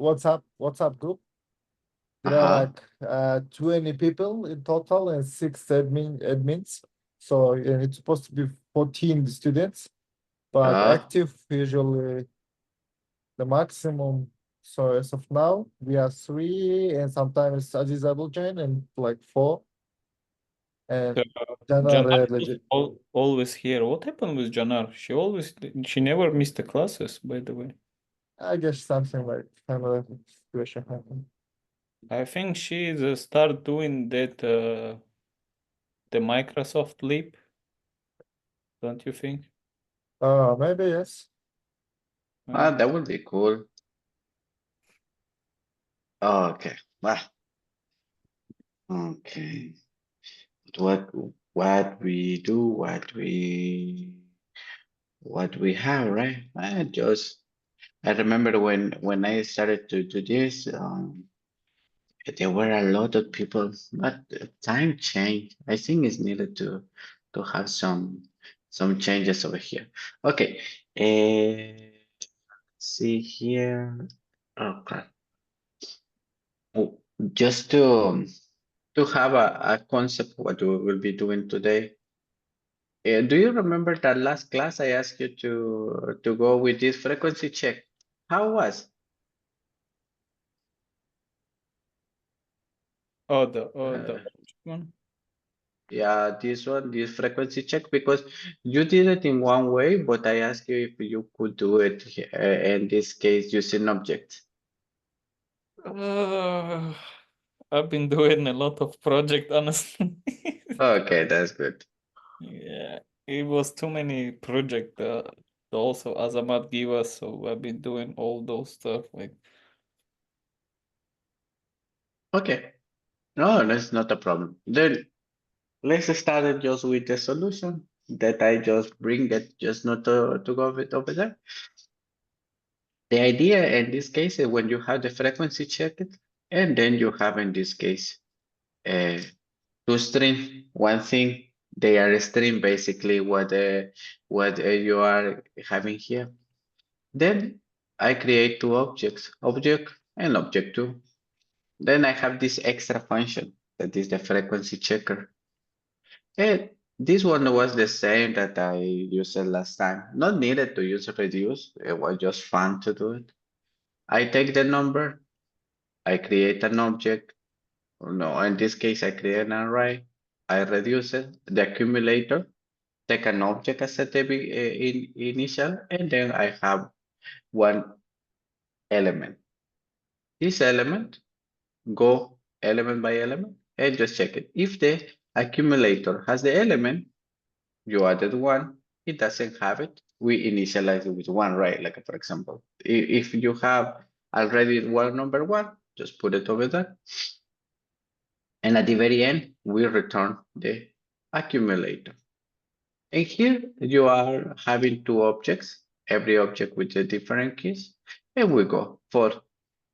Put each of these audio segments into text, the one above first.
WhatsApp group. There are like 20 people in total and 6 admins. So and it's supposed to be 14 students, but active usually the maximum. So as of now, we are 3, and sometimes Aziz will join, and like 4. And Janar Janar, was always here. What happened with Janar? She never missed the classes, by the way. I guess something like similar situation happened. I think she start doing that the Microsoft Leap. Don't you think? Maybe yes. That would be cool. Okay. Okay. What we do, what we have, right? I remember when I started to do this, there were a lot of people, but time changed. I think it's needed to have some changes over here. Okay. See here. Okay. Oh, just to have a concept what we will be doing today. Do you remember that last class I asked you to go with this frequency check? How was? The one? Yeah, this frequency check, because you did it in one way, but I asked you if you could do it in this case using objects. I've been doing a lot of project, honestly. Okay, that's good. Yeah, it was too many project also Azamat gave us, so I've been doing all those stuff like. Okay, no, that's not a problem. Then let's start it just with the solution that I just bring it, just not to go with over there. The idea in this case is when you have the frequency checked, and then you have in this case two string, one thing, they are string basically what you are having here. Then I create two objects, object and object two. Then I have this extra function that is the frequency checker. And this one was the same that I used last time. Not needed to use reduce, it was just fun to do it. I take the number, I create an object. No, in this case, I create an array. I reduce it, the accumulator, take an object as a initial, and then I have one element. This element, go element by element, and just check it. If the accumulator has the element, you added one, it doesn't have it, we initialize it with one, right? Like for example, if you have already one number one, just put it over there. And at the very end, we return the accumulator. And here you are having two objects, every object with the different keys. And we go for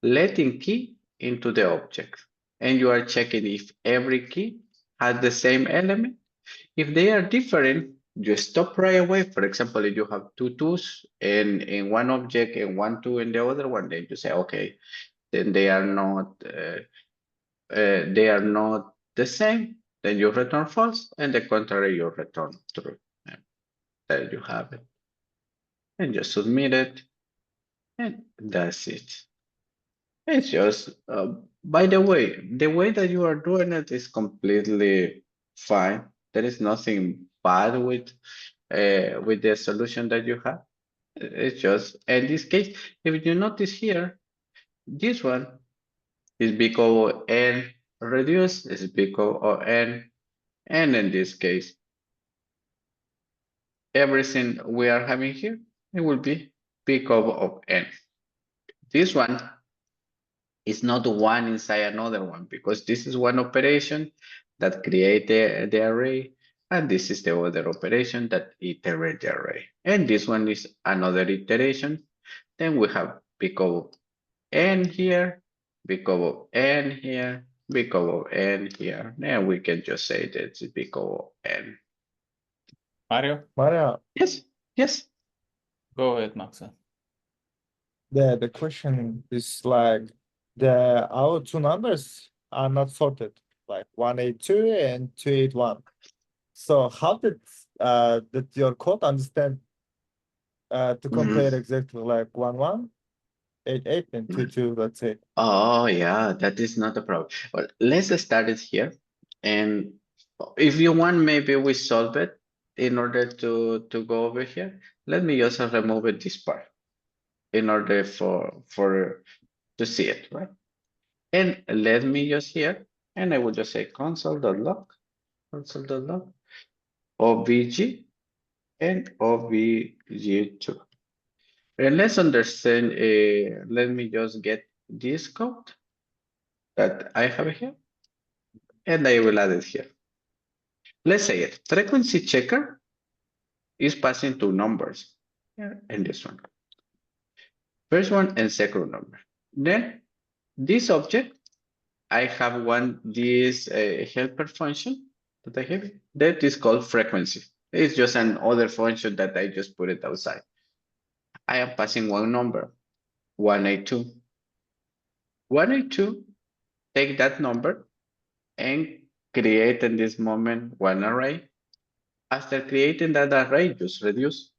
letting key into the object. And you are checking if every key has the same element. If they are different, you stop right away. For example, if you have two twos in one object and one two in the other one, then you say, okay, then they are not the same, then you return false, and the contrary, you return true. And there you have it. And just submit it, and that's it. It's just, by the way that you are doing it is completely fine. There is nothing bad with the solution that you have. It's just, in this case, if you notice here, this one is big O n reduced, is big O n, and in this case, everything we are having here, it will be big O of n. This one is not one inside another one, because this is one operation that create the array, and this is the other operation that iterate the array. And this one is another iteration. Then we have big O n here, big O of n here, big O of n here. And we can just say that it's big O of n. Mario? Mario, Yes, yes. Go ahead, Maxa. The question is like our two numbers are not sorted, like 182 and 281. So how did your code understand to compare exactly like 1188 and 22, let's say? Oh, yeah, that is not a problem. Well, let's start it here. And if you want, maybe we solve it in order to go over here. Let me just remove it this part in order for to see it, right? And let me just here, and I will just say console.log, console.log, obj, and obj2. And let's understand, let me just get this code that I have here, and I will add it here. Let's say it, frequency checker is passing two numbers, here and this one. First one and second number. Then this object, I have this helper function that I have that is called frequency. It's just another function that I just put it outside. I am passing one number, 182. 182, take that number and create in this moment one array. After creating that array, just reduce.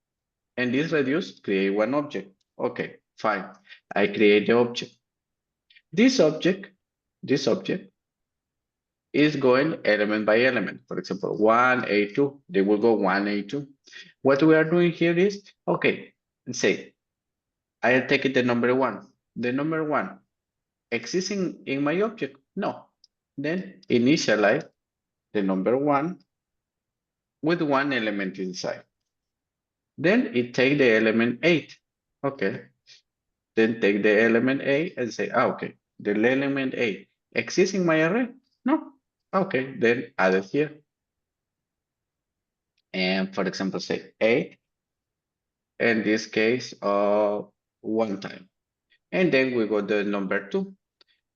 And this reduce, create one object. Okay, fine. I create the object. This object is going element by element. For example, 182, they will go 182. What we are doing here is, okay, let's say, I am taking the number one. The number one existing in my object? No. Then initialize the number one with one element inside. Then it take the element 8. Okay. Then take the element A and say, okay, the element A exists in my array? No. Okay, then add it here. And for example, say 8, in this case, one time. And then we go to number 2.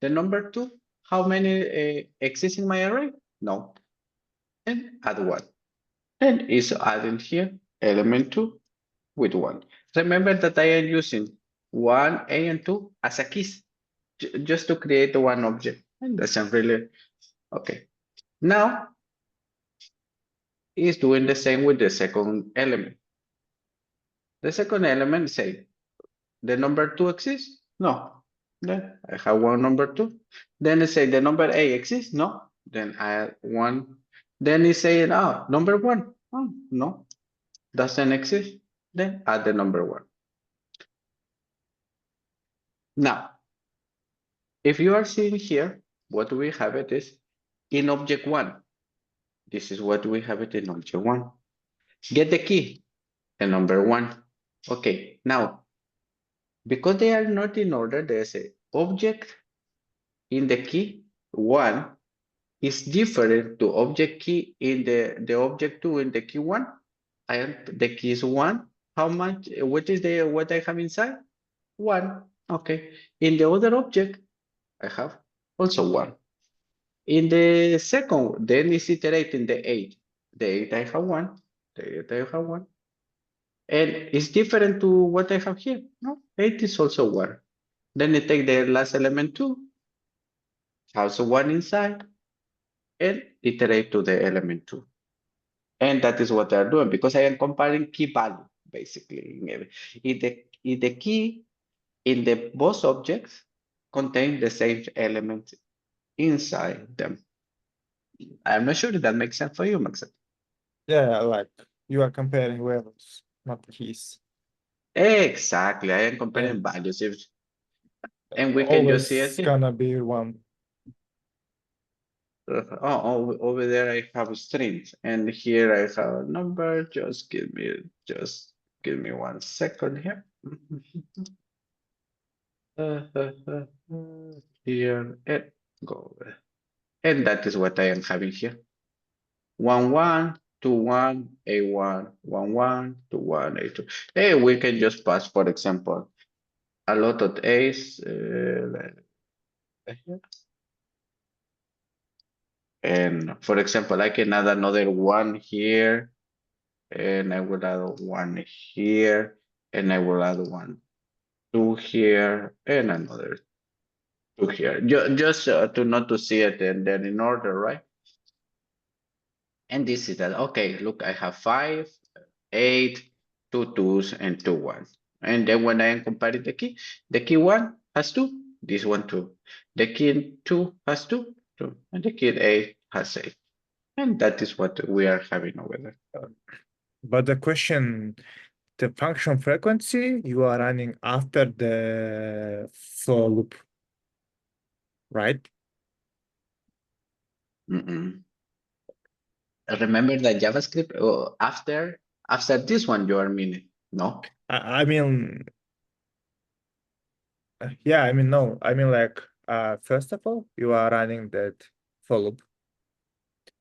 The number 2, how many exist in my array? No. And add 1. And it's adding here element 2 with 1. Remember that I am using 1, A, and 2 as a keys, just to create one object. And that's really okay. Now, it's doing the same with the second element. The second element say, the number 2 exists? No. Then I have one number 2. Then it say the number A exists? No. Then I add 1. Then it say, number 1. Oh, no, doesn't exist. Then add the number 1. Now, if you are seeing here, what we have it is in object 1. This is what we have it in object 1. Get the key, the number 1. Okay, now, because they are not in order, there's a object in the key 1 is different to object key in the object 2 in the key 1. The key is 1. How much? What is what I have inside? 1. Okay. In the other object, I have also 1. In the second, then it's iterating the 8. The 8 I have 1. The 8 I have 1. And it's different to what I have here. No, 8 is also 1. Then I take the last element 2. Also 1 inside. And iterate to the element 2. And that is what they're doing because I am comparing key value, basically. If the key in the both objects contain the same element inside them. I'm not sure if that makes sense for you, Max. Yeah, like you are comparing values, not keys. Exactly, I am comparing values. And we can just see it Always here. gonna be 1. Over there I have strings, and here I have a number. Just give me 1 second here. Here and go. And that is what I am having here. 1 1 2 1 A 1 1 1 2 1 A 2. Hey, we can just pass, for example, a lot of A's. And for example, I can add another 1 here, and I will add 1 here, and I will add 1 two here, and another two here. Just to not to see it and then in order, right? And this is that, okay, look, I have 5, 8, 2 2s, and 2 1s. And then when I am comparing the key 1 has 2, this one 2. The key 2 has 2, 2, and the key 8 has 8. And that is what we are having over there. But the question, the function frequency, you are running after the for loop, right? Remember that JavaScript after this one you are meaning, no? I mean, yeah, I mean, no, I mean, like, first of all, you are running that for loop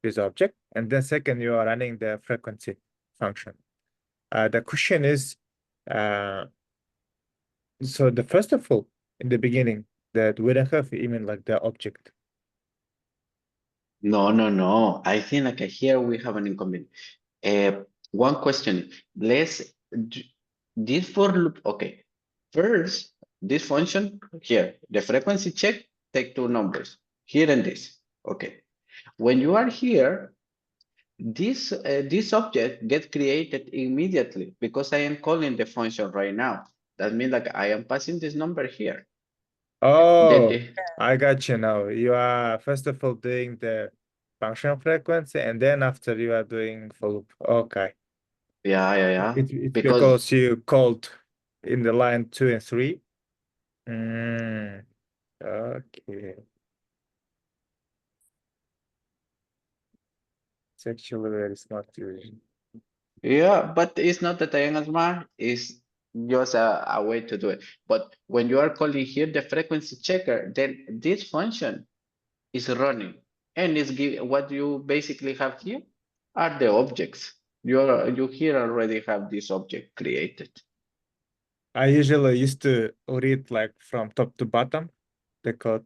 with object, and then second, you are running the frequency function. The question is, so the first of all, in the beginning, that we don't have even like the object. No. I think like here we have an inconvenience. One question. This for loop. Okay. First, this function here, the frequency check, take 2 numbers here and this. Okay. When you are here, this object gets created immediately because I am calling the function right now. That means like I am passing this number here. Oh, I got you now. You are first of all doing the function frequency, and then after you are doing for loop. Okay. Yeah. It's because you called in the line 2 and 3. Okay. It's actually very smart usually. Yeah, but it's not that I am smart, it's just a way to do it. But when you are calling here the frequency checker, then this function is running and is what you basically have here are the objects. You here already have this object created. I usually used to read like from top to bottom the code,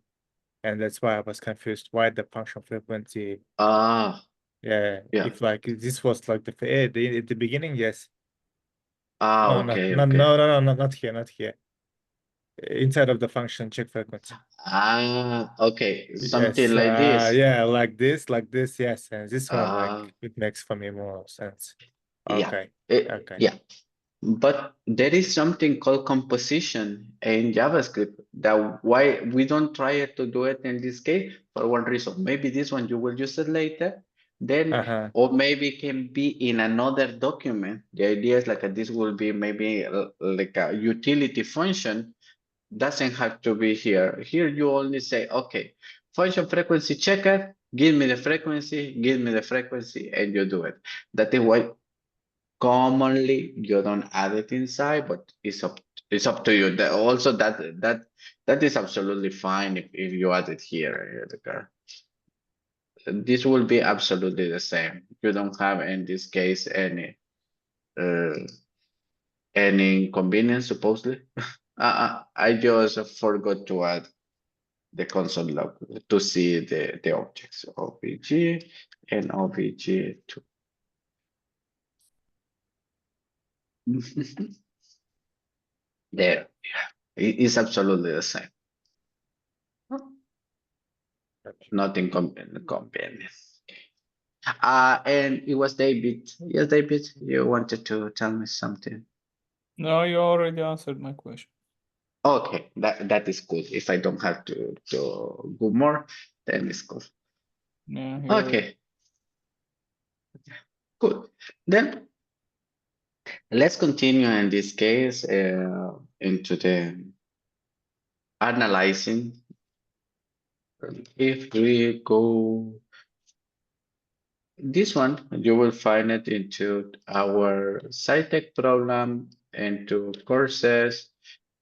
and that's why I was confused why the function frequency. Yeah. If like this was like at the beginning, yes. No, Okay. no, not here. Inside of the function check frequency. Okay. Something like this. Yeah, like this, yes. And this one, like, it makes for me more sense. Okay. Okay. Yeah. But there is something called composition in JavaScript that why we don't try to do it in this case for one reason. Maybe this one you will use it later, then or maybe it can be in another document. The idea is like this will be maybe like a utility function. Doesn't have to be here. Here you only say, okay, function frequency checker, give me the frequency, and you do it. That is why commonly you don't add it inside, but it's up to you. That is absolutely fine if you add it here, Edgar. This will be absolutely the same. You don't have in this case any inconvenience supposedly. I just forgot to add the console log to see the objects OBJ and OBJ2. There, it is absolutely the same. Not inconvenient. And it was David. Yes, David, you wanted to tell me something. No, you already answered my question. Okay, that is good. If I don't have to go more, then it's good. Yeah. Okay. Good. Then let's continue in this case into the analyzing. If we go this one, you will find it into our SciTech problem, into courses,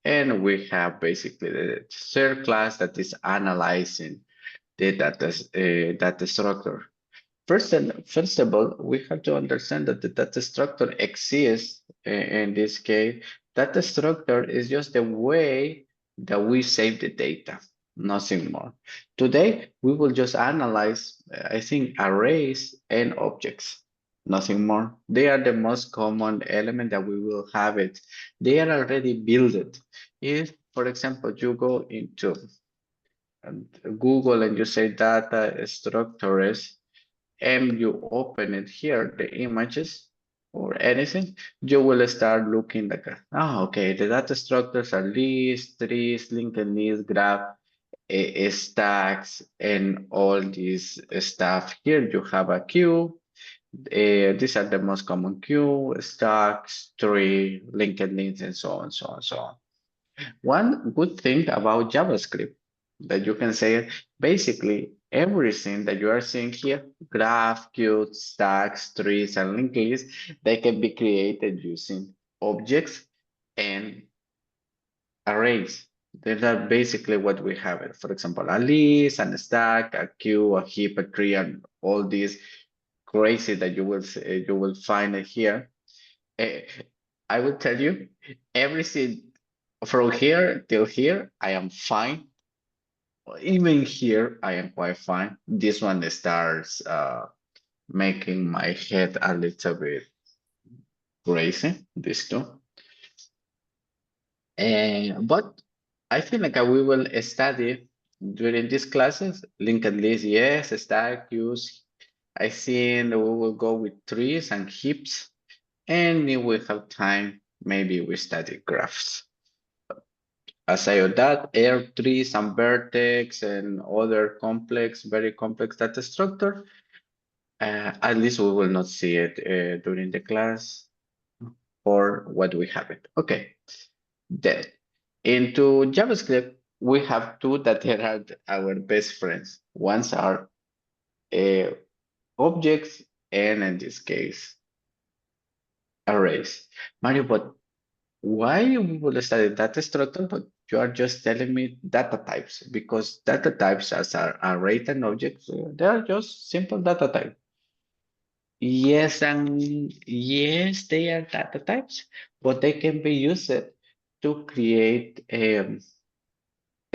and we have basically the third class that is analyzing the data structure. First of all, we have to understand that the data structure exists in this case. Data structure is just the way that we save the data, nothing more. Today, we will just analyze, I think, arrays and objects, nothing more. They are the most common element that we will have it. They are already built. if, for example, you go into Google and you say data structures, and you open it here, the images or anything, you will start looking like, okay, the data structures are lists, trees, linked lists, graph, stacks, and all this stuff. Here you have a queue. These are the most common queue, stacks, tree, linked lists, and so on, so on, so on. One good thing about JavaScript that you can say, basically everything that you are seeing here, graph, queues, stacks, trees, and linked lists, they can be created using objects and arrays. These are basically what we have. For example, a list, and a stack, a queue, a heap, a tree, and all these crazy that you will find it here. I will tell you, everything from here till here, I am fine. Even here, I am quite fine. This one starts making my head a little bit crazy, this two. But I feel like we will study during these classes, linked list, yes, stack, use. I think we will go with trees and heaps. And if we have time, maybe we study graphs. Aside of that, air trees and vertex and other complex, very complex data structure, at least we will not see it during the class or what we have it. Okay, then into JavaScript, we have two that are our best friends. Ones are objects and in this case, arrays. Mario, but why we will study data structure, but you are just telling me data types, because data types as are array and objects, they are just simple data types. Yes, and yes, they are data types, but they can be used to create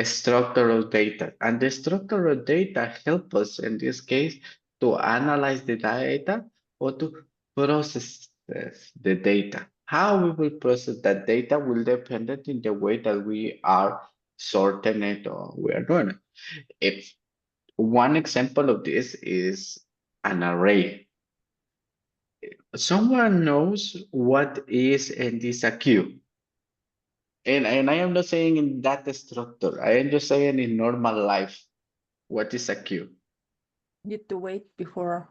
structural data. And the structural data help us in this case to analyze the data or to process the data. How we will process that data will depend in the way that we are sorting it or we are doing it. If one example of this is an array. Someone knows what is and is a queue. And I am not saying in data structure, I am just saying in normal life, what is a queue? Need to wait before.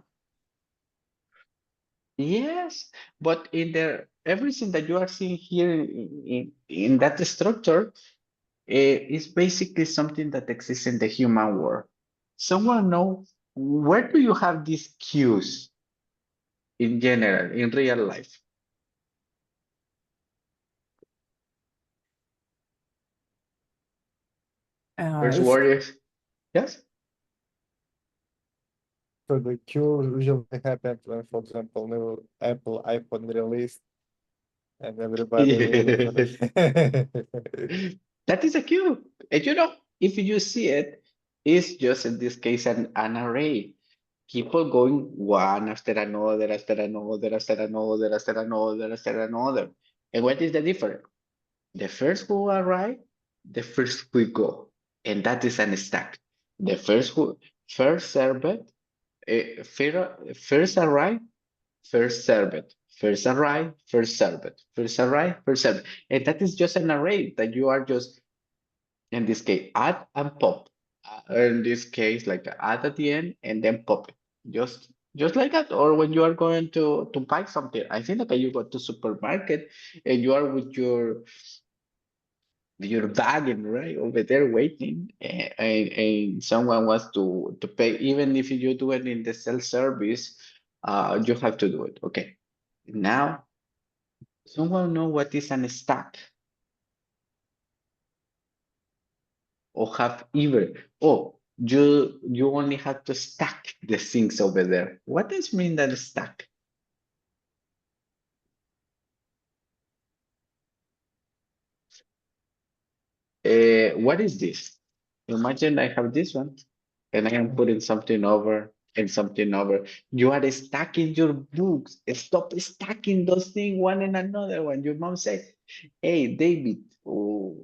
Yes, but in the everything that you are seeing here in that structure is basically something that exists in the human world. Someone know where do you have these queues in general, in real life? First It's- word is, yes? So the queue usually happens when, for example, new Apple iPhone released and everybody That is a queue. And you know, if you see it, it's just in this case an array. People going one after another, after another, after another, after another, after another. And what is the difference? The first who arrive, the first we go. And that is an stack. The first served, first arrive, first served, first arrive, first served, first arrive, first served. And that is just an array that you are just, in this case, add and pop. In this case, like add at the end and then pop it. Just like that. Or when you are going to buy something, I think like you go to supermarket and you are with your bagging right over there waiting, and someone wants to pay, even if you do it in the self-service, you have to do it. Okay, now someone know what is an stack or have either, oh, you only have to stack the things over there. What does mean that stack? What is this? Imagine I have this one and I am putting something over and something over. You are stacking your books. Stop stacking those things one and another one. Your mom said, hey, David, oh,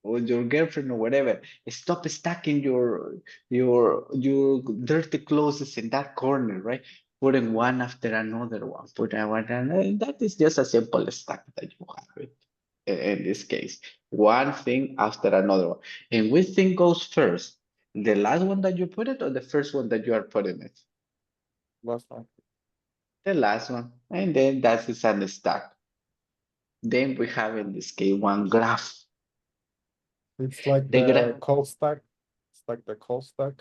or your girlfriend or whatever, stop stacking your dirty clothes in that corner, right? Putting one after another one, putting one, and that is just a simple stack that you have it. In this case, one thing after another one. And which thing goes first? The last one that you put it or the first one that you are putting it? Last one. The last one. And then that is an stack. Then we have in this case one graph. It's like The the graph. call stack. It's like the call stack.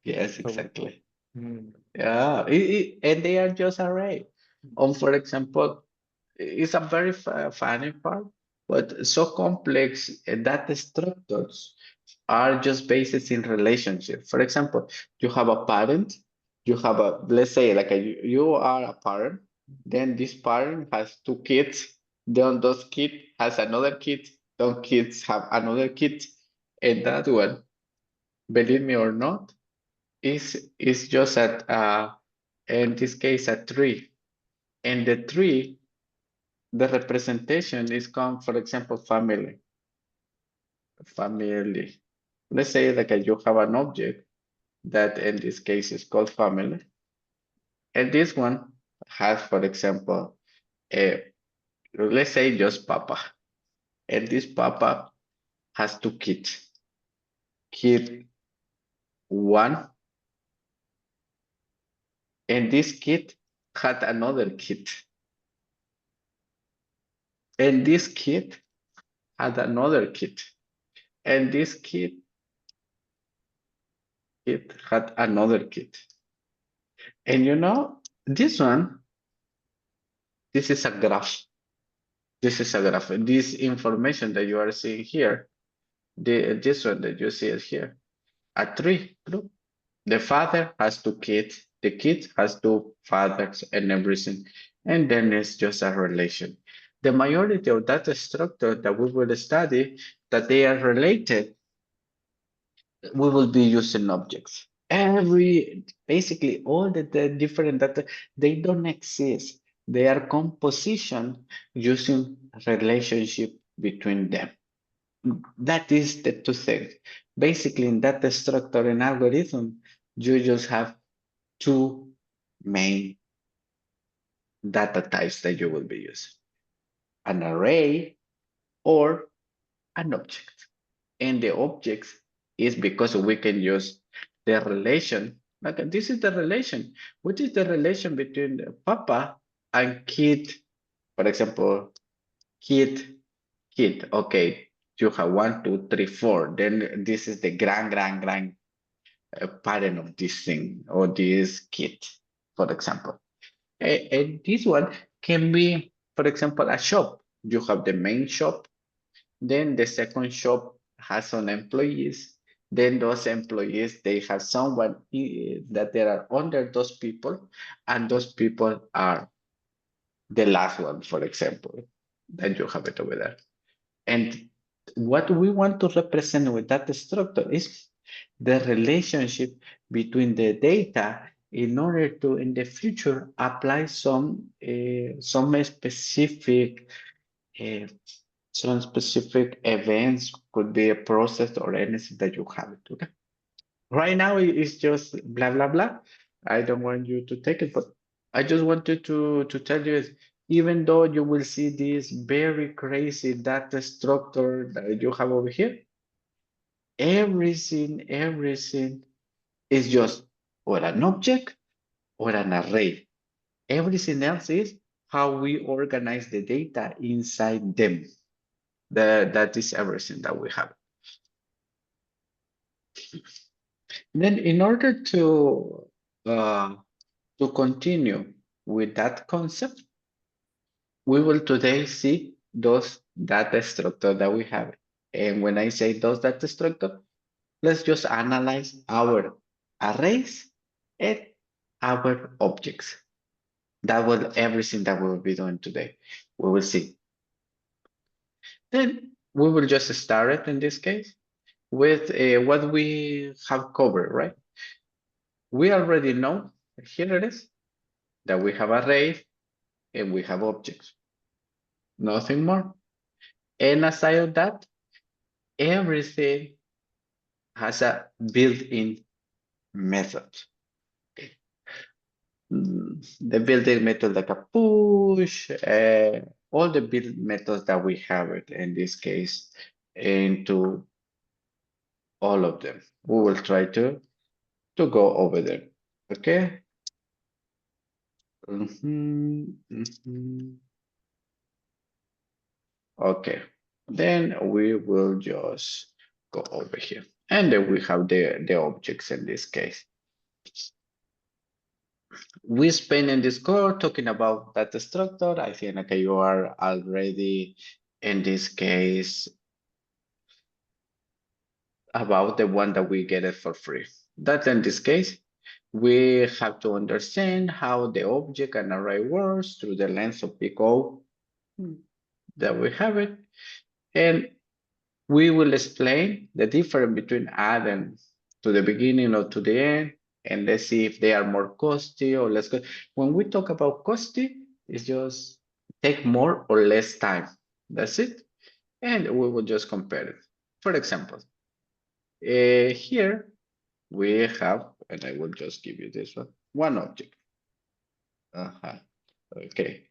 Yes, So- exactly. Hmm. Yeah, and they are just array. For example, it's a very funny part, but so complex data structures are just based in relationship. For example, you have a parent, you have a, let's say like you are a parent, then this parent has two kids, then those kid has another kid, those kids have another kid, and that one, believe me or not, is just at in this case a tree. And the tree, the representation is come, for example, family. Family. Let's say like you have an object that in this case is called family. And this one has, for example, let's say just Papa. And this Papa has two kids. Kid one, and this kid had another kid. And this kid had another kid. And this kid had another kid. And you know, this one, this is a graph. This is a graph. This information that you are seeing here, this one that you see it here, a tree. Look, the father has two kids, the kid has two fathers and everything. And then it's just a relation. The majority of data structure that we will study, that they are related, we will be using objects. Basically all the different data, they don't exist. They are composition using relationship between them. That is the two things. Basically in data structure and algorithm, you just have two main data types that you will be using. An array or an object. And the objects is because we can use the relation. Like this is the relation. What is the relation between the Papa and kid? For example, kid. Okay, you have 1, 2, 3, 4. Then this is the grand parent of this thing or this kid, for example. And this one can be, for example, a shop. You have the main shop. Then the second shop has some employees. Then those employees, they have someone that they are under those people, and those people are the last one, for example, that you have it over there. And what we want to represent with that structure is the relationship between the data in order to, in the future, apply some specific events, could be a process or anything that you have it. Okay. Right now it's just blah blah blah. I don't want you to take it, but I just wanted to tell you, even though you will see this very crazy data structure that you have over here, everything is just or an object or an array. Everything else is how we organize the data inside them. That is everything that we have. Then in order to continue with that concept, we will today see those data structure that we have. And when I say those data structure, let's just analyze our arrays and our objects. That will everything that we will be doing today. We will see. Then we will just start it in this case with what we have covered, right? We already know, here it is, that we have arrays and we have objects. Nothing more. And aside of that, everything has a built-in method. Okay. The built-in method like a push, all the build methods that we have it in this case into all of them. We will try to go over them. Okay. Okay, then we will just go over here. And then we have the objects in this case. We spend in this course talking about data structure. I think okay, you are already in this case about the one that we get it for free. That in this case, we have to understand how the object and array works through the length of big O that we have it. And we will explain the difference between adding to the beginning or to the end, and let's see if they are more costly or less. When we talk about costly, it's just take more or less time. That's it. And we will just compare it. For example, here we have, and I will just give you this one object. Okay. Okay.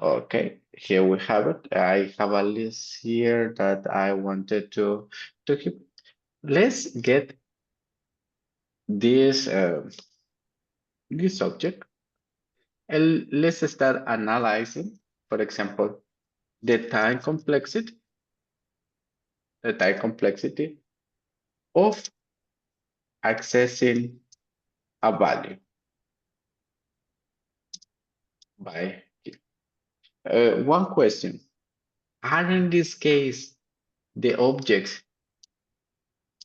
Okay, here we have it. I have a list here that I wanted to keep. Let's get this this object and let's start analyzing, for example, the time complexity of accessing a value by one question. Are in this case the objects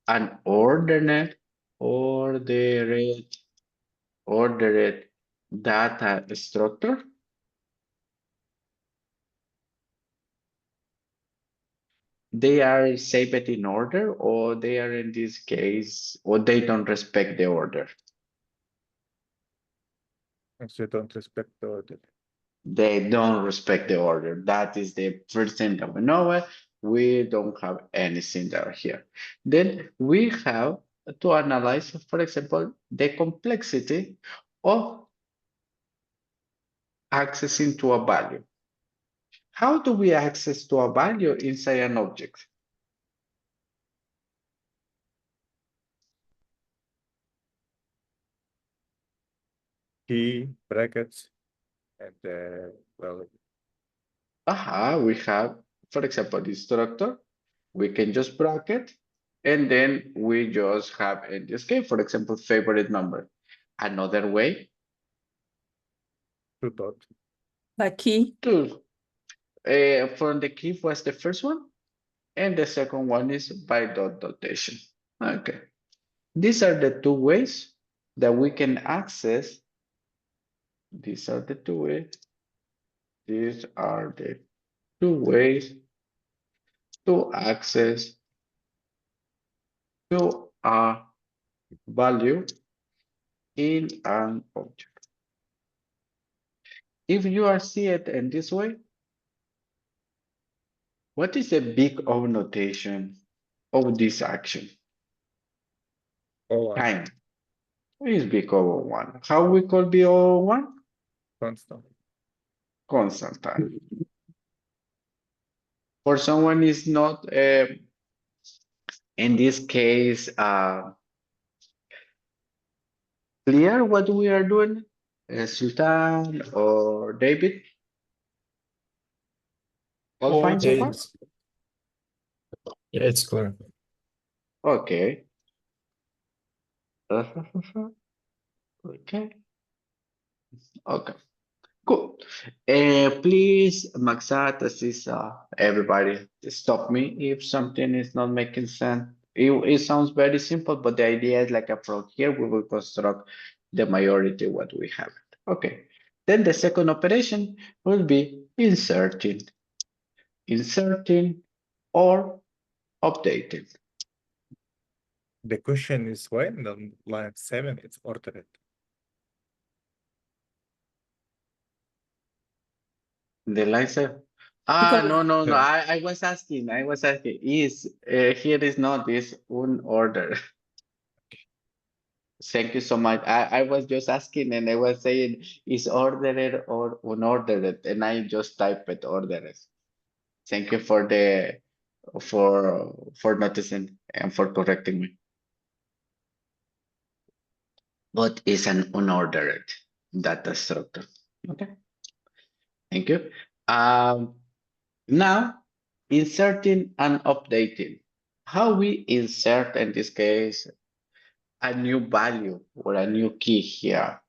an ordered data structure? They are saved in order, or they are in this case, or they don't respect the order? So you don't respect the order. They don't respect the order. That is the first thing that we know it. We don't have anything there here. Then we have to analyze, for example, the complexity of accessing to a value. How do we access to a value inside an object? Key, brackets, and well, We have, for example, the structure. We can just bracket, and then we just have in this case, for example, favorite number. Another way two dot. The key. to from the key was the first one, and the second one is by dot notation. Okay, these are the two ways that we can access. These are the two ways. These are the two ways to access to a value in an object. If you are see it in this way, what is the big O notation of this action? Oh, Time. Is big O 1. How we call big O 1? constant. Constant time. For someone is not in this case clear what we are doing, Sultan or David? All fine so far? Yeah, it's clear. Okay. Okay. Okay. Cool. Please, Maxat, assist everybody. Stop me if something is not making sense. It sounds very simple, but the idea is like from here we will construct the majority what we have. Okay. Then the second operation will be inserting or updating. The question is when on line 7 it's ordered. The license. Because- No. Yeah. I was asking. Is here is not is unordered. Thank you so much. I was just asking and I was saying is ordered or unordered, and I just typed it ordered. Thank you for the for noticing and for correcting me. But it's an unordered data structure. Okay. Thank you. Now inserting and updating. How we insert in this case a new value or a new key here.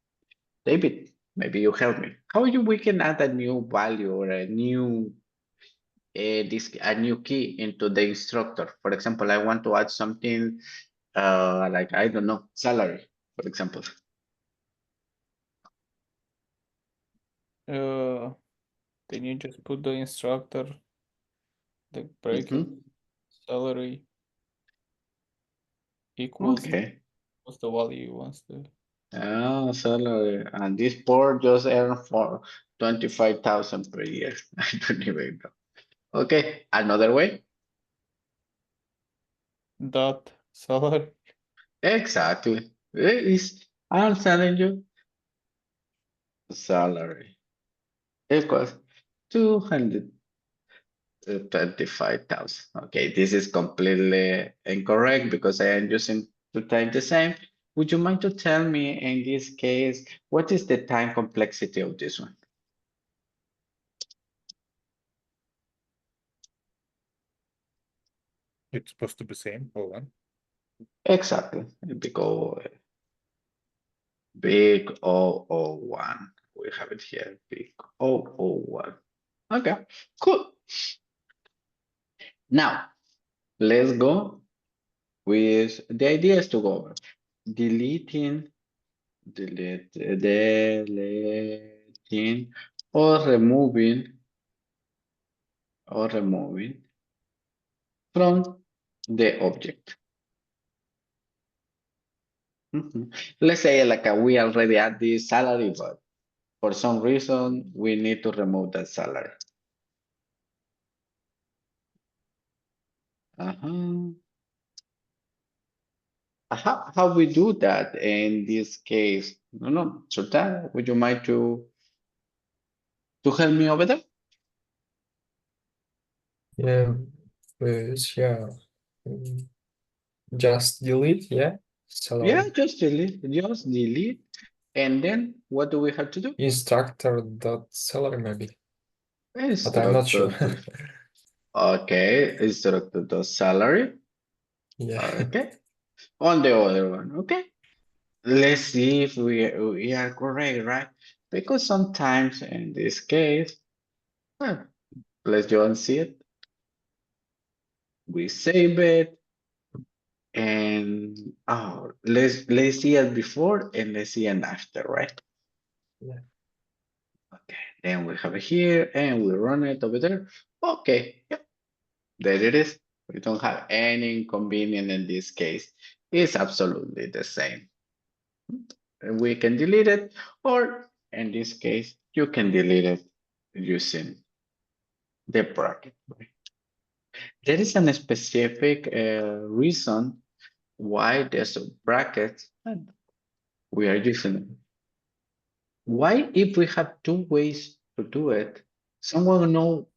David, maybe you help me. How we can add a new value or a new a new key into the instructor? For example, I want to add something like I don't know, salary, for example. Then you just put the instructor, the bracket, Mhm. salary equals Okay. what's the value you want to. Salary, and this board just earned for 25,000 per year. I don't even know. Okay, another way. Dot salary. Exactly. It is, I'm telling you, salary equals 225,000. Okay, this is completely incorrect because I am using two times the same. Would you mind to tell me in this case, what is the time complexity of this one? It's supposed to be same or one. Exactly, because big O01. We have it here, big O01. Okay, cool. Now, let's go with the ideas to go over. Deleting or removing from the object. Let's say like we already had this salary, but for some reason we need to remove that salary. How we do that in this case? No, Sultan, would you mind to help me over there? Yeah. Yeah. Just delete. Yeah. Salary. Yeah, just delete. And then what do we have to do? Instructor dot salary maybe. But I'm not sure. Okay, instructor does salary. Yeah. Okay. On the other one, okay. Let's see if we are correct, right? Because sometimes in this case, let's just see it. We save it. And let's see it before and let's see it after, right? Yeah. Okay, then we have it here and we run it over there. Okay, yep, there it is. We don't have any inconvenience in this case. It's absolutely the same. And we can delete it, or in this case, you can delete it using the bracket. There is a specific reason why there's a bracket and we are using it. Why, if we have two ways to do it, someone know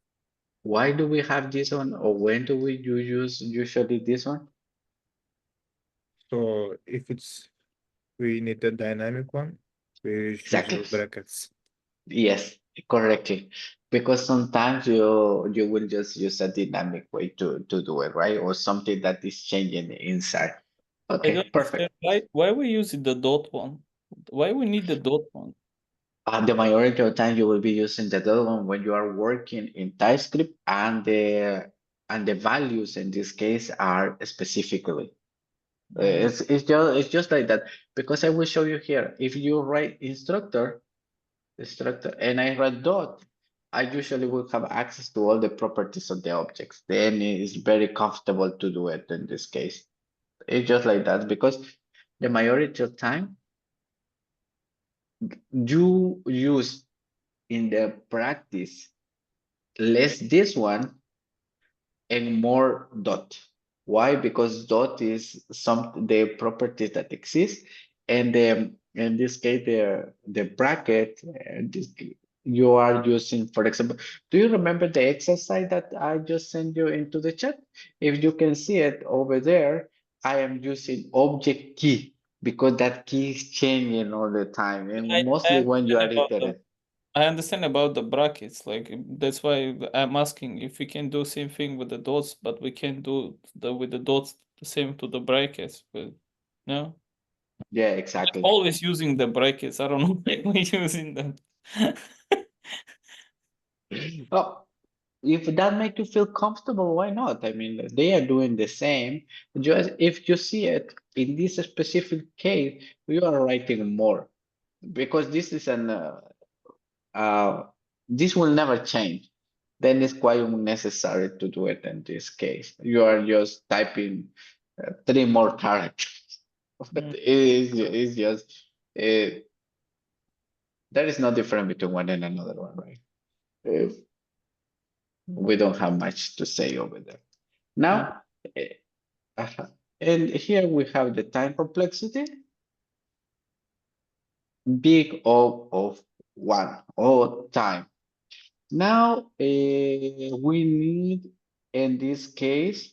why do we have this one or when do we use usually this one? So if we need a dynamic one, we use Exactly. brackets. Yes, correctly. Because sometimes you will just use a dynamic way to do it, right? Or something that is changing inside. I Okay, don't perfect. understand why we using the dot one. Why we need the dot one? The majority of the time you will be using the other one when you are working in TypeScript and the values in this case are specifically. It's just like that because I will show you here. If you write instructor, and I write dot, I usually will have access to all the properties of the objects. Then it's very comfortable to do it in this case. It's just like that because the majority of time you use in the practice less this one and more dot. Why? Because dot is some the property that exists, and in this case the bracket you are using, for example, do you remember the exercise that I just sent you into the chat? If you can see it over there, I am using object key because that key is changing all the time, and I mostly when you are understand about the iterating. I understand about the brackets, like that's why I'm asking if we can do same thing with the dots, but we can do with the dots the same to the brackets. But no, Yeah, exactly. always using the brackets. I don't know why we're using them. Oh, if that make you feel comfortable, why not? I mean, they are doing the same. Just if you see it in this specific case, you are writing more because this is uh, this will never change. Then it's quite unnecessary to do it in this case. You are just typing 3 more characters. But Mm. it's just uh, there is no difference between one and another one, right? We don't have much to say over there. Now, and here we have the time complexity, big O of 1 or time. Now, we need, in this case,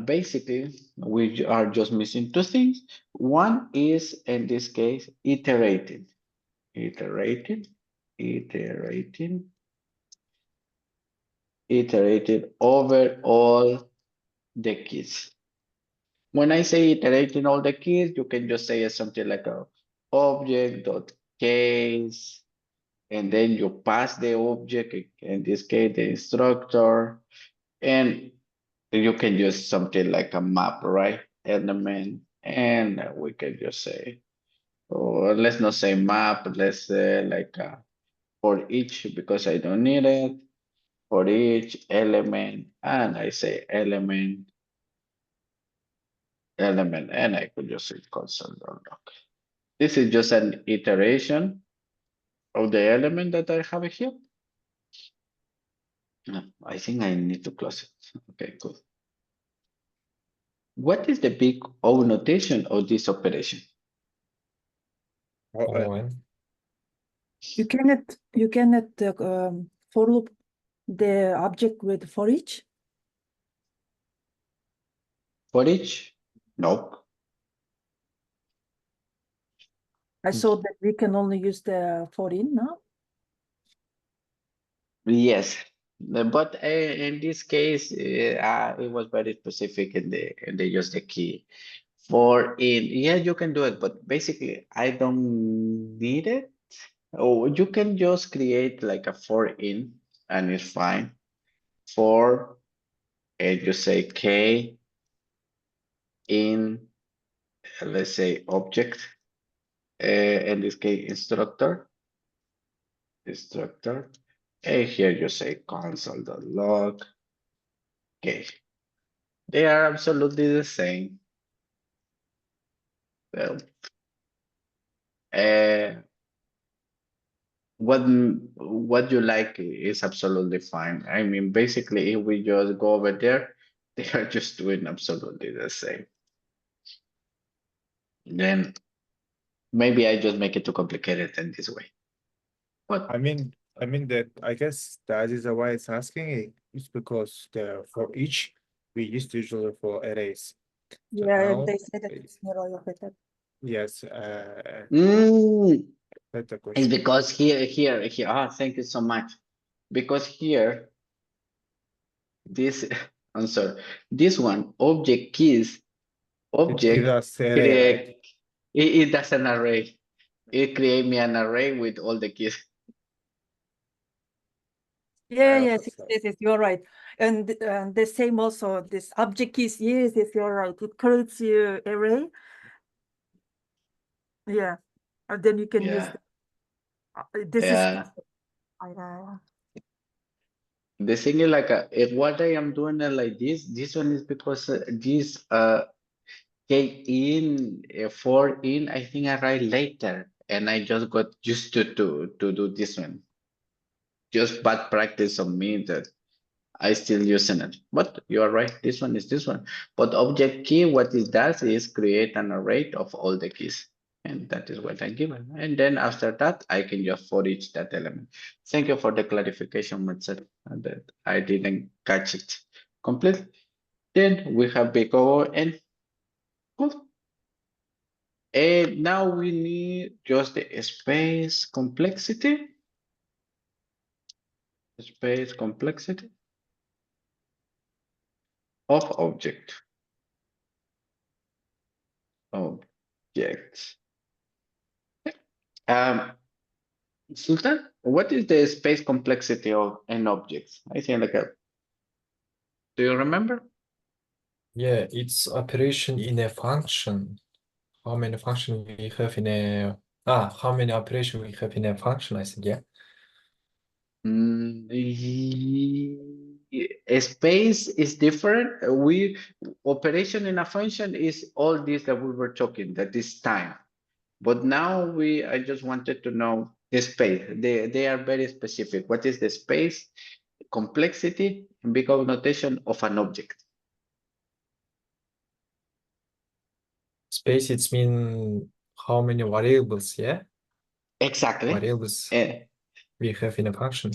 basically, we are just missing 2 things. One is, in this case, iterating, iterating, iterating, iterated over all the keys. When I say iterating all the keys, you can just say something like a object dot case, and then you pass the object, in this case, the instructor, and you can use something like a map, right? Element, and we can just say, or let's not say map, let's say like for each, because I don't need it, for each element, and I say element, and I could just say console.log. This is just an iteration of the element that I have here. No, I think I need to close it. Okay, cool. What is the big O notation of this operation? You cannot for loop the object with for each. For each? Nope. I saw that we can only use the for in now. Yes, but in this case, it was very specific in the use the key. For in, yeah, you can do it, but basically, I don't need it. Oh, you can just create like a for in, and it's fine. For, and you say k in, let's say object, in this case instructor, and here you say console.log. Okay, they are absolutely the same. Well, what you like is absolutely fine. I mean, basically, if we just go over there, they are just doing absolutely the same. Then maybe I just make it too complicated in this way. But I mean that I guess that is why it's asking it. It's because for each we used usually for arrays. So Yeah, now, they say that it's more better. yes, mm, better it's question. because here. Ah, thank you so much. Because here, this, I'm sorry, this one, object keys, It gives object us array, right? create, it does an array. It create me an array with all the keys. Yeah, I yes, also saw. yes, you're right. And the same also, this object keys, yes, you're right. It creates you array. Yeah, and then you can use this is Yeah. The thing is like if what I am doing it like this one is because this K in for in I think I write later and I just got used to do this one. just bad practice on me that I still using it. But you are right, this one is this one. But object key, what it does is create an array of all the keys. And that is what I given. And then after that, I can just for each that element. Thank you for the clarification, Marcel, that I didn't catch it completely. Then we have big O and cool. And now we need just the space complexity. Space complexity of object. Objects. Sultan, what is the space complexity of an object? I think like a, do you remember? Yeah, it's operation in a function. How many function we have in a how many operation we have in a function, I think, yeah. A space is different. We operation in a function is all this that we were talking, that is time. But now I just wanted to know the space. They are very specific. What is the space, complexity, and big O notation of an object? Space, it's mean how many variables, yeah? Exactly. Variables we have in a function.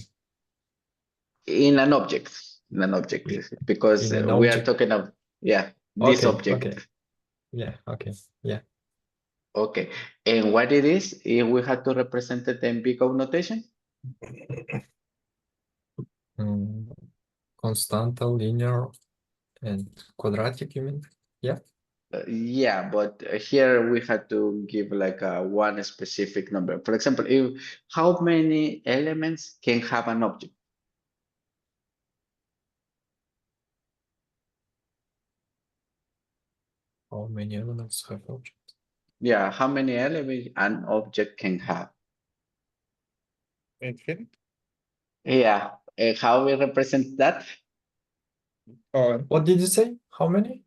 In an object. Because In an we are object. talking of, this Okay, object. okay. Yeah, okay, yeah. Okay, and what it is, if we have to represent it in big O notation? Constant, linear, and quadratic, you mean? Yeah. Yeah, but here we had to give like one specific number. For example, how many elements can have an object? How many elements have object? Yeah, how many elements an object can have? Infinite. Yeah, how we represent that? Oh, What did you say? How many?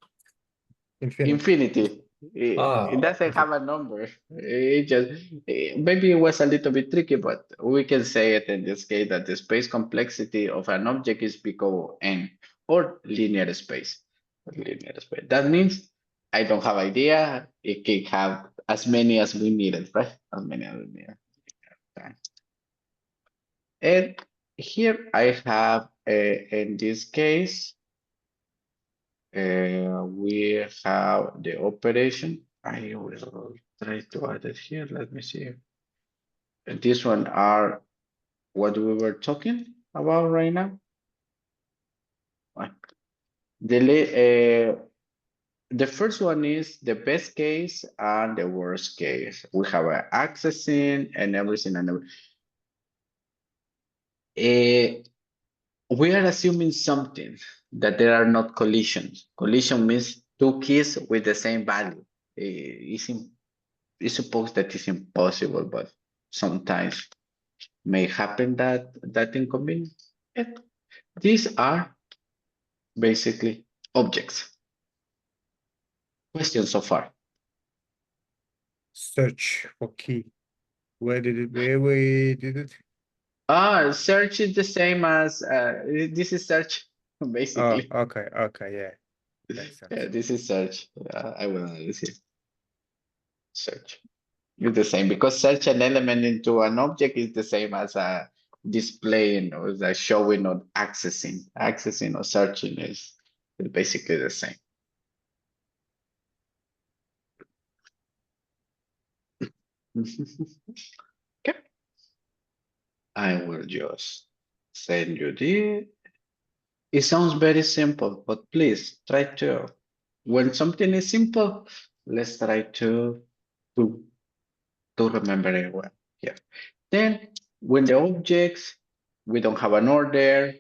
infinite. Infinity. It doesn't okay. have a number. It just maybe it was a little bit tricky, but we can say it in this case that the space complexity of an object is big O n or linear space. Linear space. That means I don't have idea. It can have as many as we needed, right? As many as we needed. And here I have in this case. We have the operation. I will try to add it here. Let me see. And this one are what we were talking about right now. The first one is the best case and the worst case. We have an accessing and everything and everything. We are assuming something that there are not collisions. Collision means two keys with the same value. It's supposed that it's impossible, but sometimes may happen that inconvenience. And these are basically objects. Questions so far? Search for key. Where we did it? Search is the same as this is search Oh, basically. okay, yeah. Makes sense. Yeah, this is search. I will analyze it. Search. It's the same because search an element into an object is the same as displaying or the showing or accessing. Accessing or searching is basically the same. Okay. I will just send you the. It sounds very simple, but please try to. When something is simple, let's try to remember it well. Yeah. Then when the objects, we don't have an order.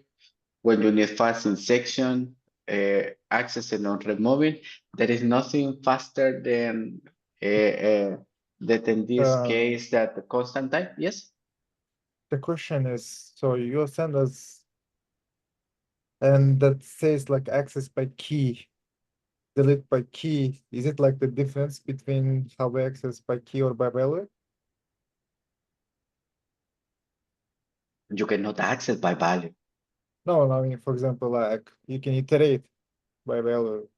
When you need fast insertion, accessing or removing, there is nothing faster than that in this case that the constant time. Yes. The question is, so you send us, and that says like access by key, delete by key. Is it like the difference between how we access by key or by value? You cannot access by value. No, I mean, for example, like you can iterate by value.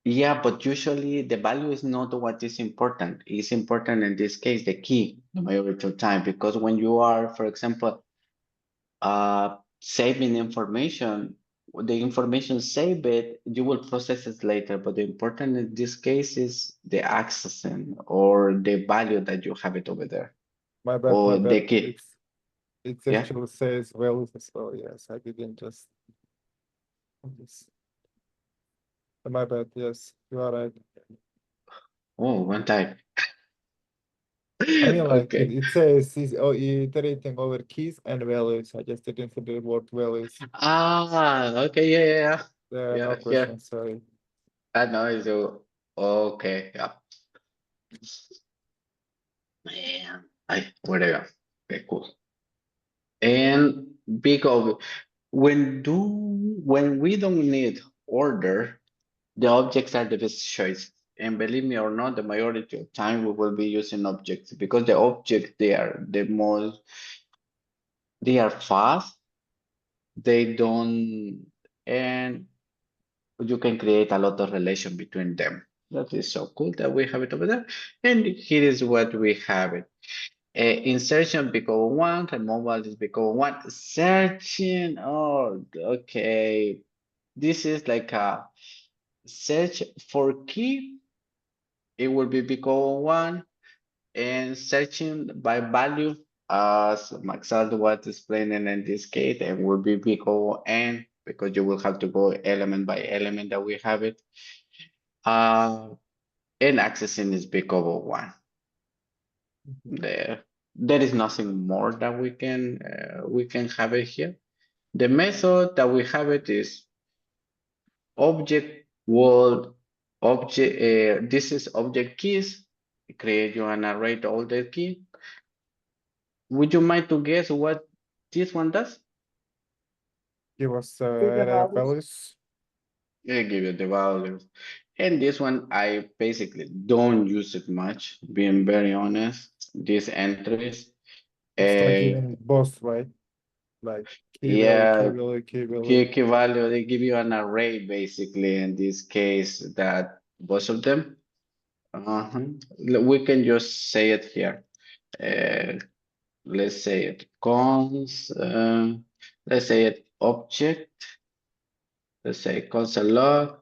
Yeah, but usually the value is not what is important. It's important in this case, the key, the majority of time, because when you are, for example, saving information, the information saved it, you will process it later. But the important in this case is the accessing or the value that you have it over there. My bad, Or my the bad. key. It Yeah. actually says values as well. Yes, I didn't just. This. My bad. Yes, you are right. Oh, one time. I mean, like Okay. it says iterating over keys and values. I just didn't put the word values. Okay, yeah. There are Yeah, no yeah. questions. Sorry. I know, so, okay, yeah. Man, whatever. Okay, cool. And because when we don't need order, the objects are the best choice. And believe me or not, the majority of time we will be using objects because the objects they are fast, they don't, and you can create a lot of relation between them. That is so cool that we have it over there. And here is what we have it. Insertion become one, removal is become one, searching, oh, okay. This is like a search for key, it will be become one, and searching by value, as Maxaldo was explaining in this case, it will be become n, because you will have to go element by element that we have it. And accessing is become one. There is nothing more that we can have it here. The method that we have it is object world object. This is object keys. Create you an array of all the key. Would you mind to guess what this one does? Give us the array of values. values. It give you the values. And this one, I basically don't use it much, being very honest. These entries. It's like Uh, giving both, right? Like key value, yeah, key value, key value. key value, they give you an array basically in this case that both of them. We can just say it here. Let's say it let's say it object. Let's say console log,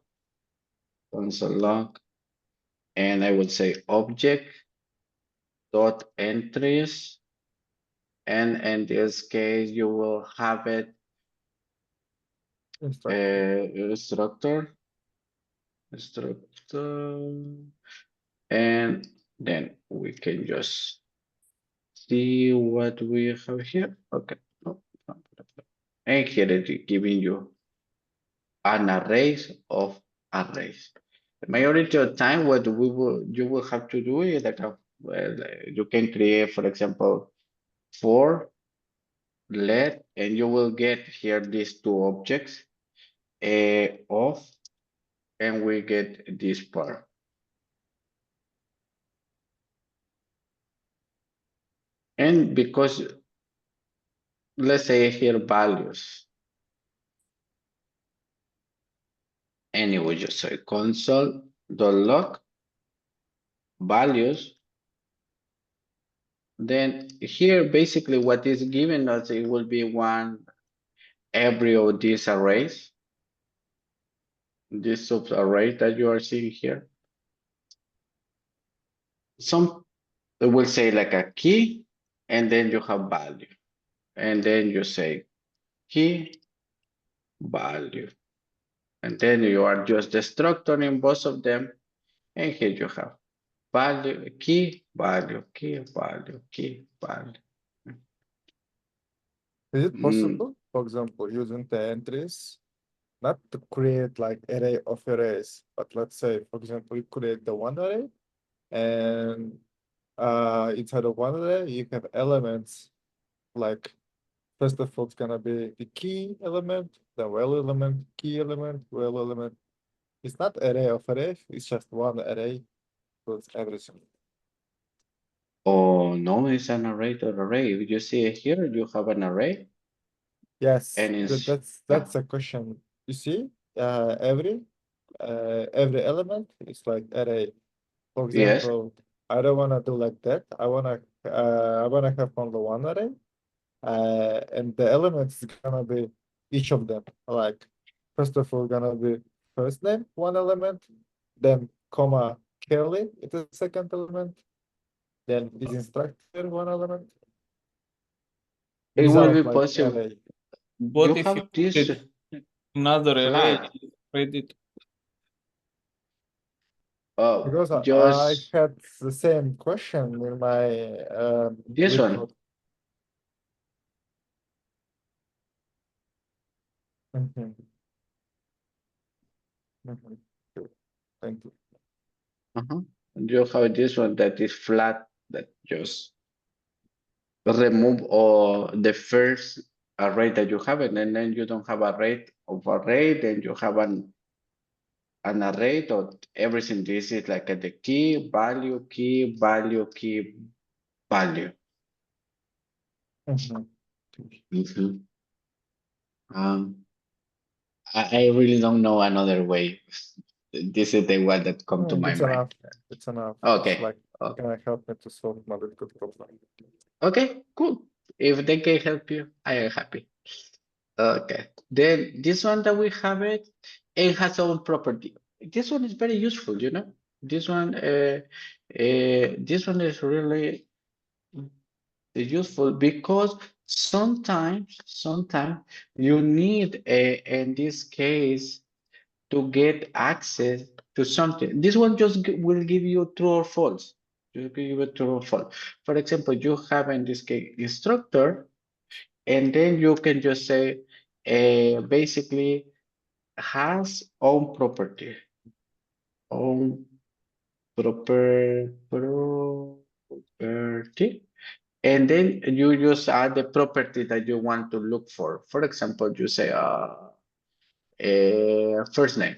and I will say object dot entries. And in this case, you will have it Instructor. structure, and then we can just see what we have here. Okay. And here it is giving you an array of arrays. The majority of time, what you will have to do is like you can create, for example, for let, and you will get here these two objects of, and we get this part. And because let's say here values, and it will just say console.log values. Then here basically what is given us, it will be one every of these arrays, this sub-array that you are seeing here. Some it will say like a key, and then you have value, and then you say key value, and then you are just destructuring both of them, and here you have value, key value, key value, key value. Is it possible, for example, using the entries, not to create like array of arrays, but let's say, for example, you create the one array, and inside of one array you have elements like first of all it's gonna be the key element, the value element, key element, value element. It's not array of array, it's just one array with everything. Oh, no, it's an array to array. You see it here, you have an array. Yes, And it's- that's a question. You see, every element is like array. For Yes. example, I don't wanna do like that. I wanna have only one array. And the elements is gonna be each of them. Like, first of all, gonna be first name, one element, then comma curly, it is second element, then is instructor, one element. It These will are be like possible. array. What You if have you this did another array flat. ready to Because I Just had the same question in my this lead one. code. Mhm. Mhm. Good. Thank you. You have this one that is flat, that just remove all the first array that you have, and then you don't have array of array, then you have an array of everything. This is like the key, value, key, value, key, value. Mhm. Mhm. I really don't know another way. This is the one that come to my It's mind. enough. It's enough. Okay. It's like, Oh. can I help me to solve my lead code problem? Okay, cool. If they can help you, I am happy. Okay, then this one that we have it has own property. This one is very useful, you know. This one is really useful because sometimes you need in this case to get access to something. This one just will give you true or false. Just give you a true or false. For example, you have in this case instructor, and then you can just say basically has own property. Own property. And then you just add the property that you want to look for. For example, you say first name,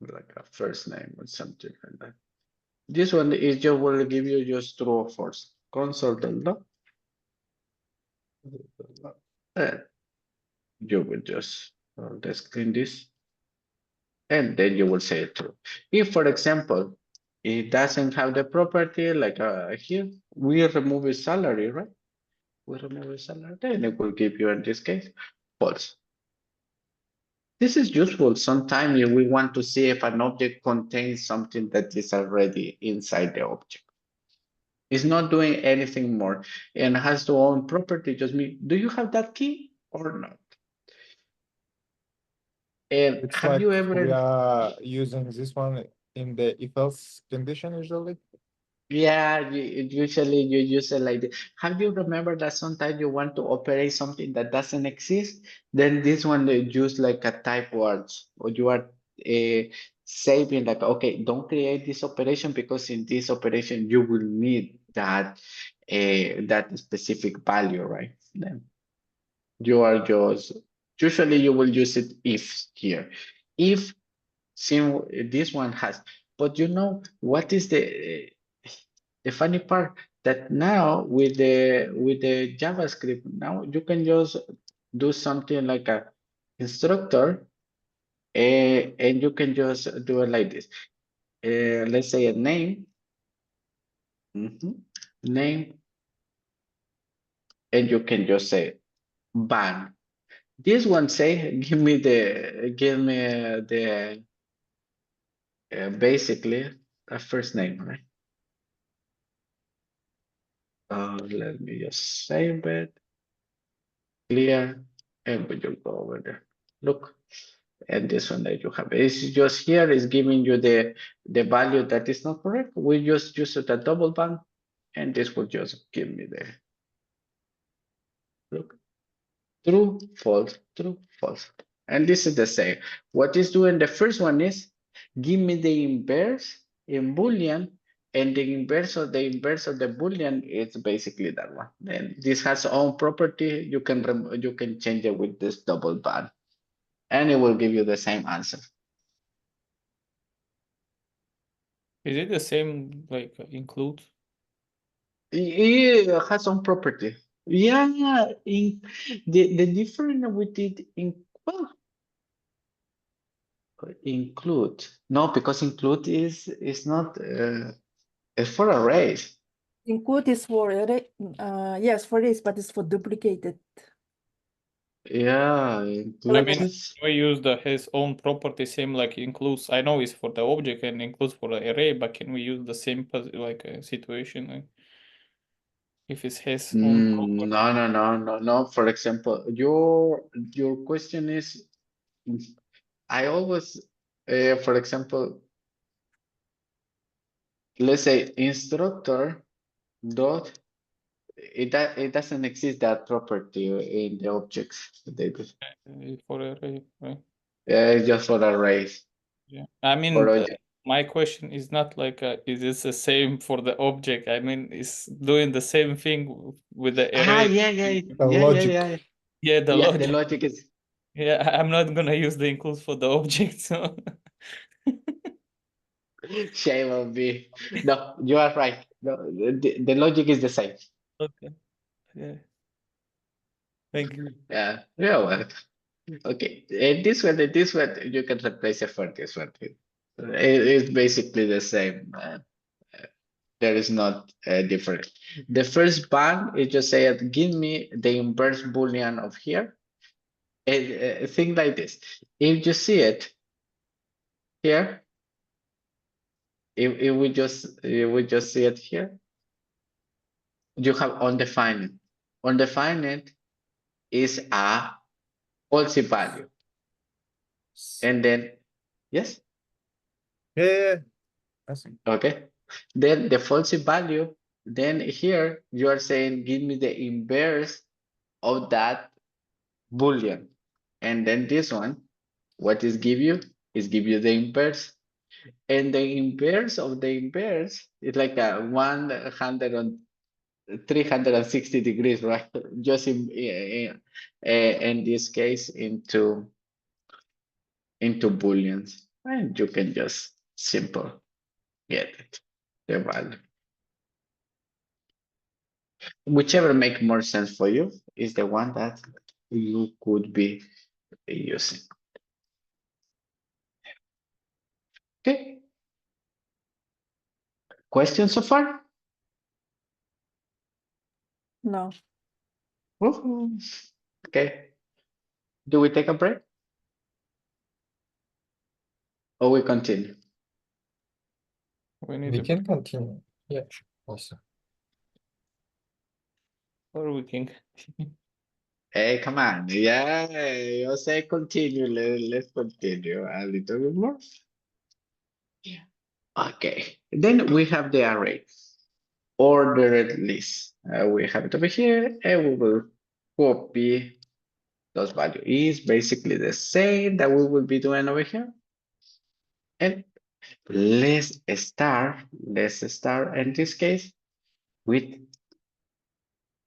like a first name or something like that. This one is just will give you just true or false. Console.log. You will just let's clean this, and then you will say true. If, for example, it doesn't have the property like here, we remove a salary, right? We remove a salary, then it will give you in this case false. This is useful sometimes if we want to see if an object contains something that is already inside the object. It's not doing anything more and has to own property. Just mean, do you have that key or not? And It's have like you we ever? are using this one in the if else condition usually. Yeah, usually you use it like this. Have you remember that sometimes you want to operate something that doesn't exist? Then this one they use like a type words, or you are saving like, okay, don't create this operation because in this operation you will need that that specific value, right? Then you are just usually you will use it if here. If this one has, but you know what is the funny part that now with the JavaScript, now you can just do something like a instructor, and you can just do it like this. Let's say a name, name, and you can just say ban. This one say give me the basically a first name, right? Let me just save it, clear, and we will go over there. Look, and this one that you have is just here is giving you the value that is not correct. We just use it a double band, and this will just give me the look true, false. And this is the same. What is doing the first one is give me the inverse in Boolean, and the inverse of the Boolean is basically that one. Then this has own property. You can change it with this double band, and it will give you the same answer. Is it the same like include? It has some property. Yeah, in the difference with it in well, include. No, because include is not it's for arrays. Include is for array, yes, for this, but it's for duplicated. Yeah, I include mean, is we use his own property, same like includes. I know it's for the object and includes for the array, but can we use the same situation? Like, if it's his own property. no. For example, your question is I always for example, let's say instructor dot it doesn't exist that property in the objects. For array, right? It's just for arrays. Yeah. I mean, For a- my question is not like is it the same for the object? I mean, it's doing the same thing with the array. The logic. Yeah, the Yeah, logic. the logic is Yeah, I'm not gonna use the include for the object, so shame on me. No, you are right. No, the logic is the same. okay. Yeah. Thank you. Yeah, well. Okay, and this one, you can replace it for this one. It's basically the same. There is not different. The first band is just say, give me the inverse Boolean of here. And think like this. If you see it here, if we just see it here, you have undefined. Undefined is a false value. And then, yes, Yeah. I see. okay. Then the false value, then here you are saying, give me the inverse of that Boolean. And then this one, what is give you? Is give you the inverse. And the inverse of the inverse is like a 360 degrees, right? Just in this case into Booleans. And you can just simple get it, the value. Whichever make more sense for you is the one that you could be using. Okay. Questions so far? No, Woohoo. Okay. Do we take a break? Or we continue? We need We a can continue. Yeah, also. or we can Hey, come on. Yeah, you say continue. Let's continue a little bit more. Okay. Then we have the array. Ordered list. We have it over here, and we will copy those values. Is basically the same that we will be doing over here. And let's start in this case with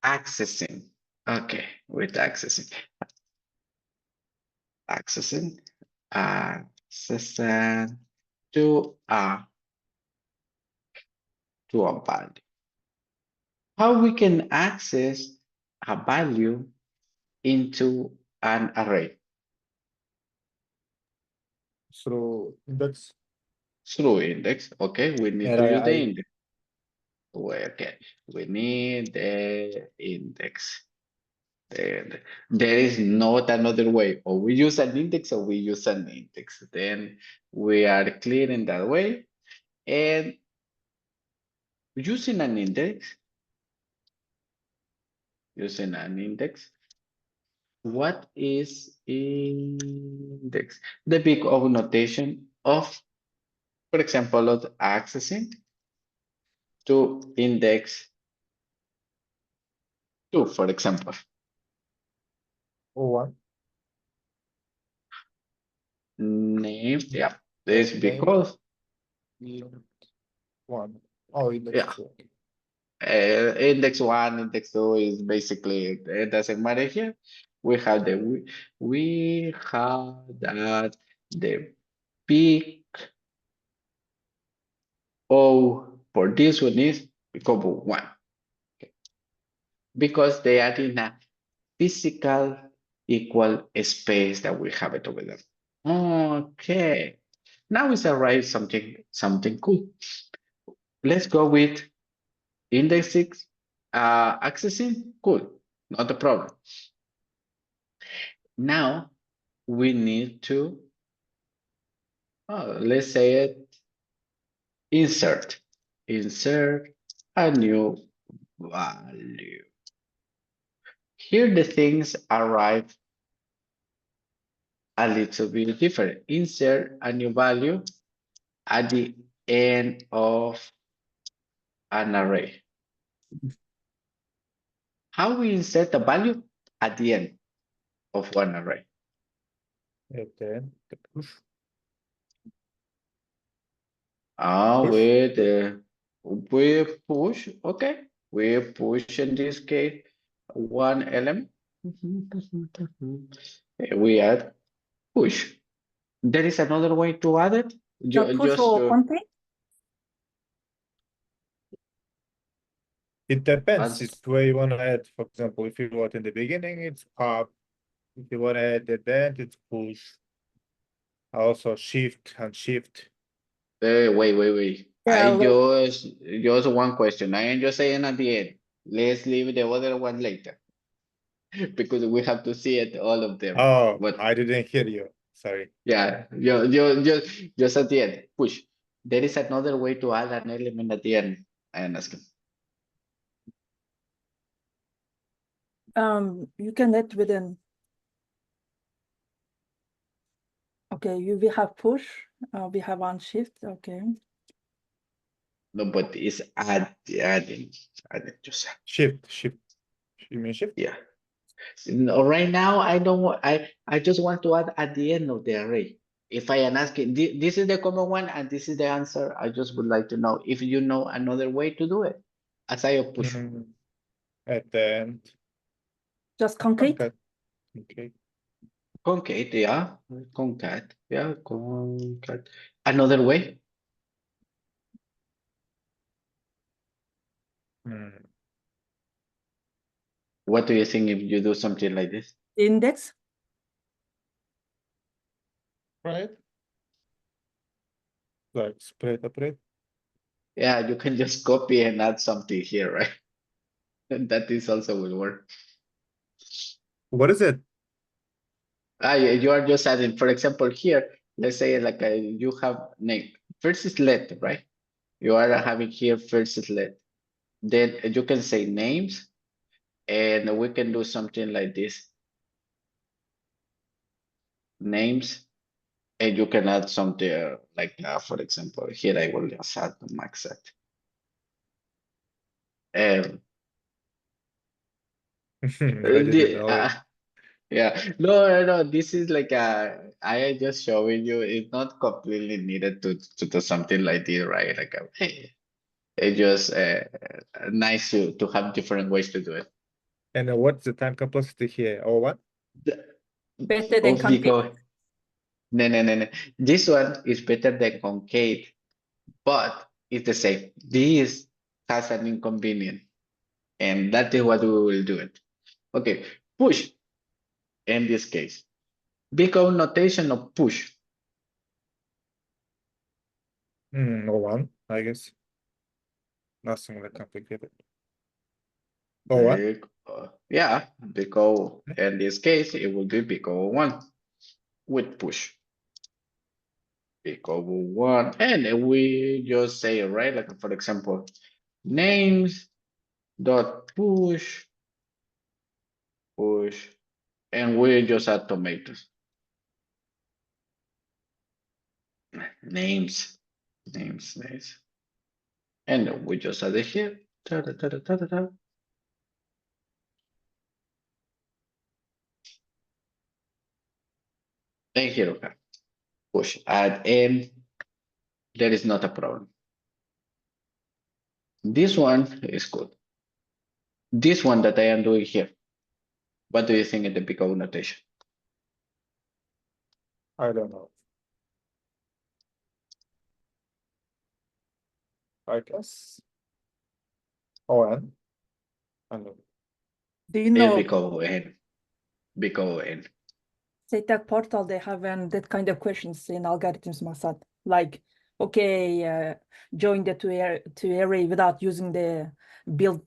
accessing. Okay, with accessing. Accessing to a value. How we can access a value into an array? So index. Through index. Okay, we need And to use the I index. Okay, we need the index. And there is not another way. Or we use an index or we use an index. Then we are clear in that way. And using an index, what is index? The big O notation of, for example, of accessing to index 2, for example. O1. Name, yeah, this Name. because One. Oh, index Yeah. 2. Index 1, index 2 is basically, it doesn't matter here. We have we have that the big O for this one is equal to 1. because they are in a physical equal space that we have it over there. Okay. Now we arrive something cool. Let's go with indexing, accessing. Cool, not a problem. Now we need to, let's say it, insert a new value. Here the things arrive a little bit different. Insert a new value at the end of an array. How we insert a value at the end of one array? And then the push. With we push, okay. We push in this case one element. We add push. There is another way to add it. The push or contain? It depends. Ans- It's where you want to add. For example, if you want in the beginning, it's pop. If you want to add at the end, it's push. Also shift and shift. wait. Yeah, Just one question. I am just saying at the end. Let's leave the other one later. Because we have to see it, all of them. Oh, But I didn't hear you. Sorry. yeah, you just at the end, push. There is another way to add an element at the end. I am asking. you can add within. Okay, we have push, we have on shift, okay. No, but it's adding, just, Shift. You mean shift? yeah. No, right now, I don't want, I just want to add at the end of the array. If I am asking, this is the common one and this is the answer, I just would like to know if you know another way to do it. Aside of push. At the end. Just concrete? Okay. Concat, yeah. Concat, yeah, concat. Another way? What do you think if you do something like this? Index? Right. Like spread apart. Yeah, you can just copy and add something here, right? And that is also will work. What is it? You are just adding, for example, here, let's say like you have name. First is let, right? You are having here first is let. Then you can say names, and we can do something like this. Names, and you can add something like for example, here I will just add the max set. I didn't know it. Yeah, no, this is like I am just showing you, it's not completely needed to do something like this, right? Like hey, it's just nice to have different ways to do it. And what's the time complexity here? Or what? Better than Oh, because concrete? no. This one is better than concave, but it's the same. This has an inconvenience, and that is what we will do it. Okay, push. In this case, big O notation of push. Or one, I guess. Nothing that complicated. Or what? Big, yeah, big O. In this case, it will be big O1 with push. Big O1, and we just say, right, like for example, names dot push, and we just add tomatoes. Names. And we just add it here. And here we have push, add in. There is not a problem. This one is good. This one that I am doing here. What do you think of the big O notation? I don't know. I guess. Or one. I don't know. Do you know big O N. Big O N. Saytag portal, they have that kind of questions in algorithms, Masad. Like, okay, join the two array without using the build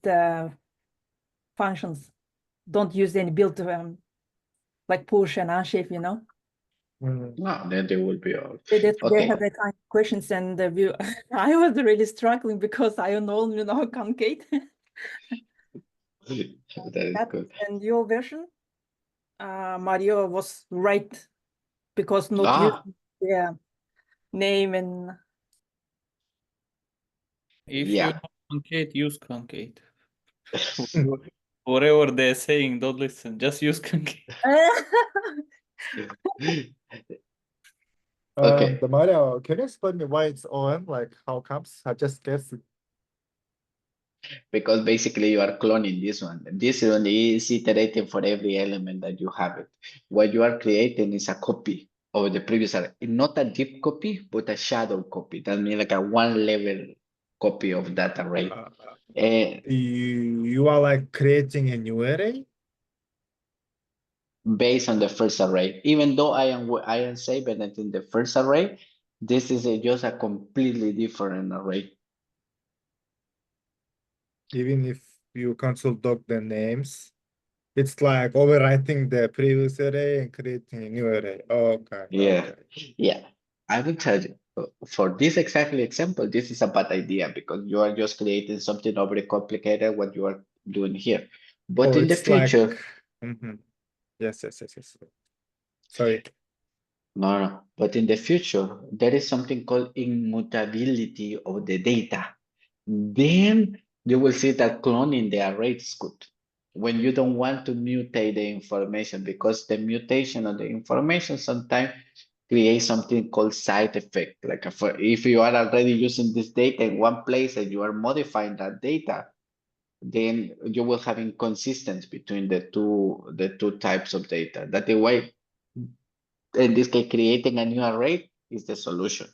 functions. Don't use any build like push and unshape, you know? Mm. No, then they will be all. They Okay. have that kind of questions, and I was really struggling because I don't only know concate. That is good. And your version, Mario was right because not Ah, using name and If yeah. you know concate, use concate. Whatever they're saying, don't listen. Just use concate. Okay. The Mario, can you explain me why it's OM? Like how comes? I just guessed it. Because basically you are cloning this one. This one is iterating for every element that you have it. What you are creating is a copy of the previous array. Not a deep copy, but a shadow copy. That means like a one level copy of that array. And You are like creating a new array? based on the first array, even though I am saving it in the first array, this is just a completely different array. Even if you console doc the names, it's like overwriting the previous array and creating a new array. Okay. Yeah, Okay. yeah. I will tell you, for this exactly example, this is a bad idea because you are just creating something overly complicated what you are doing here. But Oh, in the it's like future, yes. Sorry. no. But in the future, there is something called immutability of the data. Then you will see that cloning the array is good. When you don't want to mutate the information, because the mutation of the information sometimes creates something called side effect. Like if you are already using this data in one place and you are modifying that data, then you will have inconsistency between the two types of data. That the way, in this case, creating a new array is the solution.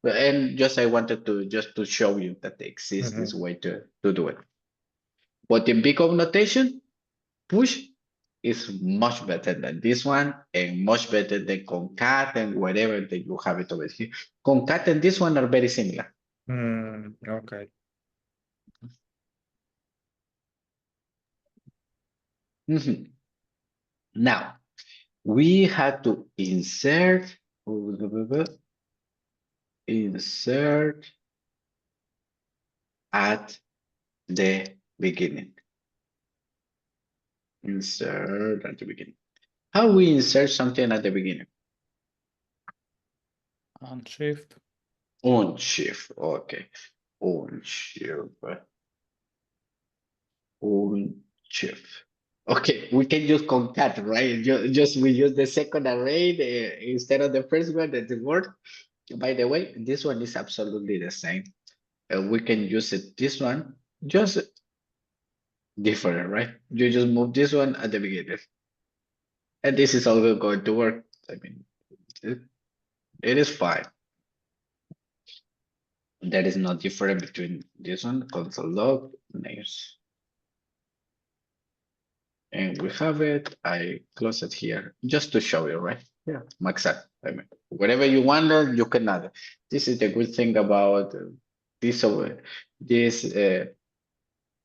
And just I wanted to show you that there exists this way to do it. But in big O notation, push is much better than this one and much better than concat and whatever that you have it over here. Concat and this one are very similar. Okay. Now, we have to insert at the beginning. Insert at the beginning. How we insert something at the beginning? On shift. On shift. Okay. On shift. On shift. Okay, we can use concat, right? Just we use the second array instead of the first one, the word. By the way, this one is absolutely the same. We can use it. This one just different, right? You just move this one at the beginning, and this is also going to work. I mean, it is fine. There is no difference between this one, console log, names. And we have it. I close it here just to show you, right? Yeah, max out. I mean, whatever you want, you can add. This is the good thing about this over this in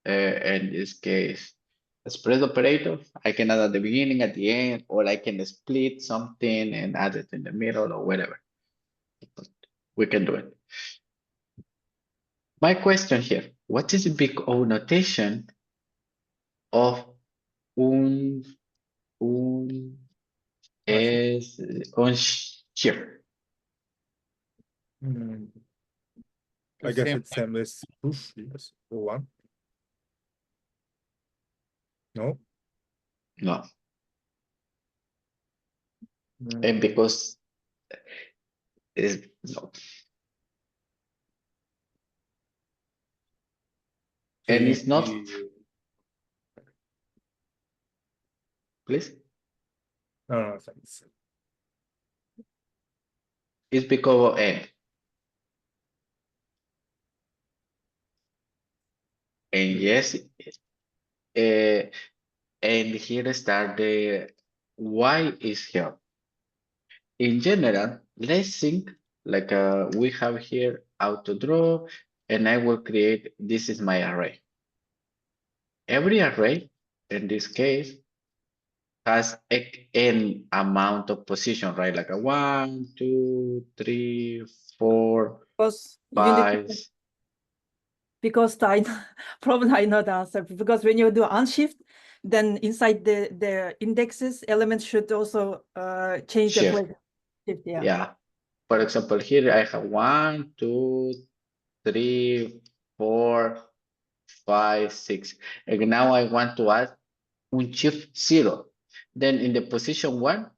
this case spread operator. I can add at the beginning, at the end, or I can split something and add it in the middle or whatever. We can do it. My question here, what is the big O notation of un es on shift? I guess it's same as push, yes, or one. No? No. And because it's no. And it's not, please. No, thanks. It's because of N. And yes, And here start the y is here. In general, let's think like we have here auto draw, and I will create, this is my array. Every array, in this case, has n amount of position, right? Like a 1, 2, 3, 4, Because you need 5. because I probably I know the answer, because when you do unshift, then inside the indexes elements should also change the Shift. place. Shift, yeah. Yeah. For example, here I have 1, 2, 3, 4, 5, 6. And now I want to add un shift 0. Then in the position 1,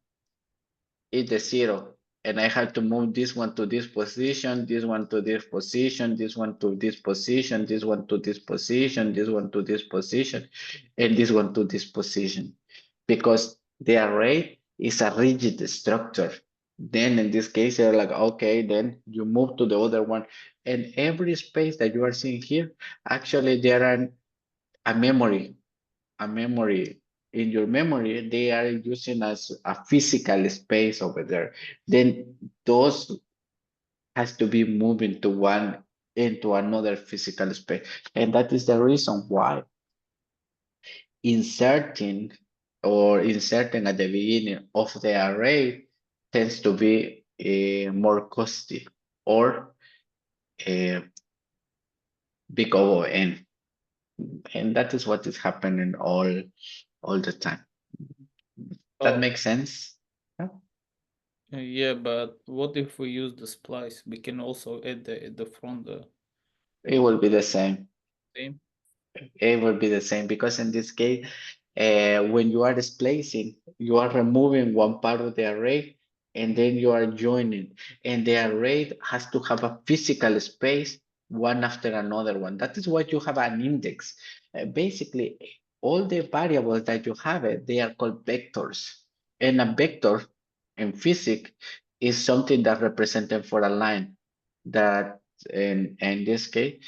it's the 0. And I have to move this one to this position, this one to this position, this one to this position, this one to this position, this one to this position, and this one to this position. Because the array is a rigid structure. Then in this case, you're like, okay, then you move to the other one. And every space that you are seeing here, actually there are a memory in your memory, they are using as a physical space over there. Then those has to be moved into another physical space. And that is the reason why inserting at the beginning of the array tends to be more costly or big O n. And that is what is happening all the time. That Oh, makes sense? yeah, but what if we use the splice? We can also add the front the It will be the same. same. It will be the same because in this case, when you are displacing, you are removing one part of the array and then you are joining. And the array has to have a physical space one after another one. That is why you have an index. Basically, all the variables that you have, they are called vectors. And a vector in physics is something that represented for a line. That in this case,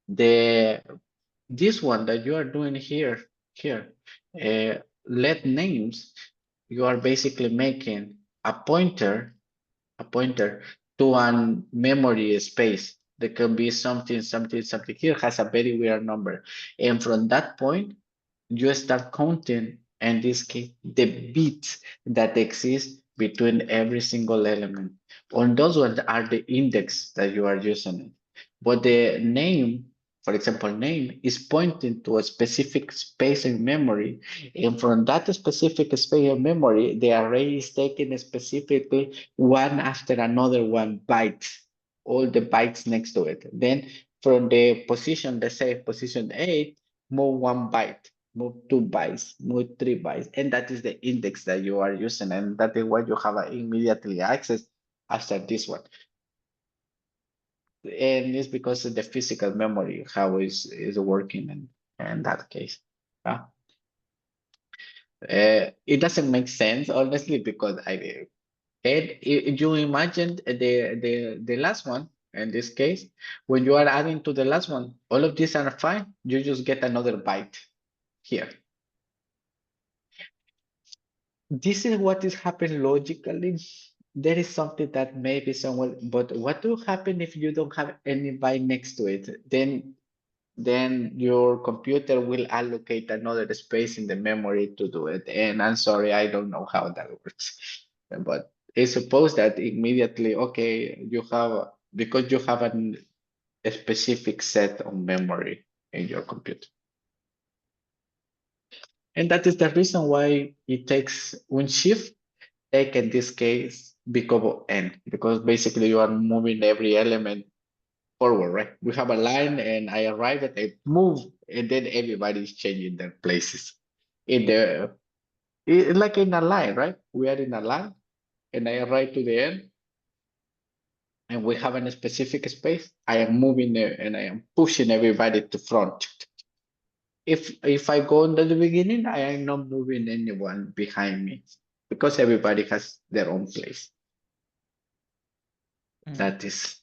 this one that you are doing here, let names, you are basically making a pointer to an memory space. There can be something here has a very weird number. And from that point, you start counting, in this case, the bits that exist between every single element. On those ones are the index that you are using. But the name, for example, name is pointing to a specific space in memory. And from that specific space in memory, the array is taken specifically one after another one bytes, all the bytes next to it. Then from the position, let's say position 8, move 1 byte, move 2 bytes, move 3 bytes. And that is the index that you are using. And that is why you have immediately access after this one. And it's because of the physical memory, how is working in that case. It doesn't make sense, honestly, because if you imagine the last one, in this case, when you are adding to the last one, all of these are fine. You just get another byte here. This is what is happening logically. There is something that maybe someone, but what will happen if you don't have any byte next to it? Then your computer will allocate another space in the memory to do it. And I'm sorry, I don't know how that works. But it's supposed that immediately, okay, you have, because you have a specific set of memory in your computer. And that is the reason why it takes one shift, take in this case, big O n, because basically you are moving every element forward, right? We have a line and I arrive at a move and then everybody's changing their places. Like in a line, right? We are in a line and I arrive to the end and we have a specific space. I am moving there and I am pushing everybody to front. If I go into the beginning, I am not moving anyone behind me because everybody has their own place. That is.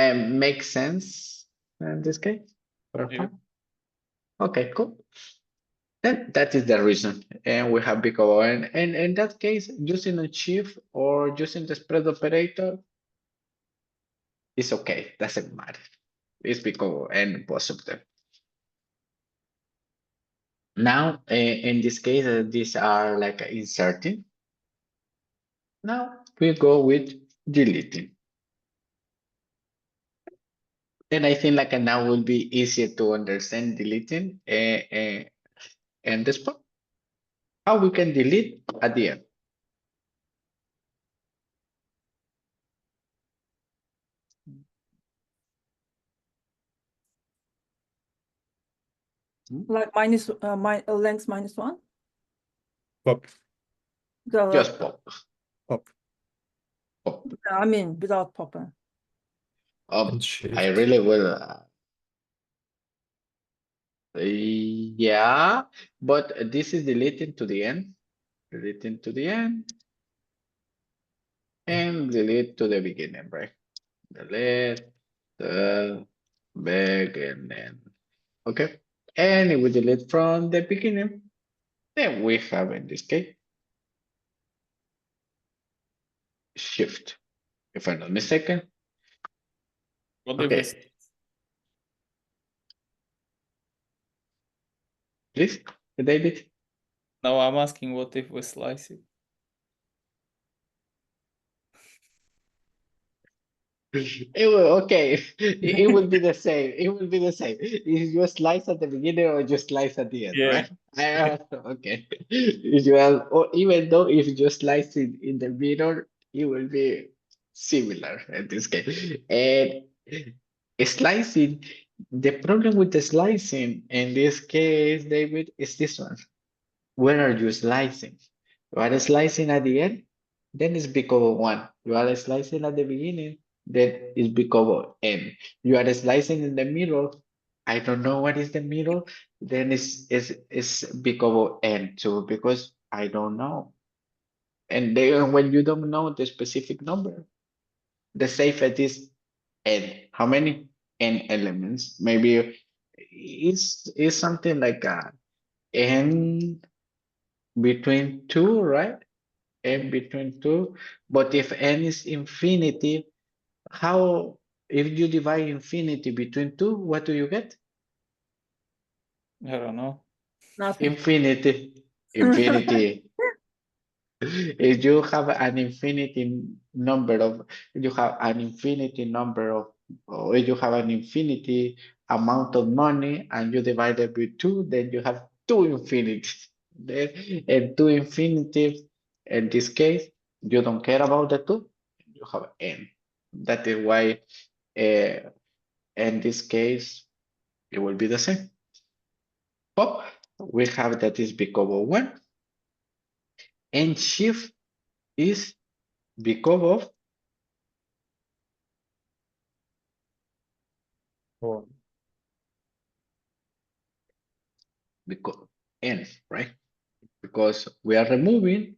Makes sense. in this case? For Yeah. fun? Okay, cool. Then that is the reason. And we have big O, and in that case, using a shift or using the spread operator is okay, doesn't matter. It's big O and both of them. Now, in this case, these are like inserting. Now we go with deleting. And I think like now will be easier to understand deleting and the spot. How we can delete at the end. Like minus length -1. Pop, The Just pop. pop. Pop. I mean without popper. I And shift. really will. Yeah, but this is deleting to the end. Deleting to the end. And delete to the beginning, right? Delete the beginning. Okay. And if we delete from the beginning, then we have in this case shift, if I'm not mistaken. What if Okay. it's Please, David. now I'm asking what if we slice it? It will, okay, it will be the same. It will be the same. If you slice at the beginning or you slice at the end, Yeah. right? Okay. If you have, or even though if you slice it in the middle, it will be similar in this case. And slicing, the problem with the slicing in this case, David, is this one. Where are you slicing? You are slicing at the end, then it's big over 1. You are slicing at the beginning, then it's big over n. You are slicing in the middle, I don't know what is the middle, then it's big over n too, because I don't know. And then when you don't know the specific number, the safest is n. How many? N elements. Maybe it's something like n between 2, right? N between 2. But if n is infinity, how, if you divide infinity between 2, what do you get? I don't know. Nothing. Infinity. Infinity. If you have an infinity number of, you have an infinity number of, or you have an infinity amount of money and you divide it by 2, then you have 2 infinities. Then, and 2 infinities, in this case, you don't care about the 2, you have n. That is why, in this case, it will be the same. But we have that is big over 1, and shift is big over Oh, because n, right? Because we are removing,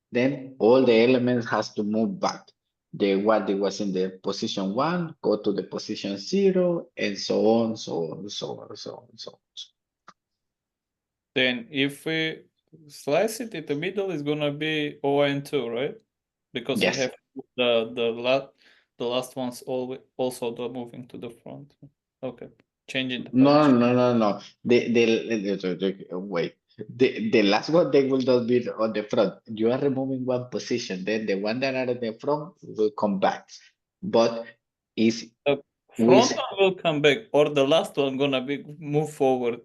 then all the elements has to move back. The what it was in the position 1 go to the position 0, and so on, so on, so on, so on, so on. Then if we slice it in the middle, it's gonna be ON2, right? Because Yes. we have the last ones also the moving to the front. Okay, changing the No, position. no. Wait. The last one they will not be on the front. You are removing one position, then the one that are at the front will come back. But is The we front one will come back, or the last one gonna be move forward.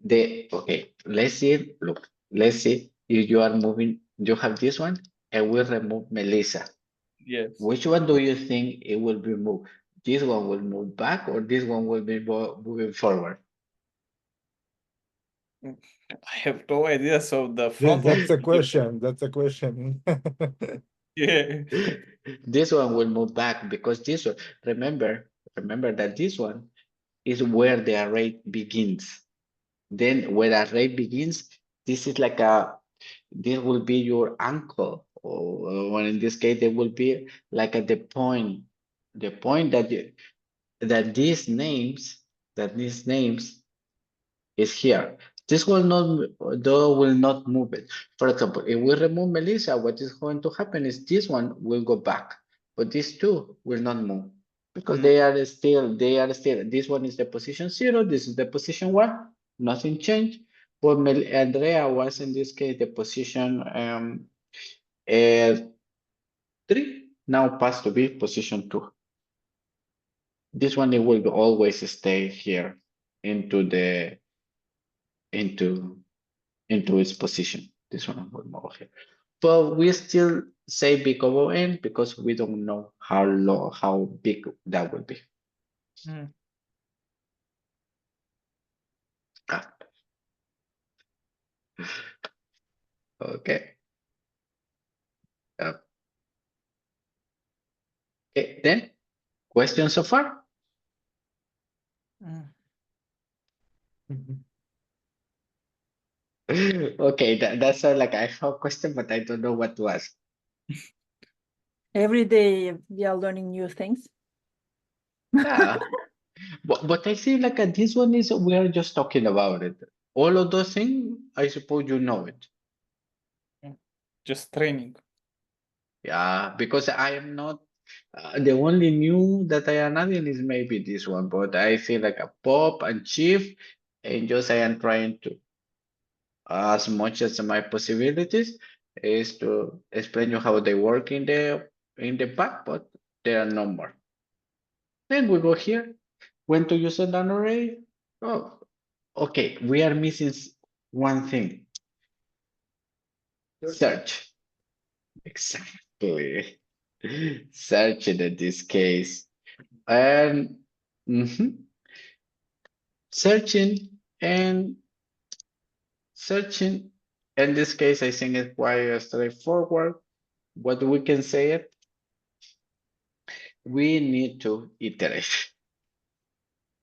okay, let's see. Look, let's see if you are moving. You have this one, and we remove Melissa. Yes. Which one do you think it will be moved? This one will move back, or this one will be moving forward? I have no idea. So the front that's one, a question. That's a question. yeah. This one will move back because this one, remember that this one is where the array begins. Then where the array begins, this is like this will be your anchor, or in this case, there will be like at the point that that these names is here. This will not move it. For example, if we remove Melissa, what is going to happen is this one will go back, but these two will not move because they are still, this one is the position 0, this is the position 1, nothing changed. But Andrea was in this case the position 3, now pass to be position 2. This one, it will always stay here into its position. This one will move here. But we still say big over n because we don't know how big that will be. Ah. Okay. Okay, then questions so far? Okay, that's like I have a question, but I don't know what to ask. Every day we are learning new things. Yeah. But I see like this one is we are just talking about it. All of those things, I suppose you know it. Just training. Yeah, because I am not the only new that I am adding is maybe this one, but I feel like a pop and chief, and just I am trying to as much as my possibilities is to explain you how they work in the back, but there are no more. Then we go here. When to use an array? Oh, okay. We are missing one thing. Search. Exactly. Search in this case. And searching in this case, I think it's quite straightforward. What we can say it, we need to iterate.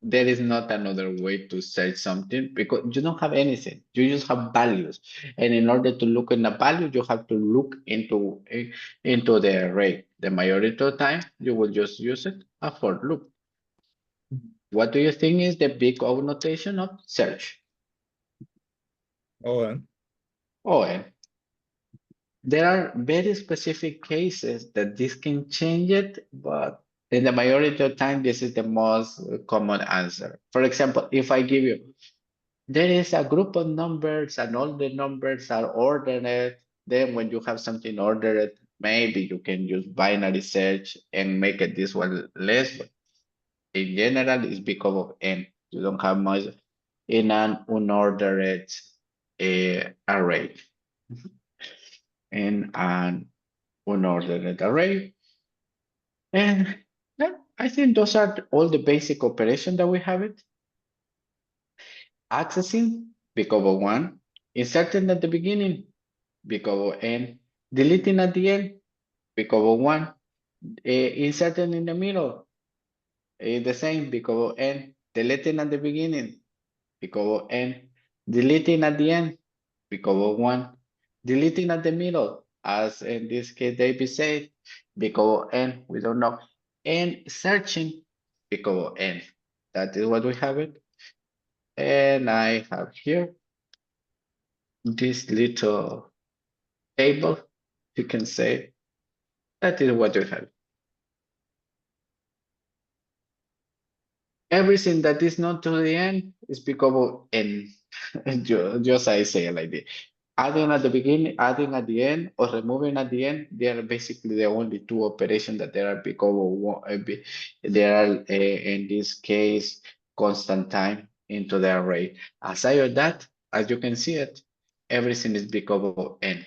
There is not another way to search something because you don't have anything. You just have values. And in order to look in a value, you have to look into the array. The majority of the time, you will just use it a for loop. What do you think is the big notation of search? ON. ON. There are very specific cases that this can change it, but in the majority of the time, this is the most common answer. For example, if I give you, there is a group of numbers and all the numbers are ordered, then when you have something ordered, maybe you can use binary search and make it this one less, but in general, it's because of n. You don't have much in an unordered array. In an unordered array. And yeah, I think those are all the basic operations that we have it. Accessing, because of 1. Inserting at the beginning, because of n. Deleting at the end, because of 1. Inserting in the middle, the same, because of n. Deleting at the beginning, because of n. Deleting at the end, because of 1. Deleting at the middle, as in this case David said, because of n, we don't know. And searching, because of n. That is what we have it. And I have here this little table, you can say. That is what we have. Everything that is not to the end is because of n. Just I say it like this. Adding at the beginning, adding at the end, or removing at the end, they are basically the only two operations that there are because of one. There are, in this case, constant time into the array. Aside of that, as you can see it, everything is because of n.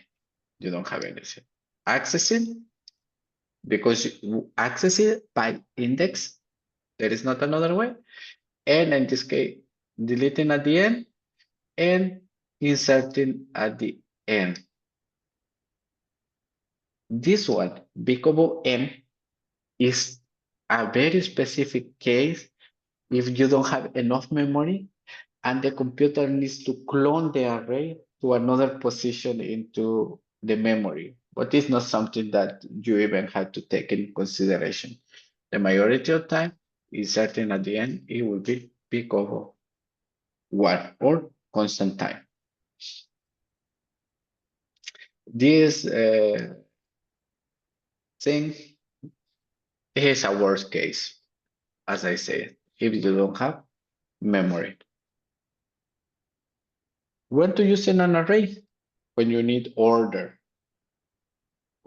You don't have anything. Accessing, because you access it by index, there is not another way. And in this case, deleting at the end and inserting at the end. This one, because of m, is a very specific case if you don't have enough memory and the computer needs to clone the array to another position into the memory. But it's not something that you even have to take in consideration. The majority of time, inserting at the end, it will be big over 1 or constant time. This thing is a worst case, as I said, if you don't have memory. When to use in an array? When you need order.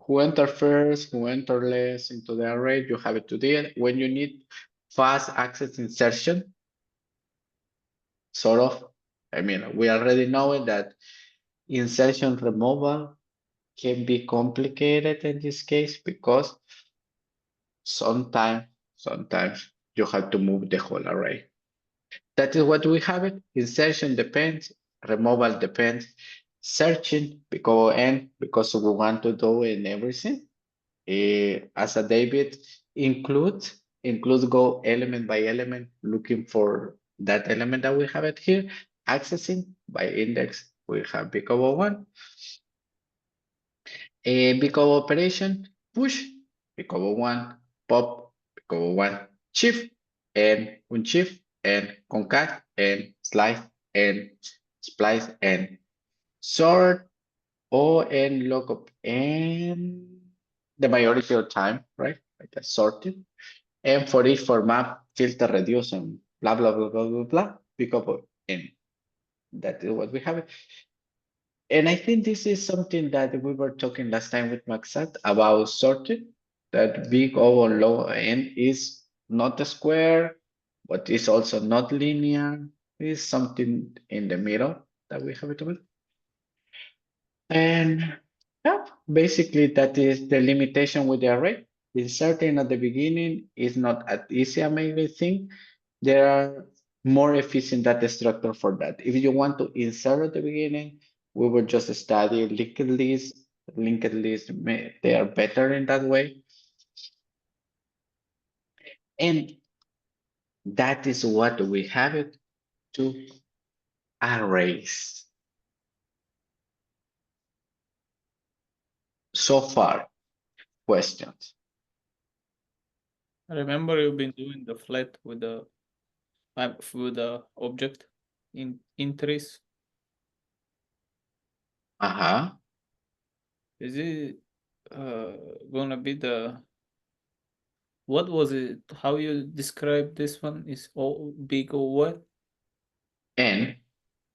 Who enter first, who enter less into the array, you have it to do it. When you need fast access insertion, sort of, I mean, we already know that insertion removal can be complicated in this case because sometimes you have to move the whole array. That is what we have it. Insertion depends, removal depends, searching because we want to do in everything. As a David includes go element by element, looking for that element that we have it here. Accessing by index, we have big O 1. A big O operation, push, big O 1, pop, big O 1, shift, and unshift, and concat, and slice, and splice, and sort, and lookup, and the majority of time, right? Like a sorting. And for each format, filter, reduce, and blah, blah, blah, blah, blah, blah, pick up n. That is what we have. And I think this is something that we were talking last time with Maxat about sorting, that big O or low n is not a square, but it's also not linear. It's something in the middle that we have it with. And yeah, basically that is the limitation with the array. Inserting at the beginning is not as easy as maybe think. There are more efficient data structure for that. If you want to insert at the beginning, we will just study linked lists. Linked lists, they are better in that way. And that is what we have it to arrays. So far, questions? I remember you've been doing the flat with the object in trees. Is it gonna be the, what was it? How you describe this one? Is all big or what? And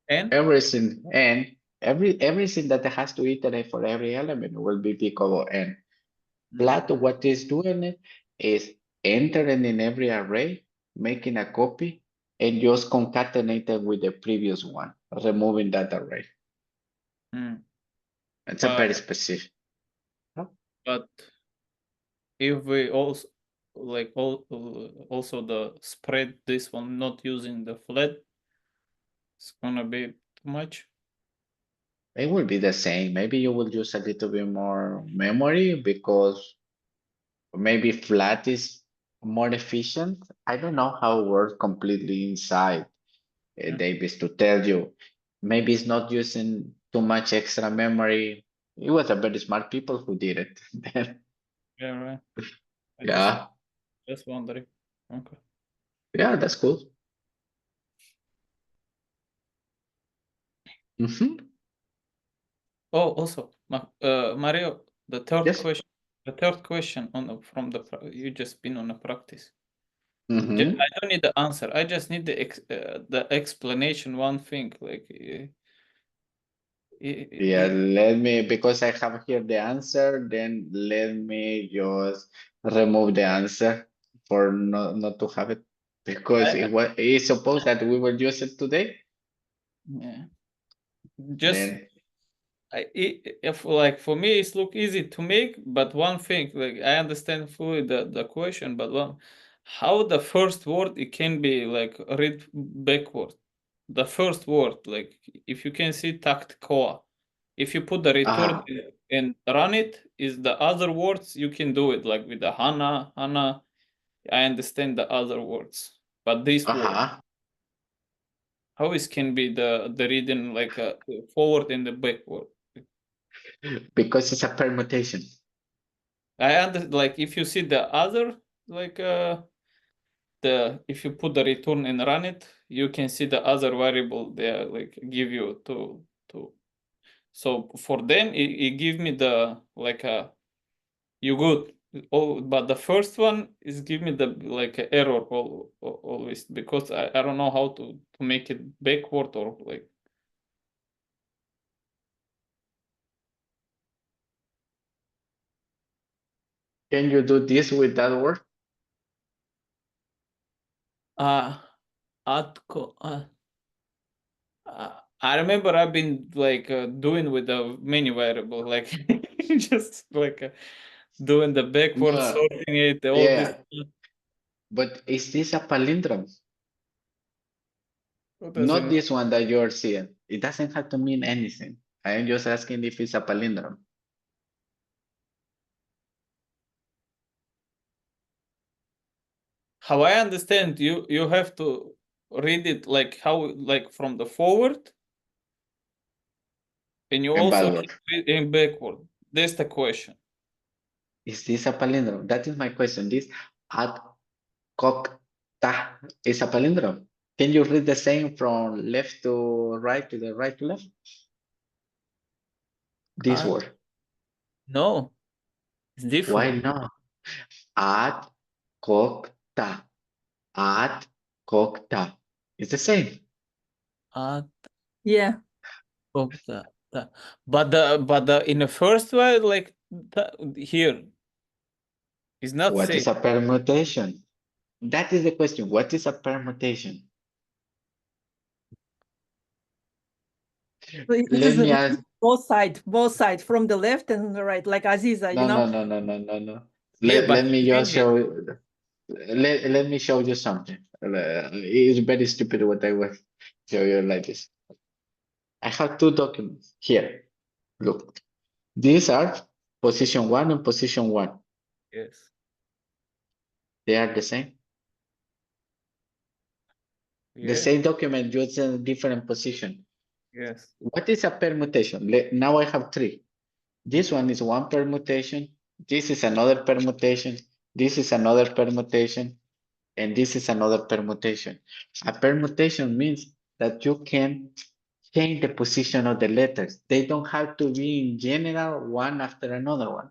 And everything, and everything that has to iterate for every element will be big O n. Flat, what is doing it is entering in every array, making a copy, and just concatenate it with the previous one, removing that array. It's a very specific. But if we also like also the spread this one, not using the flat, it's gonna be too much. It will be the same. Maybe you will use a little bit more memory because maybe flat is more efficient. I don't know how it works completely inside Davis to tell you. Maybe it's not using too much extra memory. It was a very smart people who did it. Yeah, right. Yeah. Just wondering. Okay. Yeah, that's cool. Oh, also, Mario, the third Yes. question. The third question from the you just been on a practice. I don't need the answer. I just need the explanation. One thing, like. Yeah, let me, because I have here the answer, then let me just remove the answer for not to have it, because it's supposed that we will use it today. Yeah. Just Then if like for me it's look easy to make, but one thing, like I understand fully the question, but one, how the first word it can be like read backward. The first word, like if you can see tactical, if you put the return and run it, is the other words you can do it like with the Hana. I understand the other words, but this word, how is can be the reading like forward and the backward? because it's a permutation. I understand, like if you see the other, like if you put the return and run it, you can see the other variable they like give you to. So for them, it give me the like you good. Oh, but the first one is give me the like a error always because I don't know how to make it backward or like. Can you do this with that word? I remember I've been like doing with the many variable like just like doing the backward No, sorting it all yeah. this stuff. But is this a palindrome? What does it Not mean? this one that you're seeing. It doesn't have to mean anything. I am just asking if it's a palindrome. How I understand you have to read it like how like from the forward and you And also backward. can read in backward. That's the question. Is this a palindrome? That is my question. This ad cocta is a palindrome. Can you read the same from left to right to the right to left? This Ah, word. no, it's Why different. not? Ad cocta. Ad cocta. It's the same. Yeah. But the in the first one like here is not What same. is a permutation? That is the question. What is a permutation? So it Let is me ask. both sides from the left and the right, like Aziza, you No. know. Yeah, Let but me it's just changing. show. Let me show you something. It's very stupid what I will show you like this. I have two documents here. Look, these are position 1 and position 1. Yes. They are the same. The Yeah. same document, just in a different position. Yes. What is a permutation? Now I have three. This one is one permutation. This is another permutation. This is another permutation. And this is another permutation. A permutation means that you can change the position of the letters. They don't have to be in general one after another one.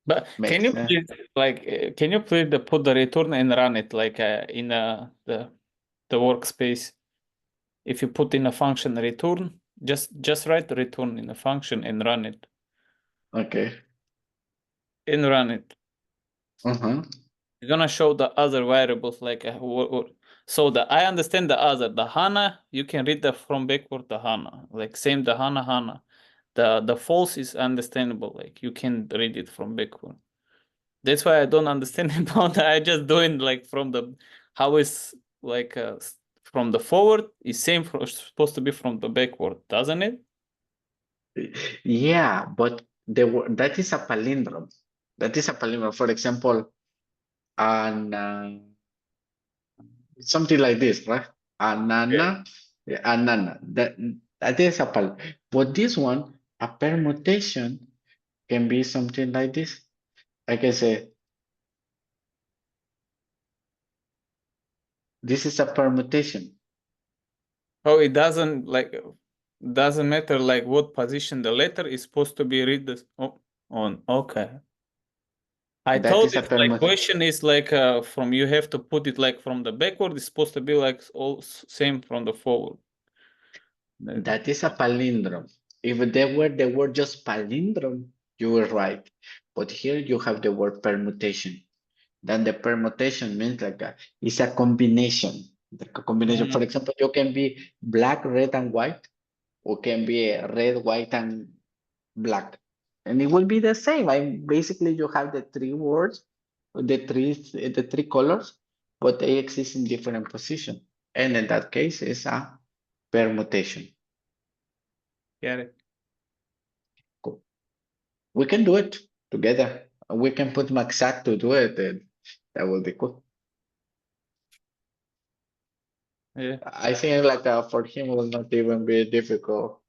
But Makes can you sense. please like can you please put the return and run it like in the workspace? If you put in a function return, just write the return in a function and run it. Okay. And run it. You're gonna show the other variables like so I understand the other the HANA you can read the from backward the HANA like same the HANA the false is understandable like you can read it from backward. That's why I don't understand about that. I just doing like from the how is like from the forward is same supposed to be from the backward, doesn't it? Yeah, but that is a palindrome. That is a palindrome. For example, something like this, right? Anana, anana. That is a palindrome. But this one, a permutation can be something like this. I can say, this is a permutation. Oh, it doesn't matter like what position the letter is supposed to be read on. Okay. I That thought is a it's like permutation. question is like from you have to put it like from the backward. It's supposed to be like all same from the forward. That is a palindrome. If there were the word just palindrome, you were right. But here you have the word permutation. Then the permutation means like it's a combination. Like a combination. For example, you can be black, red, and white, or can be red, white, and black. And it will be the same. Basically you have the three words, the three colors, but they exist in different positions. And in that case, it's a permutation. Get it. Cool. We can do it together. We can put Maxat to do it, and that will be cool. Yeah. I think like for him will not even be difficult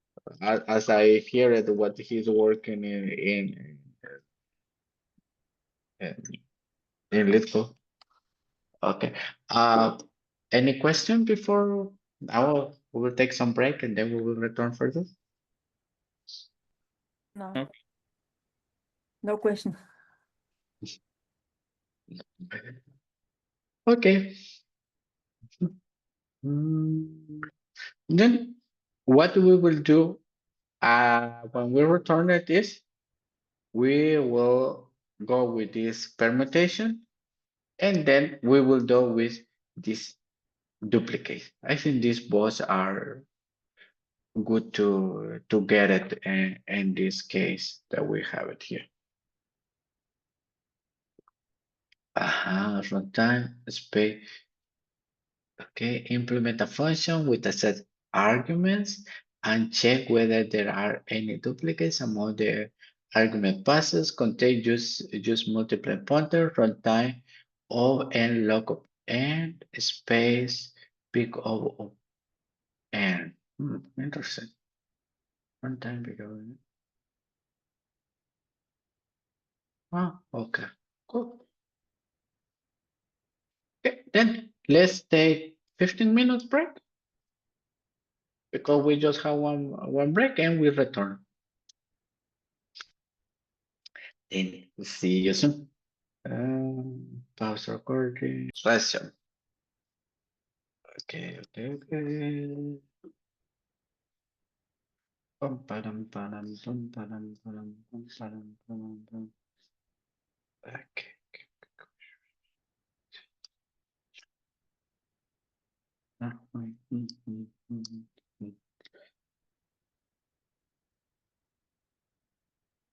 as I hear it what he's working in Then let's go. Okay. Any question before now? We will take some break and then we will return further. No. Okay. No question. Okay. Mm, Then what we will do when we return at this, we will go with this permutation and then we will do with this duplicate. I think these both are good to get it in this case that we have it here. Runtime space. Okay, implement a function with a set arguments and check whether there are any duplicates among the argument passes. Contain use multiple pointer runtime of and lookup and space pick of and. Interesting. Runtime pick of. Okay, cool. Okay, then let's take 15 minutes break because we just have one break and we return. Then see you soon. Pause recording. Session. Okay. Pum, padam, padam, pum, padam, padam, pum, padam, padam, pum. Okay.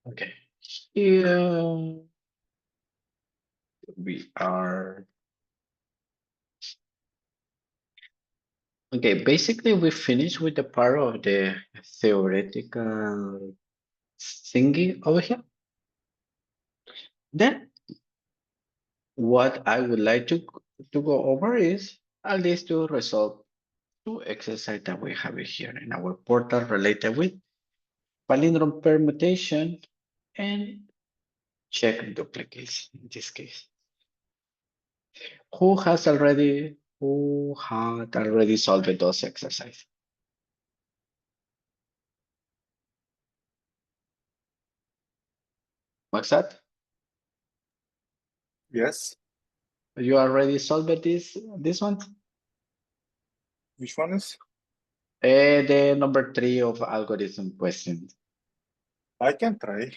Okay. Here we are. Okay, basically we finished with the part of the theoretical thingy over here. Then what I would like to go over is at least to resolve two exercises that we have here in our portal related with palindrome permutation and check duplicates in this case. Who had already solved those exercises? What's that? Yes. You already solved this one? Which one is? The number 3 of algorithm question. I can try.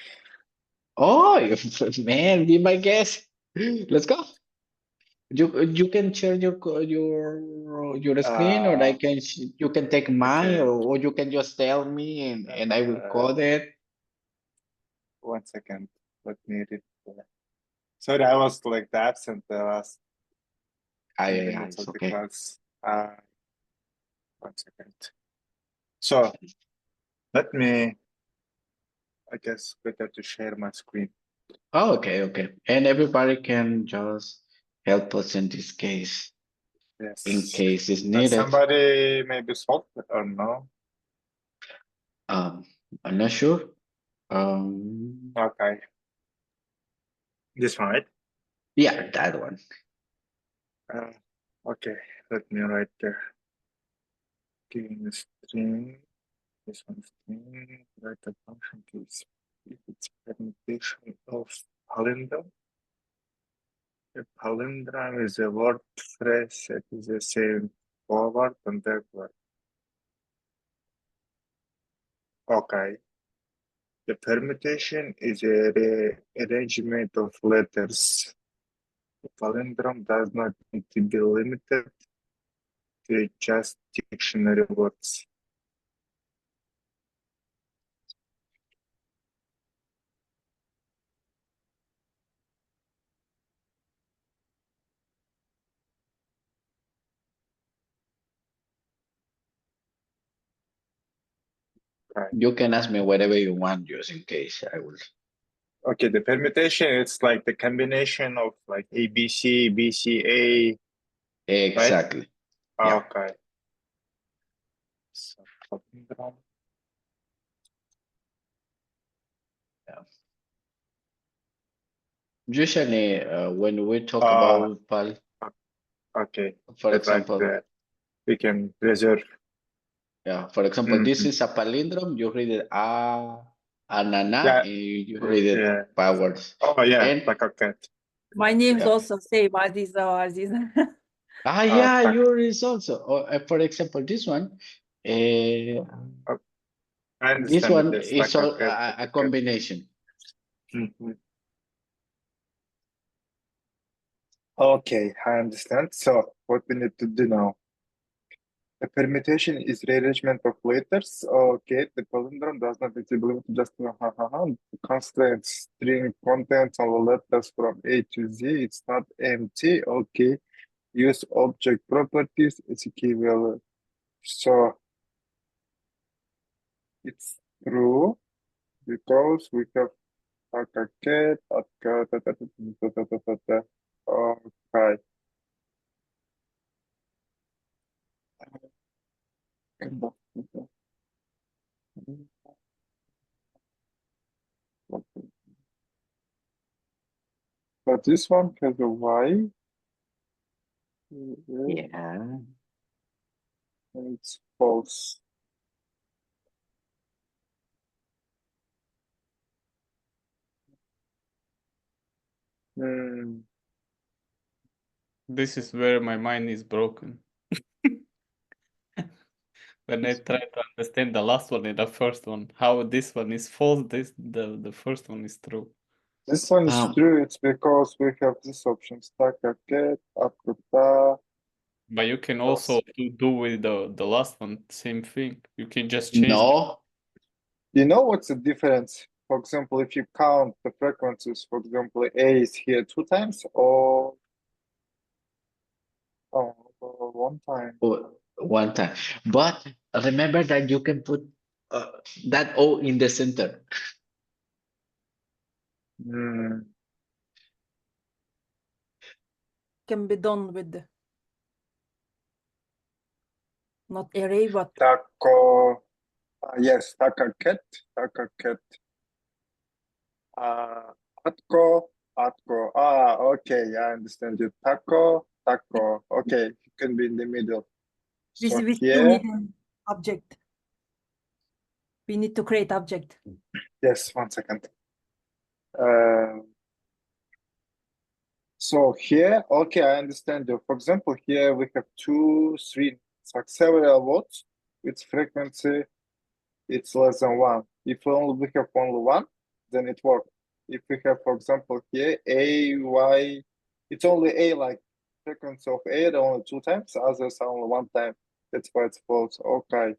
Oh, man, be my guest. Let's go. You can share your screen, or you can take mine, okay. or you can just tell me and I will code it. 1 second. Let me read. Sorry, I was like absent the last minutes It's of the okay. class. 1 second. So let me, I guess, better to share my screen. Oh, okay. And everybody can just help us in this case, Yes. in case it's needed. Somebody maybe solved it or no? I'm not sure. Okay. This one, right? Yeah, that one. Okay, let me write there. Giving a string, this one string, write a function keys. If it's permutation of palindrome. A palindrome is a word phrase that is the same forward and backward. Okay. The permutation is a arrangement of letters. The palindrome does not need to be limited to just dictionary words. You can ask me whatever you want, just in case I will. Okay, the permutation, it's like the combination of like ABC, BCA. Exactly. Right? Yeah. Okay. So, palindrome. Yeah. Usually, when we talk Ah. about pal, Okay, for that's like example, that. We can reserve. yeah, for example, this Mhm. is a palindrome. You read it anana, Yeah. and you read it Yeah. backwards. Oh yeah, And like a cat. My name's Yeah. also same Aziza or Aziza. Yeah, tak. yours also. For example, this one, I this understand one this, is like a cat, a like a cat. combination. Mhm. Okay, I understand. So what we need to do now? A permutation is rearrangement of letters. Okay, the palindrome does not exhibit just constraint string contents on the letters from A to Z. It's not empty. Okay, use object properties. It's equivalent. So it's true because we have cat. Okay. But this one has a Y. Yeah. And it's false. Hmm. This is where my mind is broken. When I try to understand the last one and the first one, how this one is false, the first one is true. This one is true. It's because we have this option: stack a cat, akuta. But you can also do with the last one, same thing. You can just change. No. You know what's the difference? For example, if you count the frequencies, for example, A is here 2 times or one time. One time. But remember that you can put that O in the center. Can be done with not array, but Taco. Yes, taka cat. Atko. Okay, I understand you. Taco. Okay, it can be in the middle. we So still here, need an object. We need to create object. yes, 1 second. So here, okay, I understand you. For example, here we have 2, 3, like several words with frequency, it's less than 1. If we have only 1, then it works. If we have, for example, here A, Y, it's only A, like frequency of A only 2 times, others only 1 time. That's why it's false. Okay.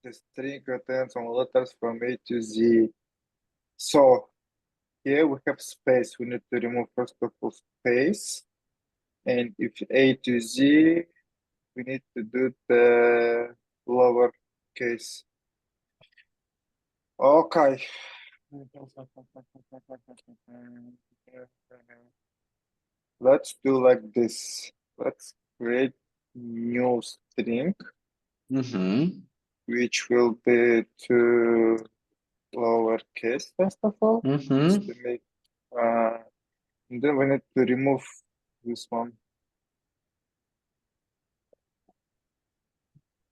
The string contains on letters from A to Z. So here we have space. We need to remove first of all space. And if A to Z, we need to do the lower case. Okay. Let's do like this. Let's create new string, which will be to lowercase first of all. Just to make, and then we need to remove this one.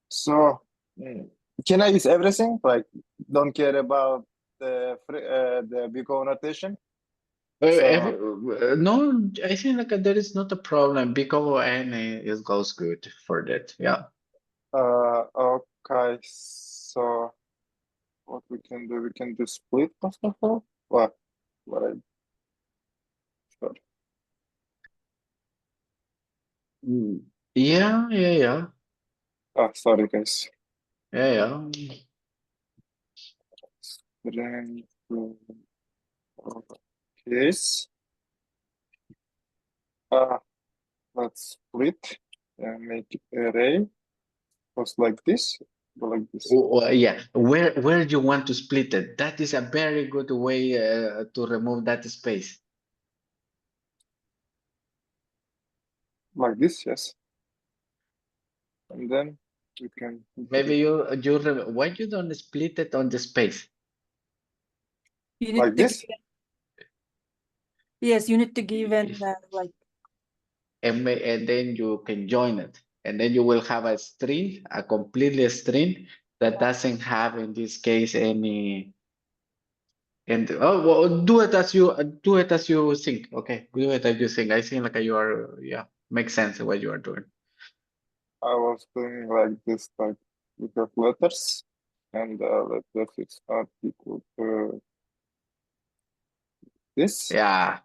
So can I use everything? Like, don't care about the big O notation? No, I think like there is not a problem. Big O and it goes good for that. Yeah. Okay. So what we can do split first of all. What I sure. Yeah. Sorry guys. Yeah. String to case. Let's split and make it array. Just like this. Go like this. Yeah. Where do you want to split it? That is a very good way to remove that space. Like this, yes. And then You can Maybe why you don't split it on the space? You need like to this. give, yes, you need to give an like And then you can join it, and then you will have a string, a completely string that doesn't have, in this case, any. And well, do it as you think. Okay, do it as you think. I think like you are, yeah, makes sense what you are doing. I was doing like this, like we have letters, and letters is not equal to this. Yeah,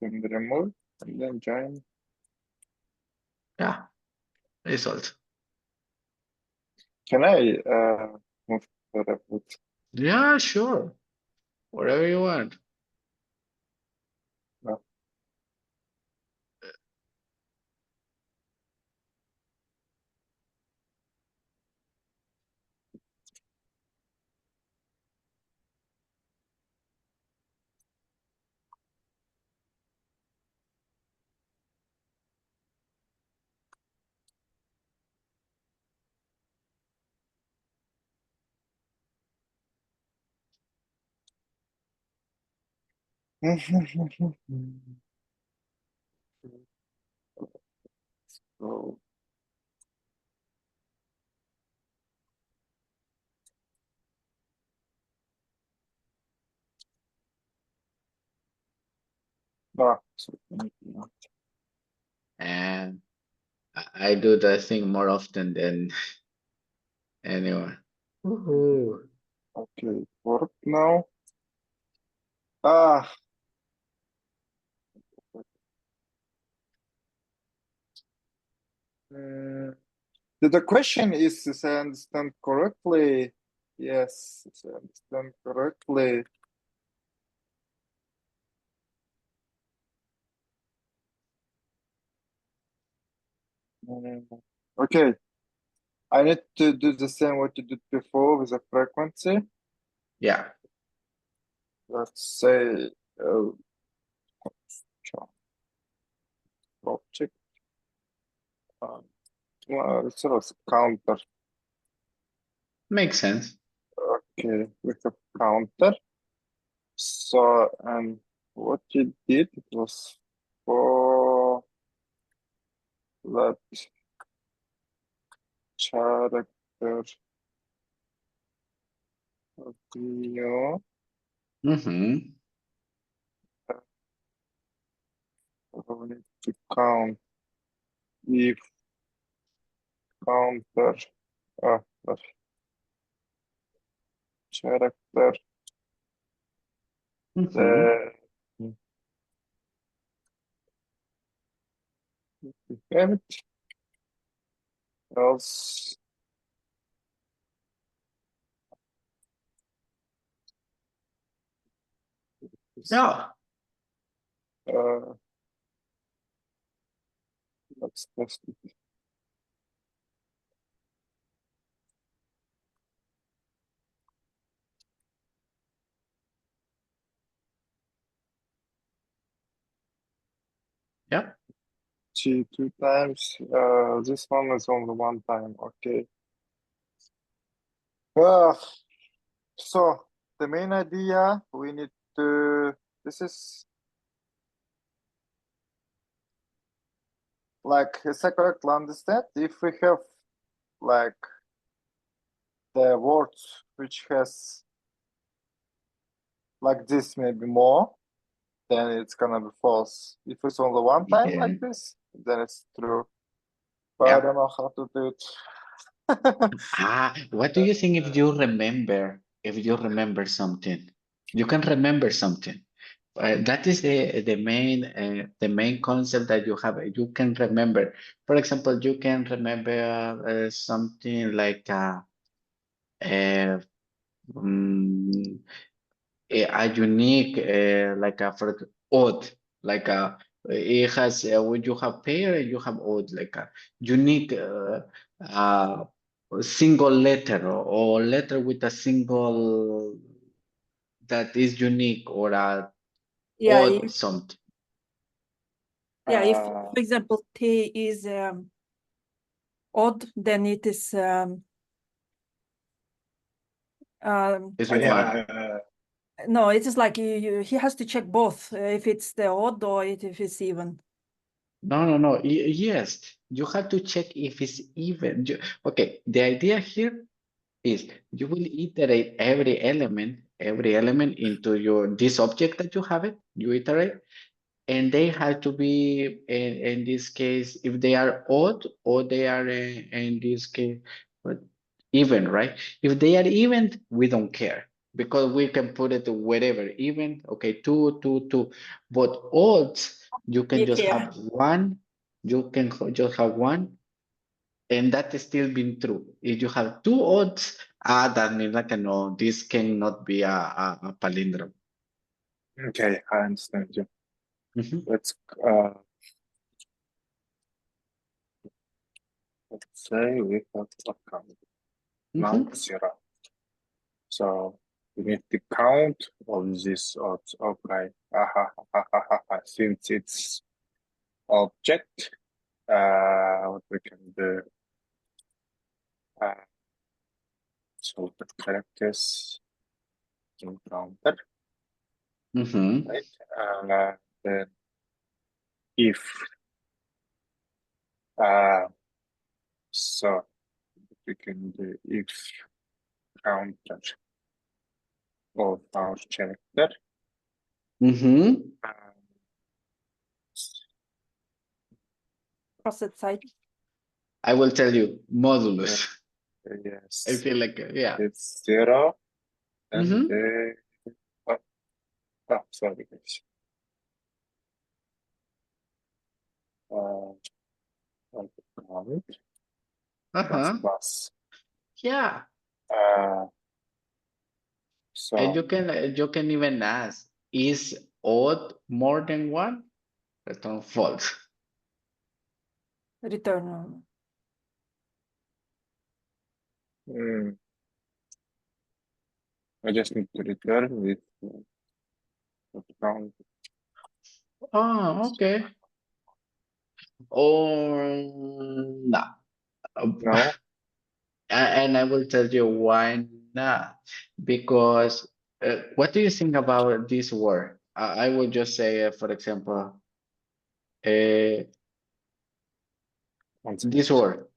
Then remove and then join. yeah. Result. Can I move the report? Yeah, sure. Whatever you want. No. So so And I do that thing more often than anyone. Woohoo. okay, work now. Ah, the question is, if I understand correctly, yes, if I understand correctly, okay, I need to do the same what you did before with the frequency. Yeah. Let's say object. It's a counter. Makes sense. Okay, we have counter. So, and what you did, it was for that character video. Mm-hmm. We need to count if counter that character Mm-hmm. have it else Yeah. let's test it. Yeah. Two times. This one is only one time. Okay. So the main idea we need to. This is like, is that correctly understand? If we have like the words which has like this, maybe more, then it's gonna be false. If it's only one time Yeah. like this, then it's true. But Yeah. I don't know how to do it. What do you think if you remember something? You can remember something. That is the main concept that you have. You can remember. For example, you can remember something like mm, a unique like a for odd, like a it has when you have pair and you have odd, like a unique single letter, or letter with a single that is unique, or a yeah, odd something. yeah. If Uh, for example T is odd, then it is It's Oh, one. yeah, no, it is like he has to check both if it's the odd or if it's even. No. Yes, you have to check if it's even. Okay, the idea here is you will iterate every element into this object that you have it, you iterate, and they have to be in this case, if they are odd or they are in this case but even, right? If they are even, we don't care because we can put it wherever. Even, okay, 2, 2, 2. But odds, you can You just care. have one. You can just have one, and that is still being true. If you have two odds, that means like no, this cannot be a palindrome. okay, I understand you. Mhm. Let's say we have a count. Now Mhm. 0. So we need the count of these odds. Okay. Since it's object, what we can do? So the characters in counter, Mhm. right? Then if so we can do if counter of our character. Mhm. Crossed side. I will tell you modulus. Yes, I feel like yeah. it's 0 and Mhm. sorry guys. Count Uh-huh. plus. Yeah. And So you can even ask, is odd more than one? Return false. Return. I just need to return with count. Oh, okay. Or no. No, And I will tell you why not. Because what do you think about this word? I will just say, for example, one this second. word.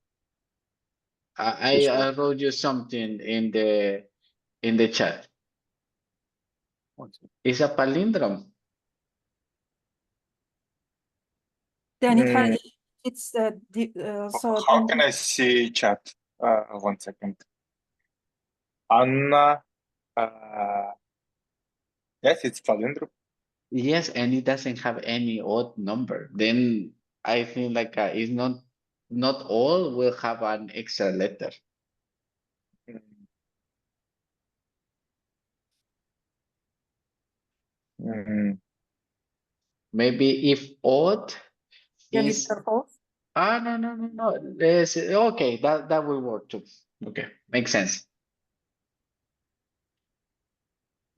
This I one. wrote you something in the chat. One second. It's a palindrome. Then it has Mm, it's so How then can I see chat? 1 second. Anna, yes, it's palindrome. Yes, and it doesn't have any odd number. Then I think like it's not all will have an extra letter. Mm, Maybe if odd then is it's false. no. Okay, that will work too. Okay, makes sense.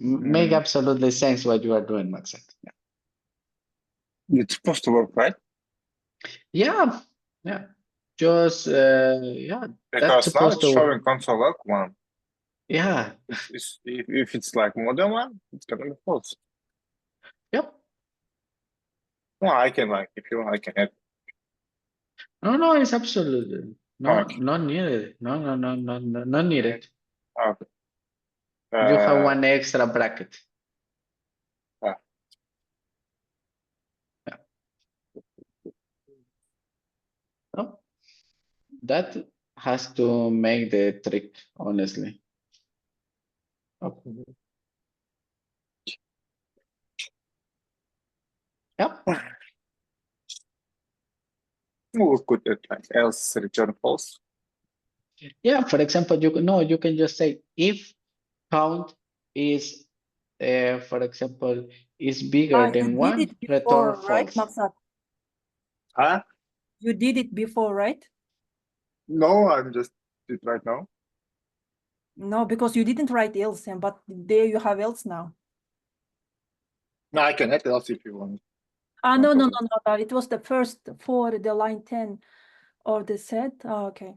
Make mm. absolutely sense what you are doing, Maxent. It's supposed to work, right? Yeah. Just yeah, that's Because now supposed it's to. showing console log 1. Yeah. If it's like modern one, it's gonna be false. Yep. No, I can if you want, I can add. No, it's absolutely Okay. not needed. No, not needed. Okay. You have one extra bracket. Ah. Yeah. No, that has to make the trick, honestly. Okay. Yep. We'll put it like else return false. Yeah, for example, you can just say if count is for example is bigger You than did one, it return before, right, false. Maksat? Huh? You did it before, right? No, I'm just it right now. No, because you didn't write else, but there you have else now. No, I can add else if you want. No, problem. no. It was the first for the line 10. Of the set? Oh, okay.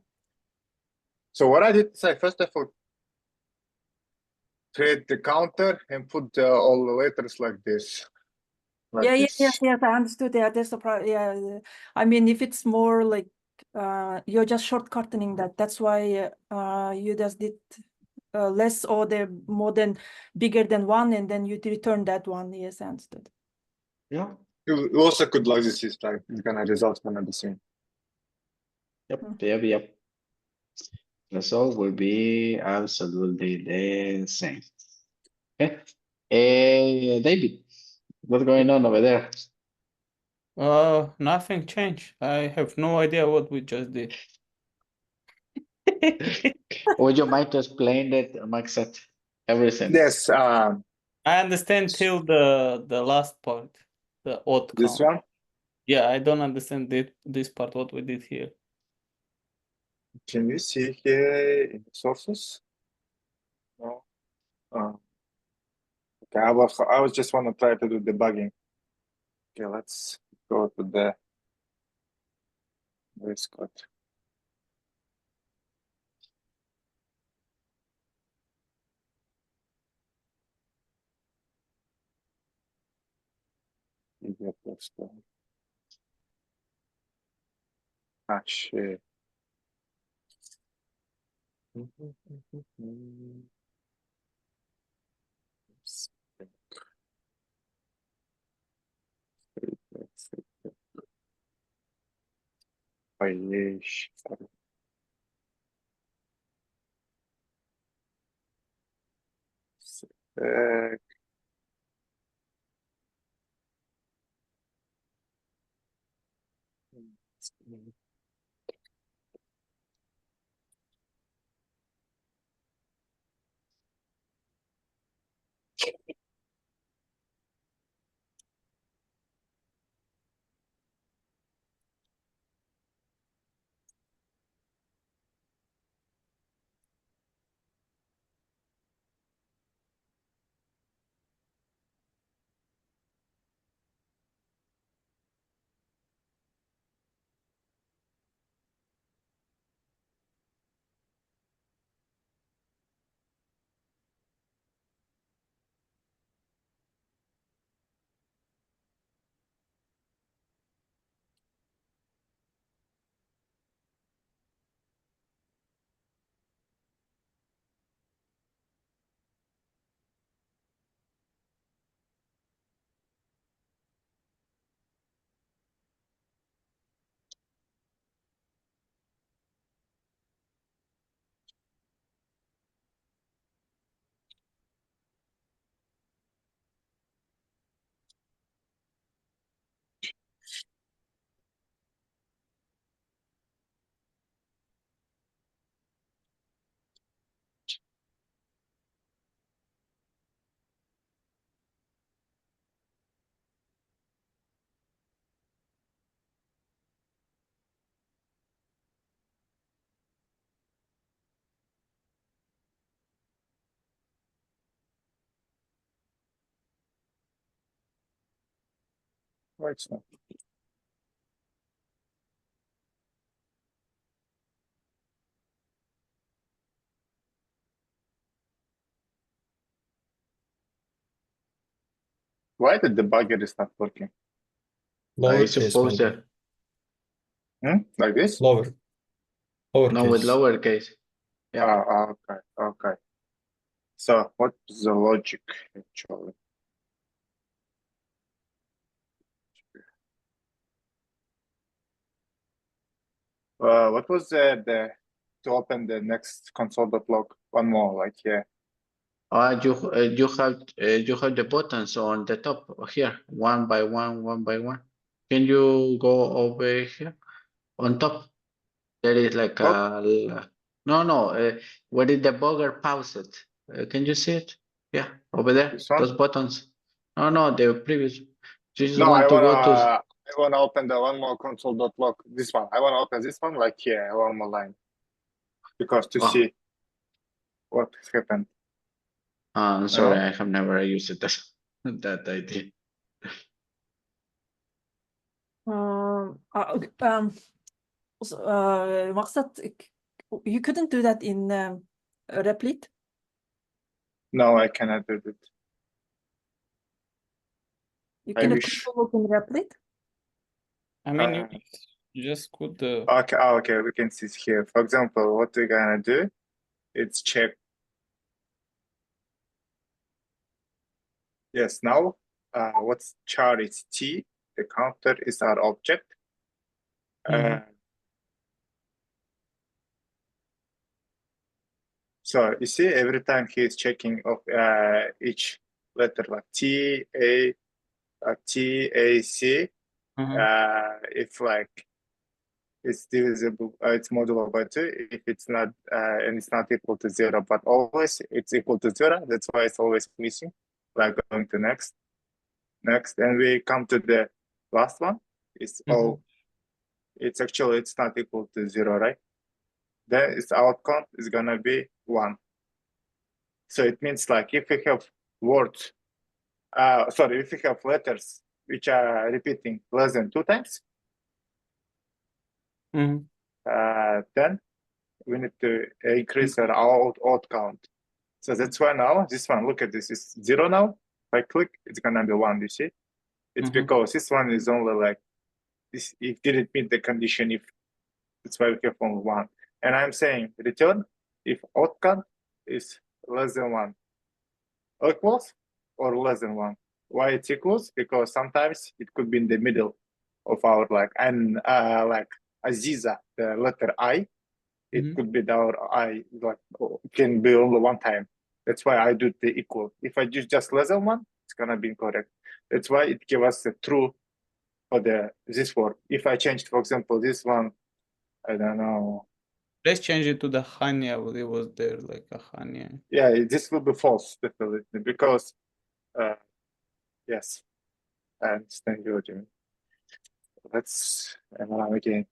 So what I did is I first of all create the counter and put all the letters like this. Like Yeah, this. yes, I understood. Yeah, that's the problem. Yeah, I mean, if it's more like you're just shortcutting that. That's why you just did less or the more than bigger than one, and then you return that one. Yes, I understood. Yeah. You also could like this is like it's gonna result gonna be the same. Yep. Result will be absolutely the same. Okay. David, what's going on over there? Nothing changed. I have no idea what we just did. Would you mind to explain that, Max, said everything? Yes, I understand till the last part, the odd this count. one. Yeah, I don't understand this part, what we did here. Can you see here in the sources? No. Okay, I was just want to try to do debugging. Okay, let's go to the VS Code. Ah, shit. Sorry. Right now. Why the debugger is not working? I Lowercase suppose maybe. that Like this? Lower. no with Lowercase. lowercase. Yeah. Okay. So what's the logic actually? What was the to open the next console.log? One more, like here. You have the buttons on the top here, one by one by one. Can you go over here on top? There is like a no. Where did the debugger pause it? Can you see it? Yeah, over there. This one? Those buttons. No, the previous. You just No, want to go to. I wanna open the one more console.log. This one. I wanna open this one like here, one more line. Because to Oh. see what has happened. I'm sorry, I have never used it that idea. Maksat, you couldn't do that in Replit? No, I cannot do that. You I can wish. look in Replit? I mean, Uh, you just could. Okay, okay, we can see it here. For example, what we're gonna do, it's check. Yes, now, what's char is T, the counter is our object. Mhm. So you see, every time he is checking of each letter like T, A, T, A, C, if like it's divisible, it's modular by 2, if it's not, and it's not equal to 0, but always it's equal to 0, that's why it's always missing. Like going to next, and we come to the last one, it's all, it's actually, it's not equal to 0, right? Then its outcome is gonna be 1. So it means like if we have words, if we have letters which are repeating less than 2 times, then we need to increase our odd count. So that's why now this one, look at this, is 0 now. If I click, it's gonna be 1, you see? It's because this one is only like this, it didn't meet the condition, if that's why we have only 1. And I'm saying return if odd count is less than 1. Equals or less than 1. Why it's equals? Because sometimes it could be in the middle of our like, and like Aziza, the letter I, it could be our I, like can be only 1 time. That's why I do the equal. If I do just less than 1, it's gonna be incorrect. That's why it gives us the true for this word. If I changed, for example, this one, I don't know. Let's change it to the Hanya. It was there like a Hanya. Yeah, this will be false, definitely, because yes, I understand what you mean. Let's run again.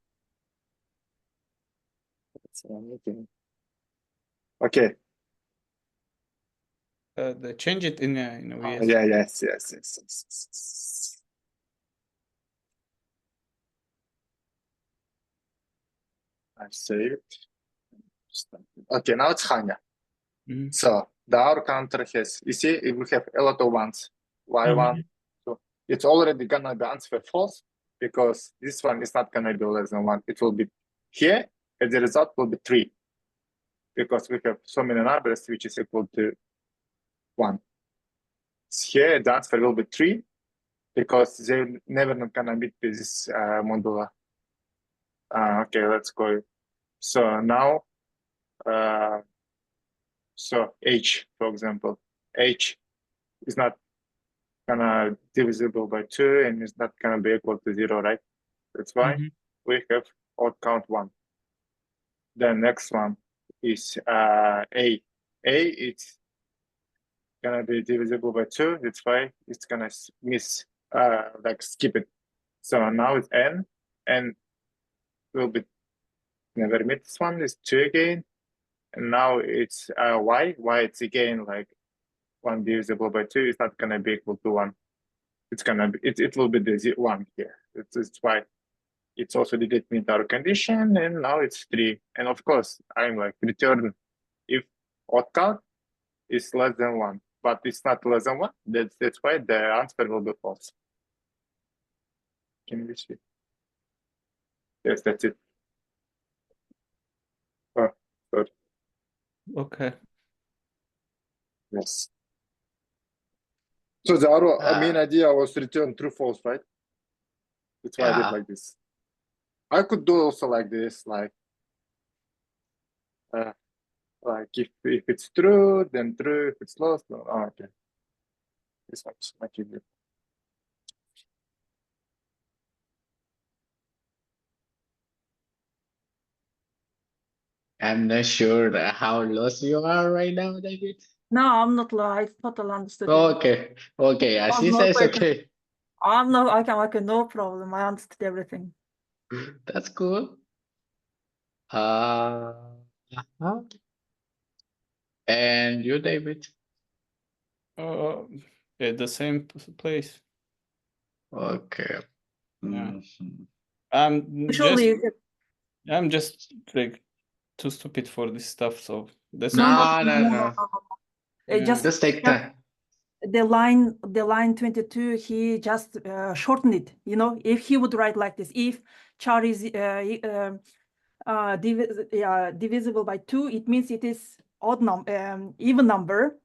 Let's run again. Okay. The change it in a VS. Yeah, yes. I saved. Okay, now it's Hanya. So the our counter has, you see, if we have a lot of ones, y1, so it's already gonna be answer false because this one is not gonna be less than 1. It will be here, and the result will be 3 because we have so many numbers which is equal to 1. Here the answer will be 3 because they're never not gonna meet this modular. Okay, let's go. So now, so H, for example, H is not gonna divisible by 2 and it's not gonna be equal to 0, right? That's why we have odd count 1. The next one is A. A, it's gonna be divisible by 2. That's why it's gonna miss, like skip it. So now it's N, and will be never meet this one, is 2 again. And now it's Y, it's again like 1 divisible by 2 is not gonna be equal to 1. It's gonna be, it will be the 1 here. It's why it's also didn't meet our condition, and now it's 3. And of course, I'm like return if odd count is less than 1, but it's not less than 1. That's why the answer will be false. Can you see? Yes, that's it. Oh, sorry. Okay. Yes. So the main idea was return true false, right? That's why I did like this. I could do also like this, like if it's true, then true. If it's lost, no. Oh, okay. This one's much easier. I'm not sure how lost you are right now, David. No, I'm not like totally understood. Okay, as he says, okay. I'm not, I can, no problem. I understood everything. That's cool. And you, David? At the same place. Okay. Yeah. Usually, I'm just like too stupid for this stuff, so that's No, why. No. Yeah. Just Just take time. the line 22, he just shortened it. You know, if he would write like this, if char is divisible by 2, it means it is even number.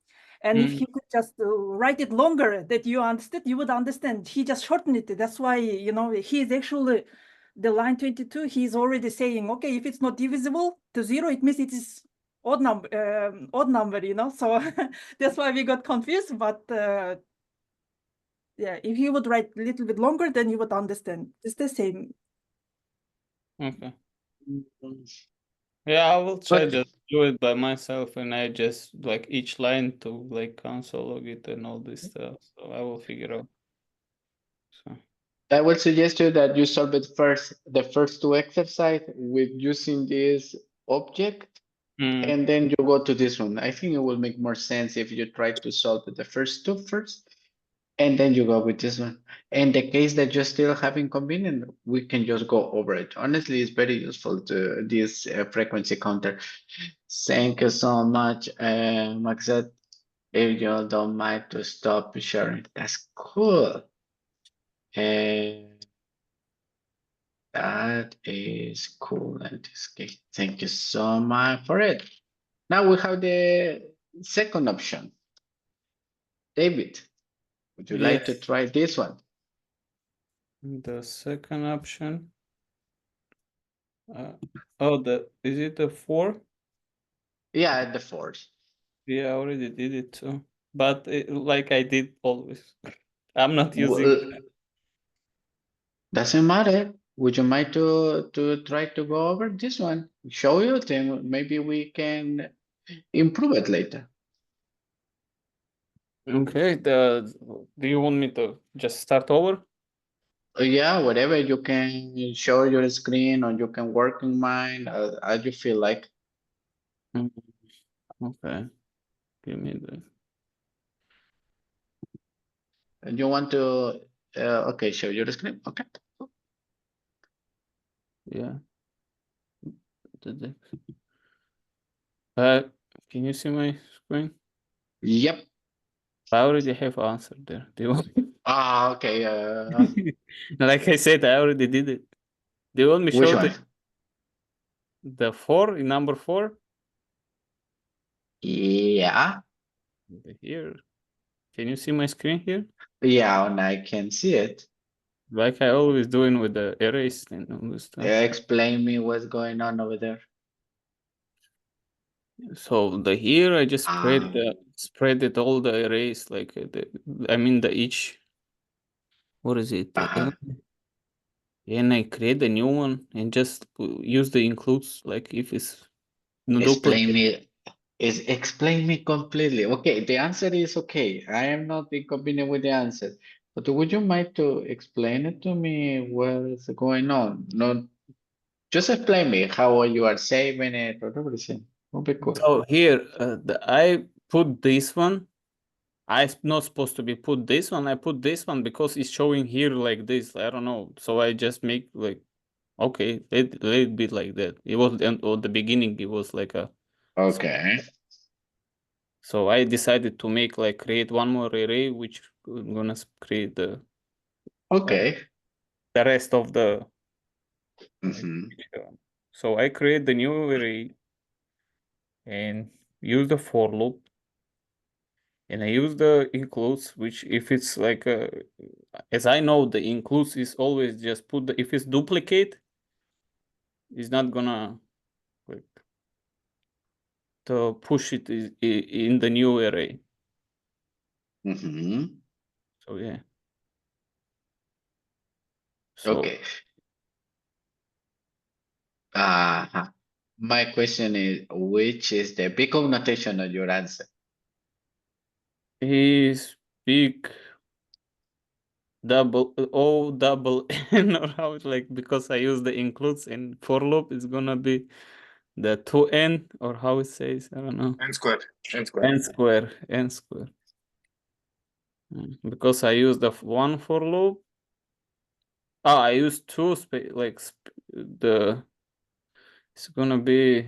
And if Mm. he could just write it longer that you understood, you would understand. He just shortened it. That's why, you know, he is actually the line 22. He's already saying, okay, if it's not divisible to 0, it means it is odd number, you know. So that's why we got confused. But yeah, if you would write a little bit longer, then you would understand. It's the same. Okay. Yeah, I will try But just do it by myself, and I just like each line to like console log it and all this stuff. So I will figure out. So I would suggest you that you solve it first, the first 2 exercise with using this object, mm, and then you go to this one. I think it will make more sense if you try to solve the first 2 first, and then you go with this one. In the case that you're still having convenient, we can just go over it. Honestly, it's very useful to this frequency counter. Thank you so much, Maxet. If you don't mind to stop sharing, that's cool. That is cool in this case. Thank you so much for it. Now we have the second option. David, would you like to yes, try this one? the second option. Oh, is it a 4? Yeah, the fourth. Yeah, I already did it too, but like I did always. I'm not Well, using. doesn't matter. Would you mind to try to go over this one? Show you, then maybe we can improve it later. Okay, do you want me to just start over? Yeah, whatever you can show your screen or you can work in mine as you feel like. Mm, okay, give me the. You want to, okay, show your screen. Okay. Yeah. Can you see my screen? Yep. I already have answered there. Do you want? Ah, okay. Like I said, I already did it. Do you want me to Which show one? the 4 in number 4? Yeah. Here. Can you see my screen here? Yeah, and I can see it. Like I always doing with the erase and all this stuff. Explain me what's going on over there. So the here I just Ah. spread it all the erase like I mean the each. What is it? Uh-huh. And I create a new one and just use the includes like if it's no Explain duplicate. me. Explain me completely. Okay, the answer is okay. I am not inconvenient with the answer. But would you mind to explain it to me what's going on? Not just explain me how you are saving it or everything. Would be cool. So here I put this one. I'm not supposed to be put this one. I put this one because it's showing here like this. I don't know. So I just make like okay, let it be like that. It was at the beginning. It was like a. Okay. So I decided to make like create one more array, which I'm gonna create Okay. the rest of the. Mhm. So I create the new array and use the for loop. And I use the includes, which if it's like as I know, the includes is always just put if it's duplicate, it's not gonna like to push it in the new array. Mhm. So yeah. So Okay. My question is, which is the big notation of your answer? is big double O double N or how it's like because I use the includes in for loop is gonna be the 2n or how it says, I don't know. N square. N square. N square. N square. Because I use the one for loop. I use two the It's gonna be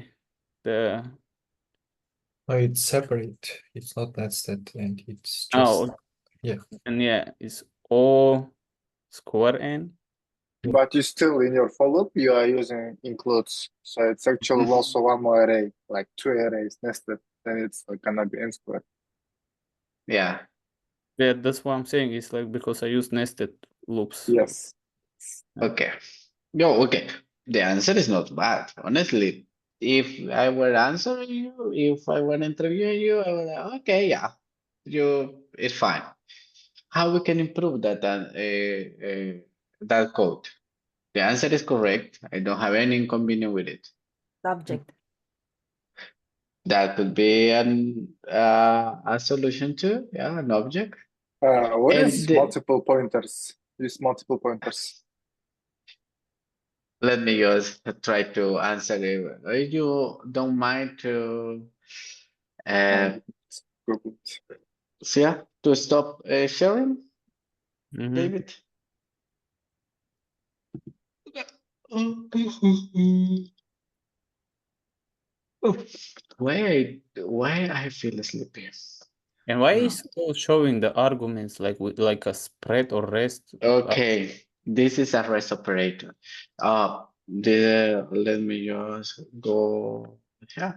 the No, it's separate. It's not nested, and it's just oh yeah. and yeah, it's O square n. But you still in your for loop you are using includes, so it's actually Mhm. also one more array, like two arrays nested. Then it's gonna be n squared. Yeah. Yeah, that's what I'm saying. It's like because I use nested loops. Yes. Okay. No, okay. The answer is not bad, honestly. If I were answering you, if I were interviewing you, I would like, okay, yeah, it's fine. How we can improve that code? The answer is correct. I don't have any inconvenience with it. Subject. That could be a solution too, yeah, an object. What And is multiple pointers? Use multiple pointers. let me just try to answer it. If you don't mind to Google. so yeah, to stop sharing, Mhm. David. Why I feel sleepy? And why is it showing the arguments like with like a spread or rest? Okay, this is a rest operator. Let me just go. Yeah.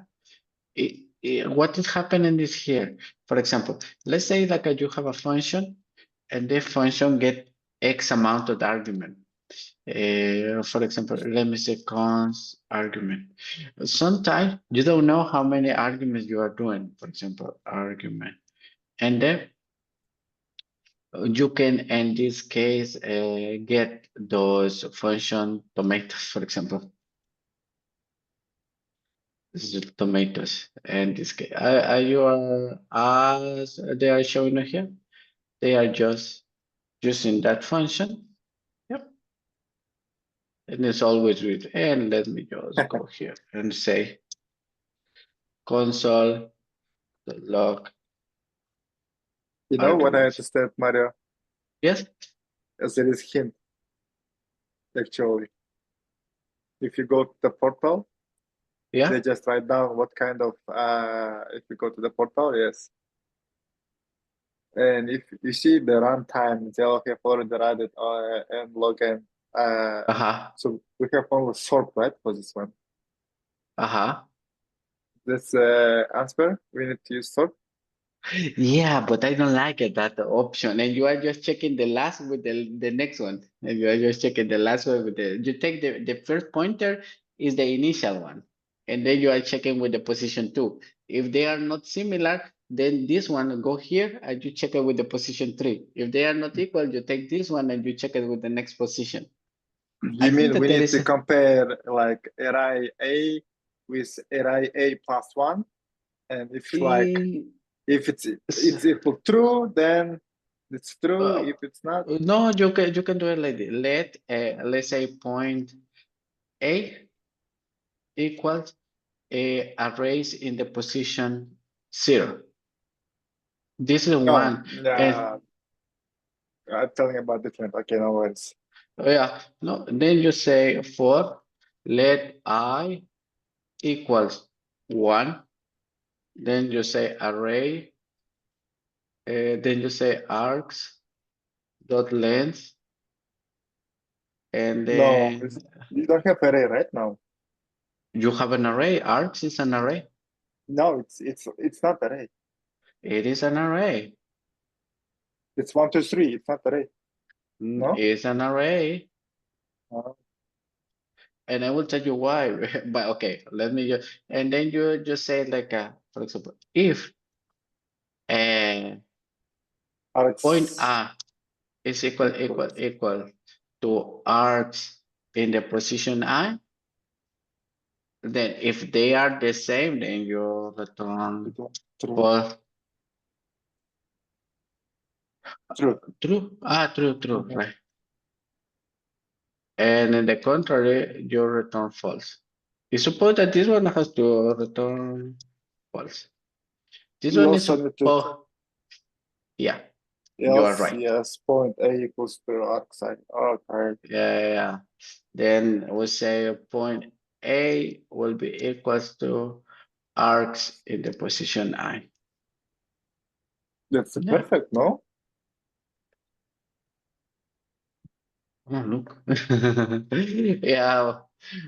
What is happening is here. For example, let's say like you have a function, and the function get X amount of argument. For example, let me say const argument. Sometimes you don't know how many arguments you are doing. For example, argument, and then you can, in this case, get those function tomatoes, for example. This is tomatoes, and this case, as they are showing here, they are just using that function. Yep. And it's always with, and let me just go here and say console log You know what I arguments. understand, Mario? Yes. As there is hint. Actually, if you go to the portal, Yeah. they just write down what kind of if you go to the portal, yes. And if you see the runtime, they all have already read it and login. So we have only sort, right, for this one. This answer, we need to use sort. Yeah, but I don't like it, that option. And you are just checking the last with the next one. And you are just checking the last one with you take the first pointer is the initial one. And then you are checking with the position 2. If they are not similar, then this one go here and you check it with the position 3. If they are not equal, you take this one and you check it with the next position. You mean we need to compare like array A with array A plus 1? And if like if it's equal true, then it's true. If it's not, no, you can do it like this. Let's say point A equals arrays in the position 0. This is one. I'm telling about different. Okay, no worries. Yeah, no. Then you say for let I equals 1. Then you say array. Then you say args dot length. And then no, you don't have array right now. You have an array. Args is an array. No, it's not array. It is an array. It's 1, 2, 3. It's not array. No, it's an array. Oh. And I will tell you why. But okay, let me just, and then you just say like, for example, if point A is equal to args in the position I, then if they are the same, then you return false. True. True. True. Right. And in the contrary, you return false. You suppose that this one has to return false. This one is supposed, yeah. You are right. Yes, point A equals to argside. Okay. Yeah. Then we say point A will be equals to arcs in the position I. That's Yeah. perfect, no? Oh, look. Yeah,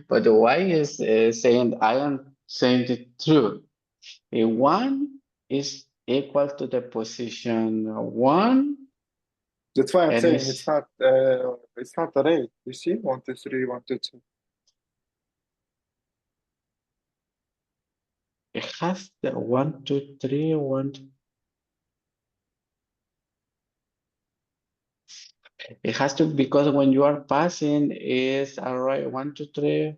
but the Y is saying I am saying it true. A 1 is equal to the position 1, That's why I'm and saying it's not array. You see, 1, 2, 3, 1, 2, 2. it has the 1, 2, 3, 1. It has to, because when you are passing is array 1, 2, 3.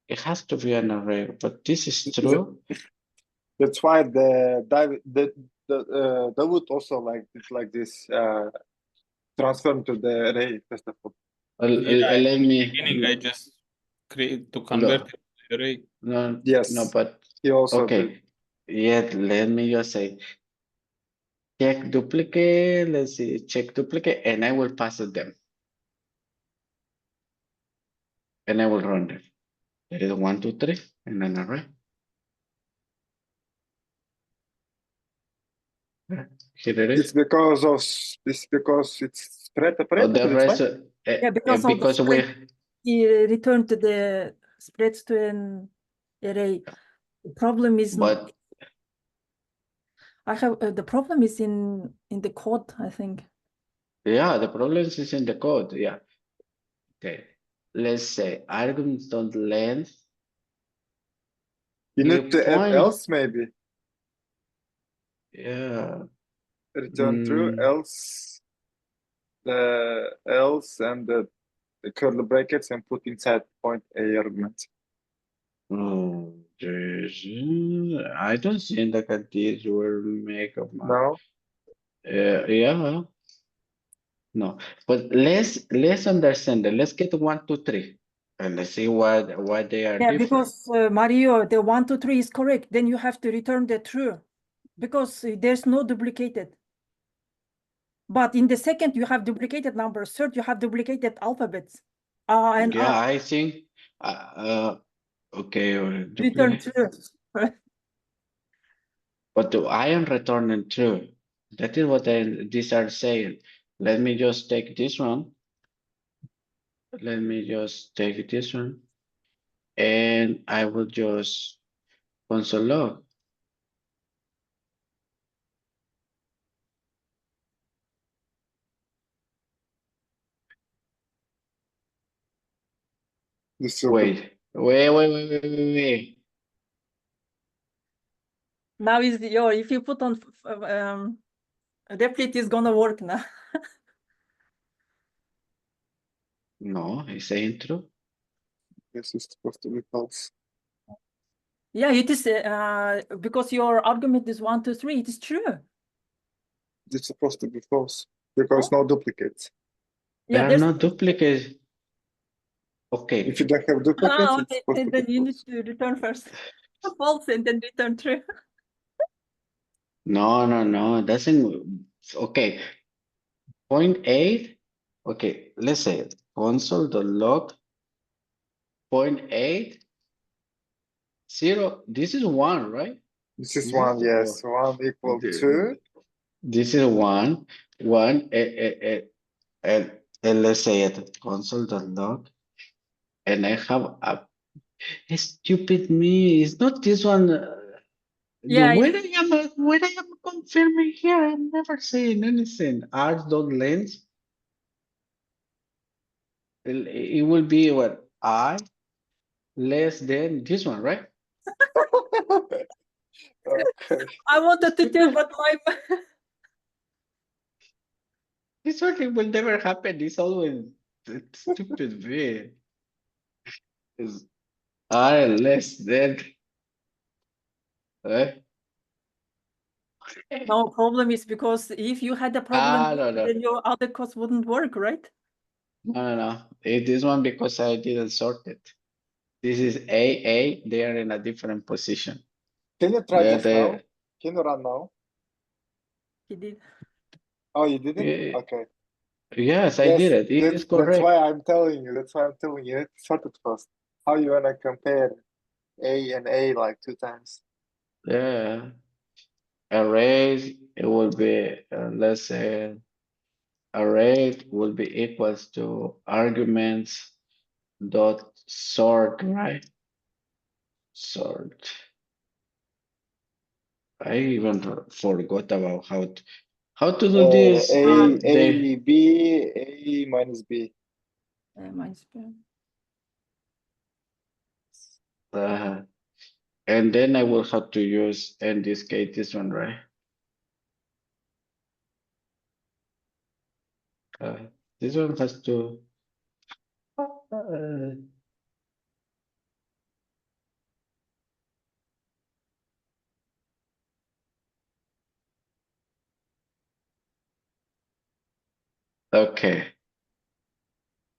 It has to be an array, but this is true. That's why Dawood also like it's like this transform to the array first of all. Yeah, Let in the me beginning, I just create to convert it to array. no, Yes. no, but He also did. okay. Yet let me just say check duplicate. Let's see, check duplicate, and I will pass it them. And I will run them. There is 1, 2, 3, and an array. Here it It's is. because it's spread Oh, operator. the That's rest, why. Yeah, because of the because spread. He returned to the spreads to an array. The problem is not. but I have the problem is in the code, I think. yeah, the problem is in the code. Yeah. Okay. Let's say argument.length. You need to add point. else maybe. Yeah. Return true, else and the curly brackets and put inside point A argument. Oh, I don't think that this will make a No? yeah. No, but let's understand that. Let's get 1, 2, 3, and let's see why they are Yeah, different. because Mario, the 1, 2, 3 is correct. Then you have to return the true because there's no duplicated. But in the second, you have duplicated numbers. Third, you have duplicated alphabets. And Yeah, I think okay, return duplicate. true. But I am returning true. That is what these are saying. Let me just take this one. Let me just take this one, and I will just console log. This will be Wait. Now is if you put on replit is gonna work now. No, it's saying true. this is supposed to be false. Yeah, it is because your argument is 1, 2, 3. It is true. It's supposed to be false because no duplicates. Yeah, There are there's no duplicates. Okay. If you don't have duplicates, it's okay, supposed and to then be you need false. to return first false and then return true. No, doesn't. Okay. 0.8. Okay, let's say it. Console.log 0.8 0. This is 1, right? This is This 1, is yes. 1 equal to This is 1, and let's say it. Console.log, and I have a stupid me. It's not this one. Yeah, When I am confirming here, I'm never saying anything. Art.length. It will be what I less than this one, right? okay. I wanted to tell, but my This one it will never happen. It's always a stupid way. Is I less than eh? no problem is because if you had a problem, No. then your other course wouldn't work, right? No. This one because I didn't sort it. This is AA. They are in a different position. Can you try this They- now? Can you run now? He did. Oh, you didn't? Yeah. Okay. Yes, I did it. It is That's correct. why I'm telling you. That's why I'm telling you. Sort it first. how you wanna compare A and A like 2 times? Yeah. Array, it will be, let's say, array will be equals to arguments dot sort, right? Sort. I even forgot about how to do this. A, B, A minus B. Minus B. And then I will have to use, in this case, this one, right? This one has to. Okay.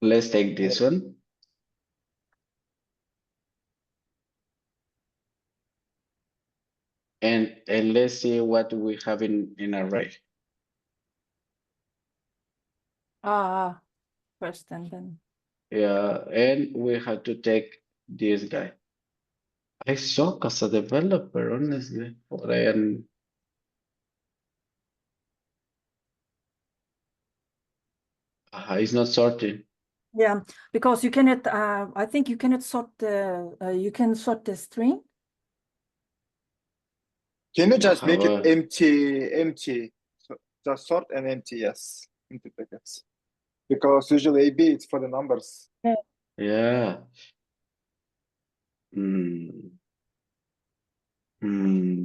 Let's take this one. And let's see what we have in array. First and then. Yeah, and we have to take this guy. I suck as a developer, honestly. But I am. It's not sorting. Yeah, because you cannot, I think you cannot sort you can sort the string. Can you just make However- it empty? So just sort and empty, yes. Empty brackets. Because usually AB it's for the numbers. Yeah.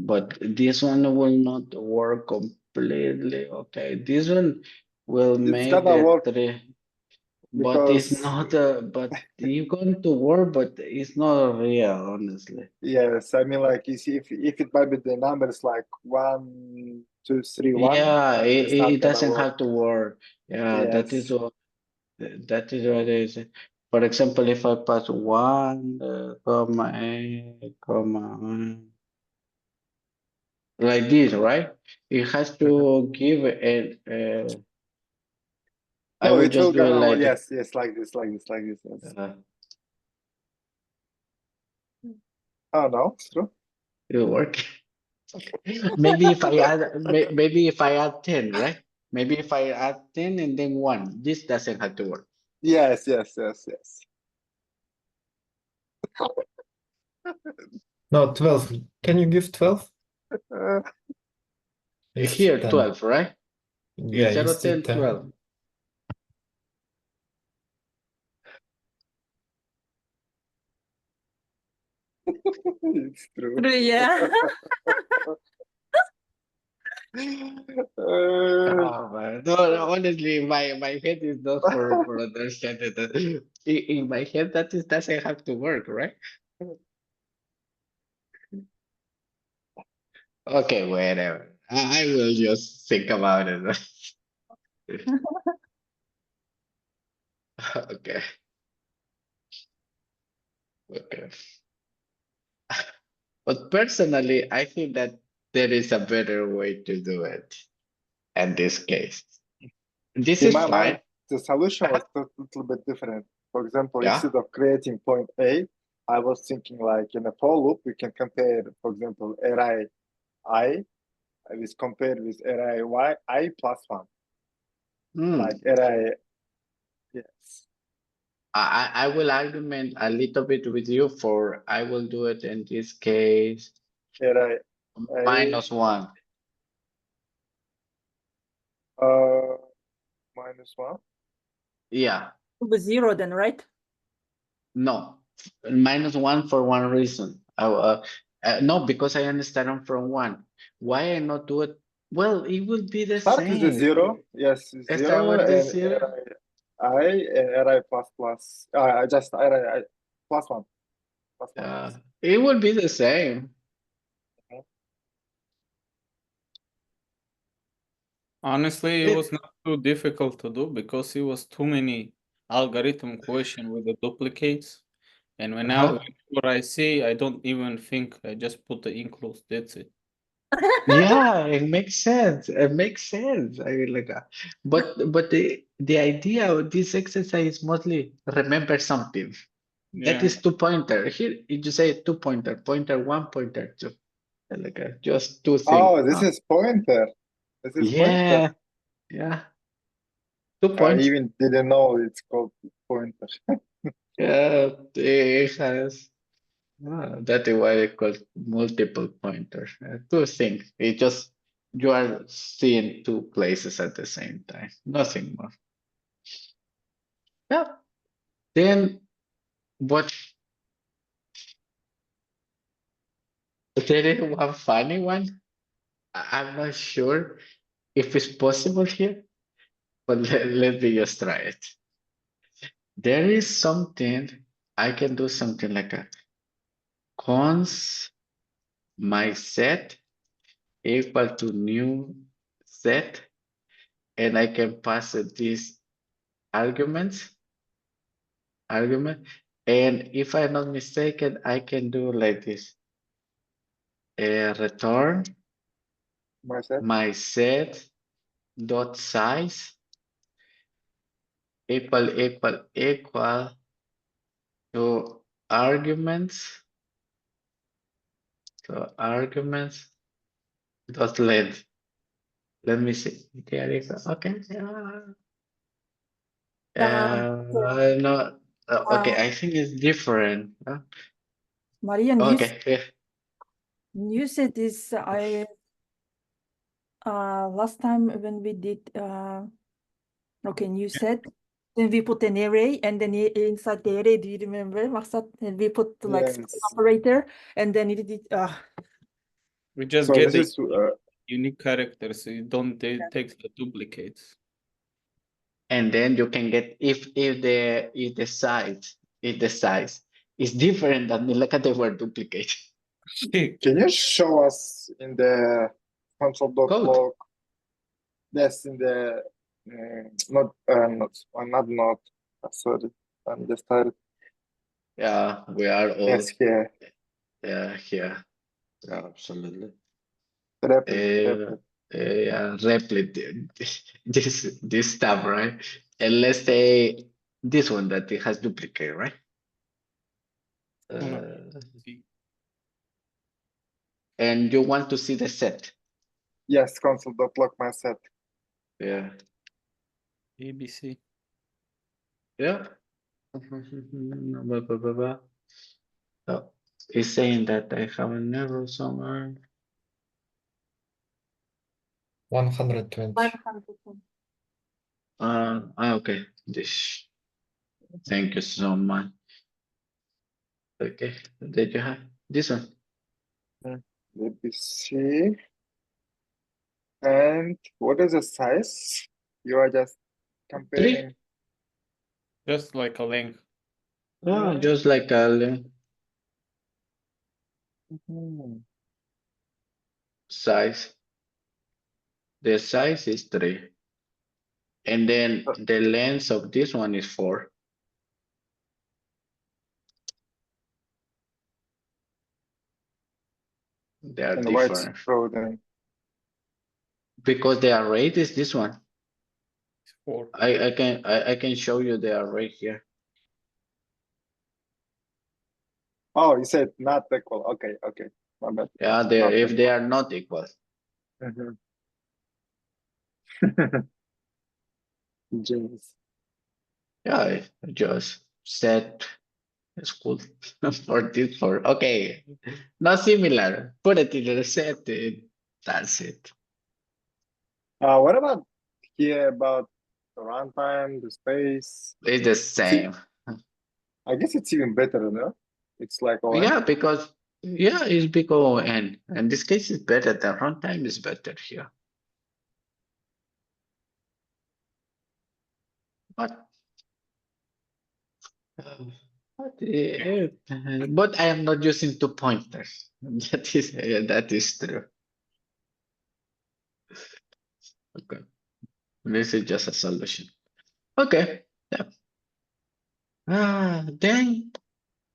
But this one will not work completely. Okay, this one will make gonna it work three. But it's because- not but it's going to work, but it's not real, honestly. Yes, I mean like you see if it might be the numbers like 1, 2, 3, 1. Yeah, it's not it gonna doesn't work. have to work. Yeah, that is Yes. what it is. For example, if I pass 1, comma a, comma like this, right? It has to give it. I No, will it will just do it gonna like yes, like this, yes. this. Oh no, it's true. It'll work. Maybe if I add, maybe if I add 10, right? Maybe if I add 10 and then 1, this doesn't have to work. Yes. No, 12. Can you give 12? It's Here, 10. 12, right? Yeah, 0, it's 10, 10. 12. It's true. Yeah. Oh, man. No, honestly, my head is not for understanding that. In my head, doesn't have to work, right? Okay, whatever. I will just think about it. Okay. Okay. But personally, I think that there is a better way to do it in this case. This In is my fine. mind, the solution was a little bit different. For example, Yeah. instead of creating point A, I was thinking like in a for loop, we can compare, for example, array I is compared with array Y, I plus 1. Hmm. Like array, yes. I will argument a little bit with you for I will do it in this case Array minus 1. Minus 1. Yeah. With 0 then, right? No. Minus 1 for one reason. No, because I understand from 1. Why I not do it? Well, it will be the Start with the same. 0. Yes, Start 0 with the and 0. array I and array plus. I just array plus 1. Plus 1. It will be the same. Honestly, it was not too difficult to do because it was too many algorithm question with the duplicates. And whenever I see, I don't even think, I just put the includes, that's it. Yeah, it makes sense. It makes sense. I mean, like, but the idea of this exercise is mostly remember something. That Yeah. is 2-pointer. Here you just say 2-pointer, pointer 1, pointer 2. Like just two things. Oh, this is pointer. This is pointer. Yeah. 2 I points. even didn't know it's called pointer. Yeah, it has. That is why they call multiple pointers. Two things. It just you are seeing two places at the same time. Nothing more. Yeah. Then what? There is one funny one. I'm not sure if it's possible here, but let me just try it. There is something I can do something like a cons my set equal to new set, and I can pass it these argument, and if I'm not mistaken, I can do like this. Return Myself. my set dot size equal to arguments dot length. Let me see. There you go. Okay. No. Okay, I think it's different. Marian, Okay. Yeah. you said this. Last time when we did okay, you said then we put an array and then inside the array, do you remember, Maksat? And we put like Yes. operator and then it did We just So get this the is unique characters, so you don't take the duplicates. And then you can get if the size is different than look at the word duplicate. can you show us in the console.log? Yes, in the not sorry, I'm just tired. Yeah, we are all Yes, here. here. Yeah, absolutely. Replit. Yeah, replit this tab, right? And let's say this one that it has duplicate, right? And you want to see the set. Yes, console.log my set. Yeah. ABC. Yeah. So it's saying that I have an error somewhere. 120. Okay. This. Thank you so much. Okay, there you have this one. Let me see. And what is the size? You are just comparing. Just like a link. Oh, just like a size. The size is 3. And then the length of this one is 4. They are And what's different. then? Because the array is this one. It's 4. I can show you the array here. Oh, you said not equal. Okay. My bad. Yeah, if they are not equal. Genius. Yeah, just set school for okay. Not similar. Put it in the set. That's it. What about here about the runtime, the space? It's the same. I guess it's even better, no? It's like ON. Yeah, because it's big O N. In this case, it's better. The runtime is better here. But I am not using 2 pointers. That is true. Okay, this is just a solution. Okay, yeah. Then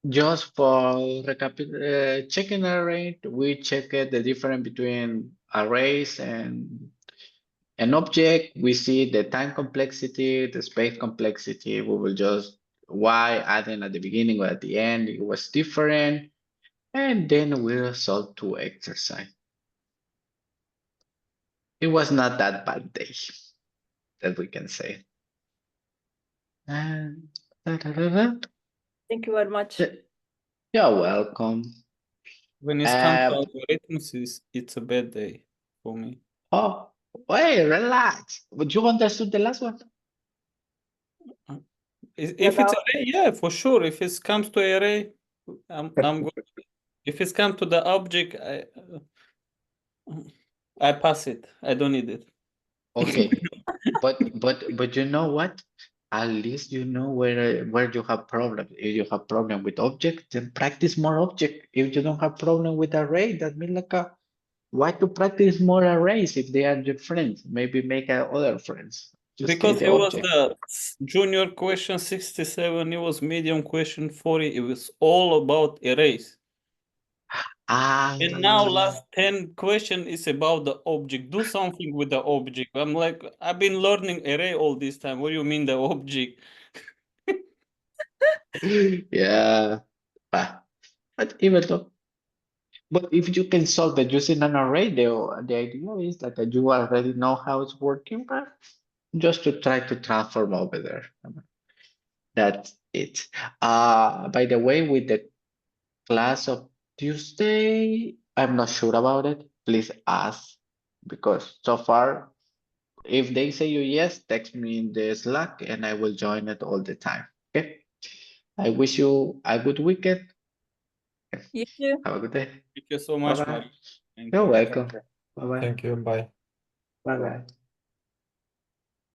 just for checking array, we check the difference between arrays and an object. We see the time complexity, the space complexity. We will just why adding at the beginning or at the end, it was different. And then we'll solve two exercise. It was not that bad day, that we can say. And Thank you very much. you're welcome. When it comes to Um, algorithms, it's a bad day for me. Oh, wait, relax. Would you understood the last one? If it's array, yeah, for sure. If it comes to array, I'm good. If it's come to the object, I pass it. I don't need it. Okay, but you know what? At least you know where you have problem. If you have problem with object, then practice more object. If you don't have problem with array, that means like why to practice more arrays if they are your friends? Maybe make other friends. Just Because keep it the was object. the junior question 67, it was medium question 40. It was all about arrays. Ah, And now last 10 question is about the object. Do something with the object. I'm like, I've been learning array all this time. What do you mean the object? yeah. But even though, but if you can solve it using an array, the idea is that you already know how it's working, but just to try to transform over there. That's it. By the way, with the class of Tuesday, I'm not sure about it. Please ask, because so far, if they say you yes, text me in the Slack and I will join it all the time. Okay. I wish you a good weekend. You too. Have a good day. Thank you so much, Bye-bye. Marie. Thank You're you. welcome. Bye-bye. Thank you. Bye. Bye-bye.